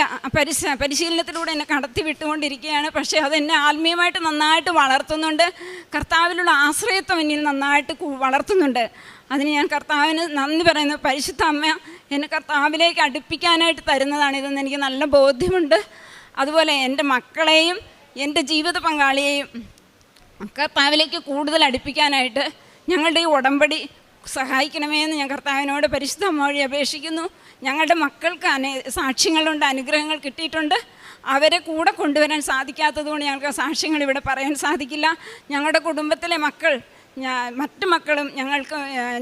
S9: പരിശീലനത്തിലൂടെ എന്നെ കടത്തി വിട്ടുകൊണ്ടിരിക്കുകയാണ്. പക്ഷേ അതെന്നെ ആത്മീയമായിട്ട് നന്നായിട്ട് വളർത്തുന്നുണ്ട്. കർത്താവിലുള്ള ആശ്രയത്വം എന്നിൽ നന്നായിട്ട് വളർത്തുന്നുണ്ട്. അതിന് ഞാൻ കർത്താവിന് നന്ദി പറയുന്നു. പരിശുദ്ധ അമ്മ എന്നെ കർത്താവിലേക്ക് അടുപ്പിക്കാനായിട്ട് തരുന്നതാണിതെന്ന് എനിക്ക് നല്ല ബോധ്യമുണ്ട്. അതുപോലെ എൻ്റെ മക്കളെയും എൻ്റെ ജീവിത പങ്കാളിയെയും കർത്താവിലേക്ക് കൂടുതൽ അടുപ്പിക്കാനായിട്ട് ഞങ്ങളുടെ ഈ ഉടമ്പടി സഹായിക്കണമേ എന്ന് ഞാൻ കർത്താവിനോട് പരിശുദ്ധ അമ്മ വഴി അപേക്ഷിക്കുന്നു. ഞങ്ങളുടെ മക്കൾക്ക് സാക്ഷ്യങ്ങളുണ്ട്, അനുഗ്രഹങ്ങൾ കിട്ടിയിട്ടുണ്ട്. അവരെ കൂടെ കൊണ്ടുവരാൻ സാധിക്കാത്തത് കൊണ്ട് ഞങ്ങൾക്ക് സാക്ഷ്യങ്ങൾ ഇവിടെ പറയാൻ സാധിക്കില്ല. ഞങ്ങളുടെ കുടുംബത്തിലെ മക്കൾ മറ്റു മക്കളും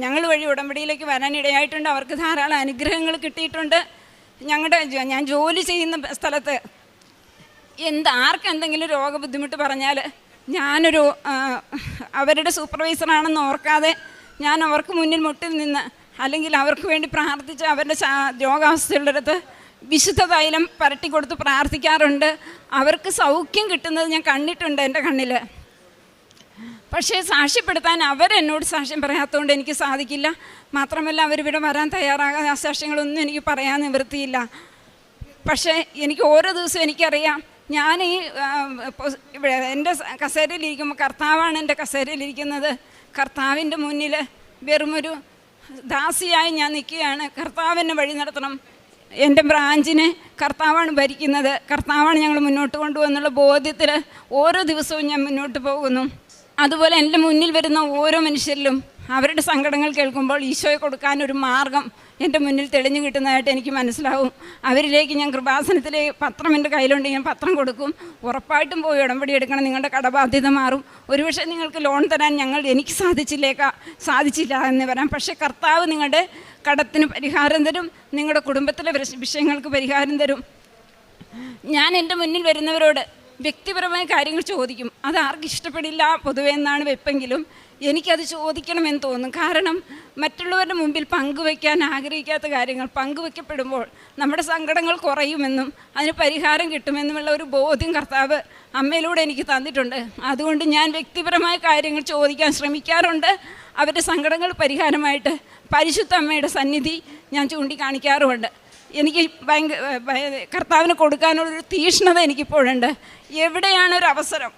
S9: ഞങ്ങൾ വഴി ഉടമ്പടിയിലേക്ക് വരാനിടയായിട്ടുണ്ട്. അവർക്ക് ധാരാളം അനുഗ്രഹങ്ങൾ കിട്ടിയിട്ടുണ്ട്. ഞാൻ ജോലി ചെയ്യുന്ന സ്ഥലത്ത് ആർക്കെന്തെങ്കിലും രോഗബുദ്ധിമുട്ട് പറഞ്ഞാൽ ഞാനൊരു അവരുടെ സൂപ്പർവൈസറാണെന്ന് ഓർക്കാതെ ഞാൻ അവർക്ക് മുന്നിൽ മുട്ടിൽ നിന്ന് അല്ലെങ്കിൽ അവർക്ക് വേണ്ടി പ്രാർത്ഥിച്ച് അവരുടെ രോഗാവസ്ഥയുള്ളടത്ത് വിശുദ്ധ തൈലം പരട്ടിക്കൊടുത്ത് പ്രാർത്ഥിക്കാറുണ്ട്. അവർക്ക് സൗഖ്യം കിട്ടുന്നത് ഞാൻ കണ്ടിട്ടുണ്ട് എൻ്റെ കണ്ണിൽ. പക്ഷേ സാക്ഷ്യപ്പെടുത്താൻ അവരെന്നോട് സാക്ഷ്യം പറയാത്തതുകൊണ്ട് എനിക്ക് സാധിക്കില്ല. മാത്രമല്ല അവരിവിടെ വരാൻ തയ്യാറാകാതെ ആ സാക്ഷ്യങ്ങളൊന്നും എനിക്ക് പറയാൻ നിവൃത്തിയില്ല. പക്ഷേ എനിക്ക് ഓരോ ദിവസവും എനിക്കറിയാം, ഞാൻ ഈ ഇവിടെ എൻ്റെ കസേരയിലിരിക്കുമ്പോൾ കർത്താവാണ് എൻ്റെ കസേരയിലിരിക്കുന്നത്. കർത്താവിൻ്റെ മുന്നിൽ വെറുമൊരു ദാസിയായി ഞാൻ നിൽക്കുകയാണ്. കർത്താവിനെ വഴി നടത്തണം. എൻ്റെ ബ്രാഞ്ചിനെ കർത്താവാണ് ഭരിക്കുന്നത്, കർത്താവാണ് ഞങ്ങൾ മുന്നോട്ട് കൊണ്ടുപോകുന്നുള്ള ബോധ്യത്തിൽ ഓരോ ദിവസവും ഞാൻ മുന്നോട്ട് പോകുന്നു. അതുപോലെ എൻ്റെ മുന്നിൽ വരുന്ന ഓരോ മനുഷ്യരിലും അവരുടെ സങ്കടങ്ങൾ കേൾക്കുമ്പോൾ ഈശോയെ കൊടുക്കാനൊരു മാർഗം എൻ്റെ മുന്നിൽ തെളിഞ്ഞു കിട്ടുന്നതായിട്ട് എനിക്ക് മനസ്സിലാവും. അവരിലേക്ക് ഞാൻ കൃപാസനത്തിലെ പത്രം എൻ്റെ കയ്യിലുണ്ട്, ഞാൻ പത്രം കൊടുക്കും. ഉറപ്പായിട്ടും പോയി ഉടമ്പടി എടുക്കണം, നിങ്ങളുടെ കടബാധ്യത മാറും. ഒരുപക്ഷെ നിങ്ങൾക്ക് ലോൺ തരാൻ എനിക്ക് സാധിച്ചില്ല എന്ന് വരാം. പക്ഷേ കർത്താവ് നിങ്ങളുടെ കടത്തിന് പരിഹാരം തരും, നിങ്ങളുടെ കുടുംബത്തിലെ വിഷയങ്ങൾക്ക് പരിഹാരം തരും. ഞാൻ എൻ്റെ മുന്നിൽ വരുന്നവരോട് വ്യക്തിപരമായ കാര്യങ്ങൾ ചോദിക്കും. അത് ആർക്കും ഇഷ്ടപ്പെടില്ല പൊതുവെ എന്നാണ് വെപ്പെങ്കിലും എനിക്കത് ചോദിക്കണമെന്ന് തോന്നും. കാരണം മറ്റുള്ളവരുടെ മുമ്പിൽ പങ്കുവയ്ക്കാൻ ആഗ്രഹിക്കാത്ത കാര്യങ്ങൾ പങ്കുവയ്ക്കപ്പെടുമ്പോൾ നമ്മുടെ സങ്കടങ്ങൾ കുറയുമെന്നും അതിന് പരിഹാരം കിട്ടുമെന്നുമുള്ള ഒരു ബോധ്യം കർത്താവ് അമ്മയിലൂടെ എനിക്ക് തന്നിട്ടുണ്ട്. അതുകൊണ്ട് ഞാൻ വ്യക്തിപരമായ കാര്യങ്ങൾ ചോദിക്കാൻ ശ്രമിക്കാറുണ്ട്. അവരുടെ സങ്കടങ്ങൾ പരിഹാരമായിട്ട് പരിശുദ്ധ അമ്മയുടെ സന്നിധി ഞാൻ ചൂണ്ടിക്കാണിക്കാറുമുണ്ട്. എനിക്ക് കർത്താവിന് കൊടുക്കാനുള്ളൊരു തീക്ഷ്ണത എനിക്കിപ്പോഴുണ്ട്. എവിടെയാണൊരവസരം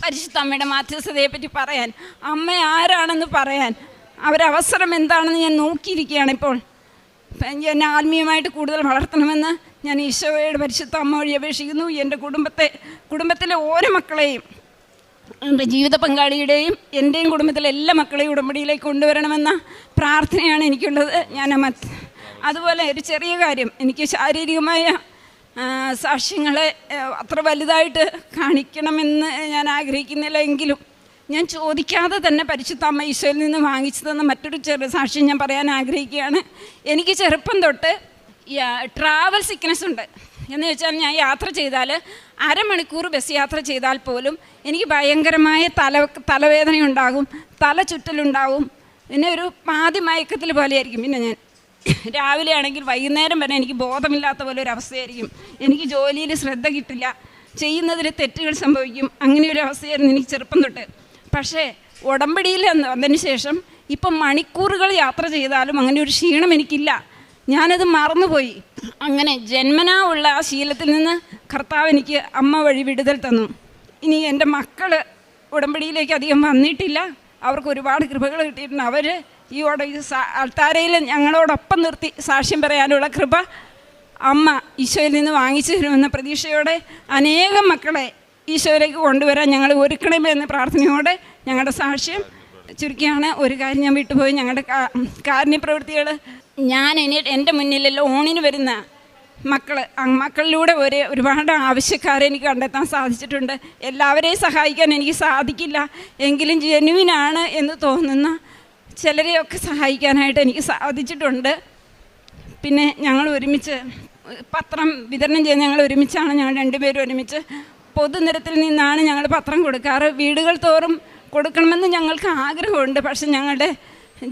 S9: പരിശുദ്ധ അമ്മയുടെ മാധ്യസ്ഥതയെപ്പറ്റി പറയാൻ, അമ്മ ആരാണെന്ന് പറയാൻ അവരവസരം എന്താണെന്ന് ഞാൻ നോക്കിയിരിക്കുകയാണ്. ഇപ്പോൾ എന്നെ ആത്മീയമായിട്ട് കൂടുതൽ വളർത്തണമെന്ന് ഞാൻ ഈശോയുടെ പരിശുദ്ധ അമ്മ വഴി അപേക്ഷിക്കുന്നു. എൻ്റെ കുടുംബത്തിലെ ഓരോ മക്കളെയും, എൻ്റെ ജീവിത പങ്കാളിയുടെയും എൻ്റെയും കുടുംബത്തിലെ എല്ലാ മക്കളെയും ഉടമ്പടിയിലേക്ക് കൊണ്ടുവരണമെന്ന പ്രാർത്ഥനയാണ് എനിക്കുള്ളത്. അതുപോലെ ഒരു ചെറിയ കാര്യം, എനിക്ക് ശാരീരികമായ സാക്ഷ്യങ്ങളെ അത്ര വലുതായിട്ട് കാണിക്കണമെന്ന് ഞാൻ ആഗ്രഹിക്കുന്നില്ല. എങ്കിലും ഞാൻ ചോദിക്കാതെ തന്നെ പരിശുദ്ധ അമ്മ ഈശോയിൽ നിന്ന് വാങ്ങിച്ചു തന്ന മറ്റൊരു ചെറിയ സാക്ഷ്യം ഞാൻ പറയാൻ ആഗ്രഹിക്കുകയാണ്. എനിക്ക് ചെറുപ്പം തൊട്ട് ട്രാവൽ സിക്നസ് ഉണ്ട്. എന്ന് വെച്ചാൽ ഞാൻ യാത്ര ചെയ്താൽ അരമണിക്കൂർ ബസ് യാത്ര ചെയ്താൽ പോലും എനിക്ക് ഭയങ്കരമായ തലവേദന ഉണ്ടാകും, തല ചുറ്റലുണ്ടാകും, പിന്നെ ഒരു പാതി മയക്കത്തിൽ പോലെയായിരിക്കും. പിന്നെ ഞാൻ രാവിലെ ആണെങ്കിൽ വൈകുന്നേരം വരെ എനിക്ക് ബോധമില്ലാത്ത പോലെ ഒരു അവസ്ഥയായിരിക്കും. എനിക്ക് ജോലിയിൽ ശ്രദ്ധ കിട്ടില്ല, ചെയ്യുന്നതിൽ തെറ്റുകൾ സംഭവിക്കും. അങ്ങനെ ഒരു അവസ്ഥയായിരുന്നു എനിക്ക് ചെറുപ്പം തൊട്ട്. പക്ഷേ ഉടമ്പടിയിൽ വന്നതിന് ശേഷം ഇപ്പം മണിക്കൂറുകൾ യാത്ര ചെയ്താലും അങ്ങനെ ഒരു ക്ഷീണം എനിക്കില്ല. ഞാനത് മറന്നുപോയി. അങ്ങനെ ജന്മനാ ഉള്ള ആ ശീലത്തിൽ നിന്ന് കർത്താവ് എനിക്ക് അമ്മ വഴി വിടുതൽ തന്നു. ഇനി എൻ്റെ മക്കൾ ഉടമ്പടിയിലേക്ക് അധികം വന്നിട്ടില്ല, അവർക്ക് ഒരുപാട് കൃപകൾ കിട്ടിയിട്ടുണ്ട്. അവർ ഈ അൾത്താരയിൽ ഞങ്ങളോടൊപ്പം നിർത്തി സാക്ഷ്യം പറയാനുള്ള കൃപ അമ്മ ഈശോയിൽ നിന്ന് വാങ്ങിച്ചു തരുമെന്ന പ്രതീക്ഷയോടെ അനേകം മക്കളെ ഈശോയിലേക്ക് കൊണ്ടുവരാൻ ഞങ്ങൾ ഒരുക്കണമേ എന്ന പ്രാർത്ഥനയോടെ ഞങ്ങളുടെ സാക്ഷ്യം ചുരുക്കിയാണ്. ഒരു കാര്യം ഞാൻ വിട്ടുപോയി, ഞങ്ങളുടെ കാരുണ്യപ്രവൃത്തികൾ എൻ്റെ മുന്നിൽ ലോണിന് വരുന്ന മക്കളിലൂടെ ഒരുപാട് ആവശ്യക്കാരെ എനിക്ക് കണ്ടെത്താൻ സാധിച്ചിട്ടുണ്ട്. എല്ലാവരെയും സഹായിക്കാൻ എനിക്ക് സാധിക്കില്ല, എങ്കിലും ജെനുവിനാണ് എന്ന് തോന്നുന്ന ചിലരെയൊക്കെ സഹായിക്കാനായിട്ട് എനിക്ക് സാധിച്ചിട്ടുണ്ട്. പിന്നെ ഞങ്ങൾ ഒരുമിച്ച് പത്രം വിതരണം ചെയ്യുന്ന ഞങ്ങൾ ഒരുമിച്ചാണ്, ഞങ്ങൾ രണ്ടുപേരും ഒരുമിച്ച് പൊതുനിരത്തിൽ നിന്നാണ് ഞങ്ങൾ പത്രം കൊടുക്കാറ്. വീടുകൾ തോറും കൊടുക്കണമെന്ന് ഞങ്ങൾക്ക് ആഗ്രഹമുണ്ട്. പക്ഷെ ഞങ്ങളുടെ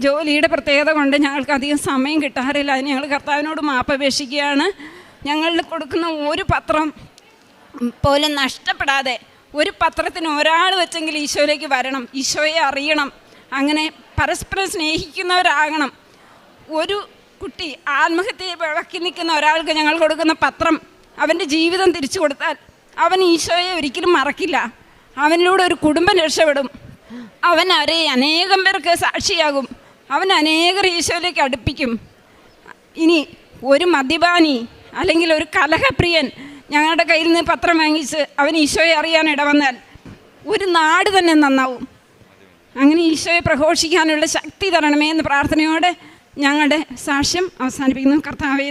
S9: ജോലിയുടെ പ്രത്യേകത കൊണ്ട് ഞങ്ങൾക്ക് അധികം സമയം കിട്ടാറില്ല. അതിന് ഞങ്ങൾ കർത്താവിനോട് മാപ്പപേക്ഷിക്കുകയാണ്. ഞങ്ങൾ കൊടുക്കുന്ന ഒരു പത്രം പോലും നഷ്ടപ്പെടാതെ ഒരു പത്രത്തിന് ഒരാൾ വെച്ചെങ്കിൽ ഈശോയിലേക്ക് വരണം, ഈശോയെ അറിയണം, അങ്ങനെ പരസ്പരം സ്നേഹിക്കുന്നവരാകണം. ഒരു കുട്ടി ആത്മഹത്യയെ വിളക്കി നിൽക്കുന്ന ഒരാൾക്ക് ഞങ്ങൾ കൊടുക്കുന്ന പത്രം അവൻ്റെ ജീവിതം തിരിച്ചു കൊടുത്താൽ അവൻ ഈശോയെ ഒരിക്കലും മറക്കില്ല. അവനിലൂടെ ഒരു കുടുംബം രക്ഷപ്പെടും. അവൻ അനേകം പേർക്ക് സാക്ഷിയാകും. അവൻ അനേകർ ഈശോയിലേക്ക് അടുപ്പിക്കും. ഇനി ഒരു മദ്യപാനി അല്ലെങ്കിൽ ഒരു കലഹപ്രിയൻ ഞങ്ങളുടെ കയ്യിൽ നിന്ന് പത്രം വാങ്ങിച്ച് അവൻ ഈശോയെ അറിയാൻ ഇടവന്നാൽ ഒരു നാട് തന്നെ നന്നാവും. അങ്ങനെ ഈശോയെ പ്രഘോഷിക്കാനുള്ള ശക്തി തരണമേ എന്ന് പ്രാർത്ഥനയോടെ ഞങ്ങളുടെ സാക്ഷ്യം അവസാനിപ്പിക്കുന്നു. കർത്താവേ,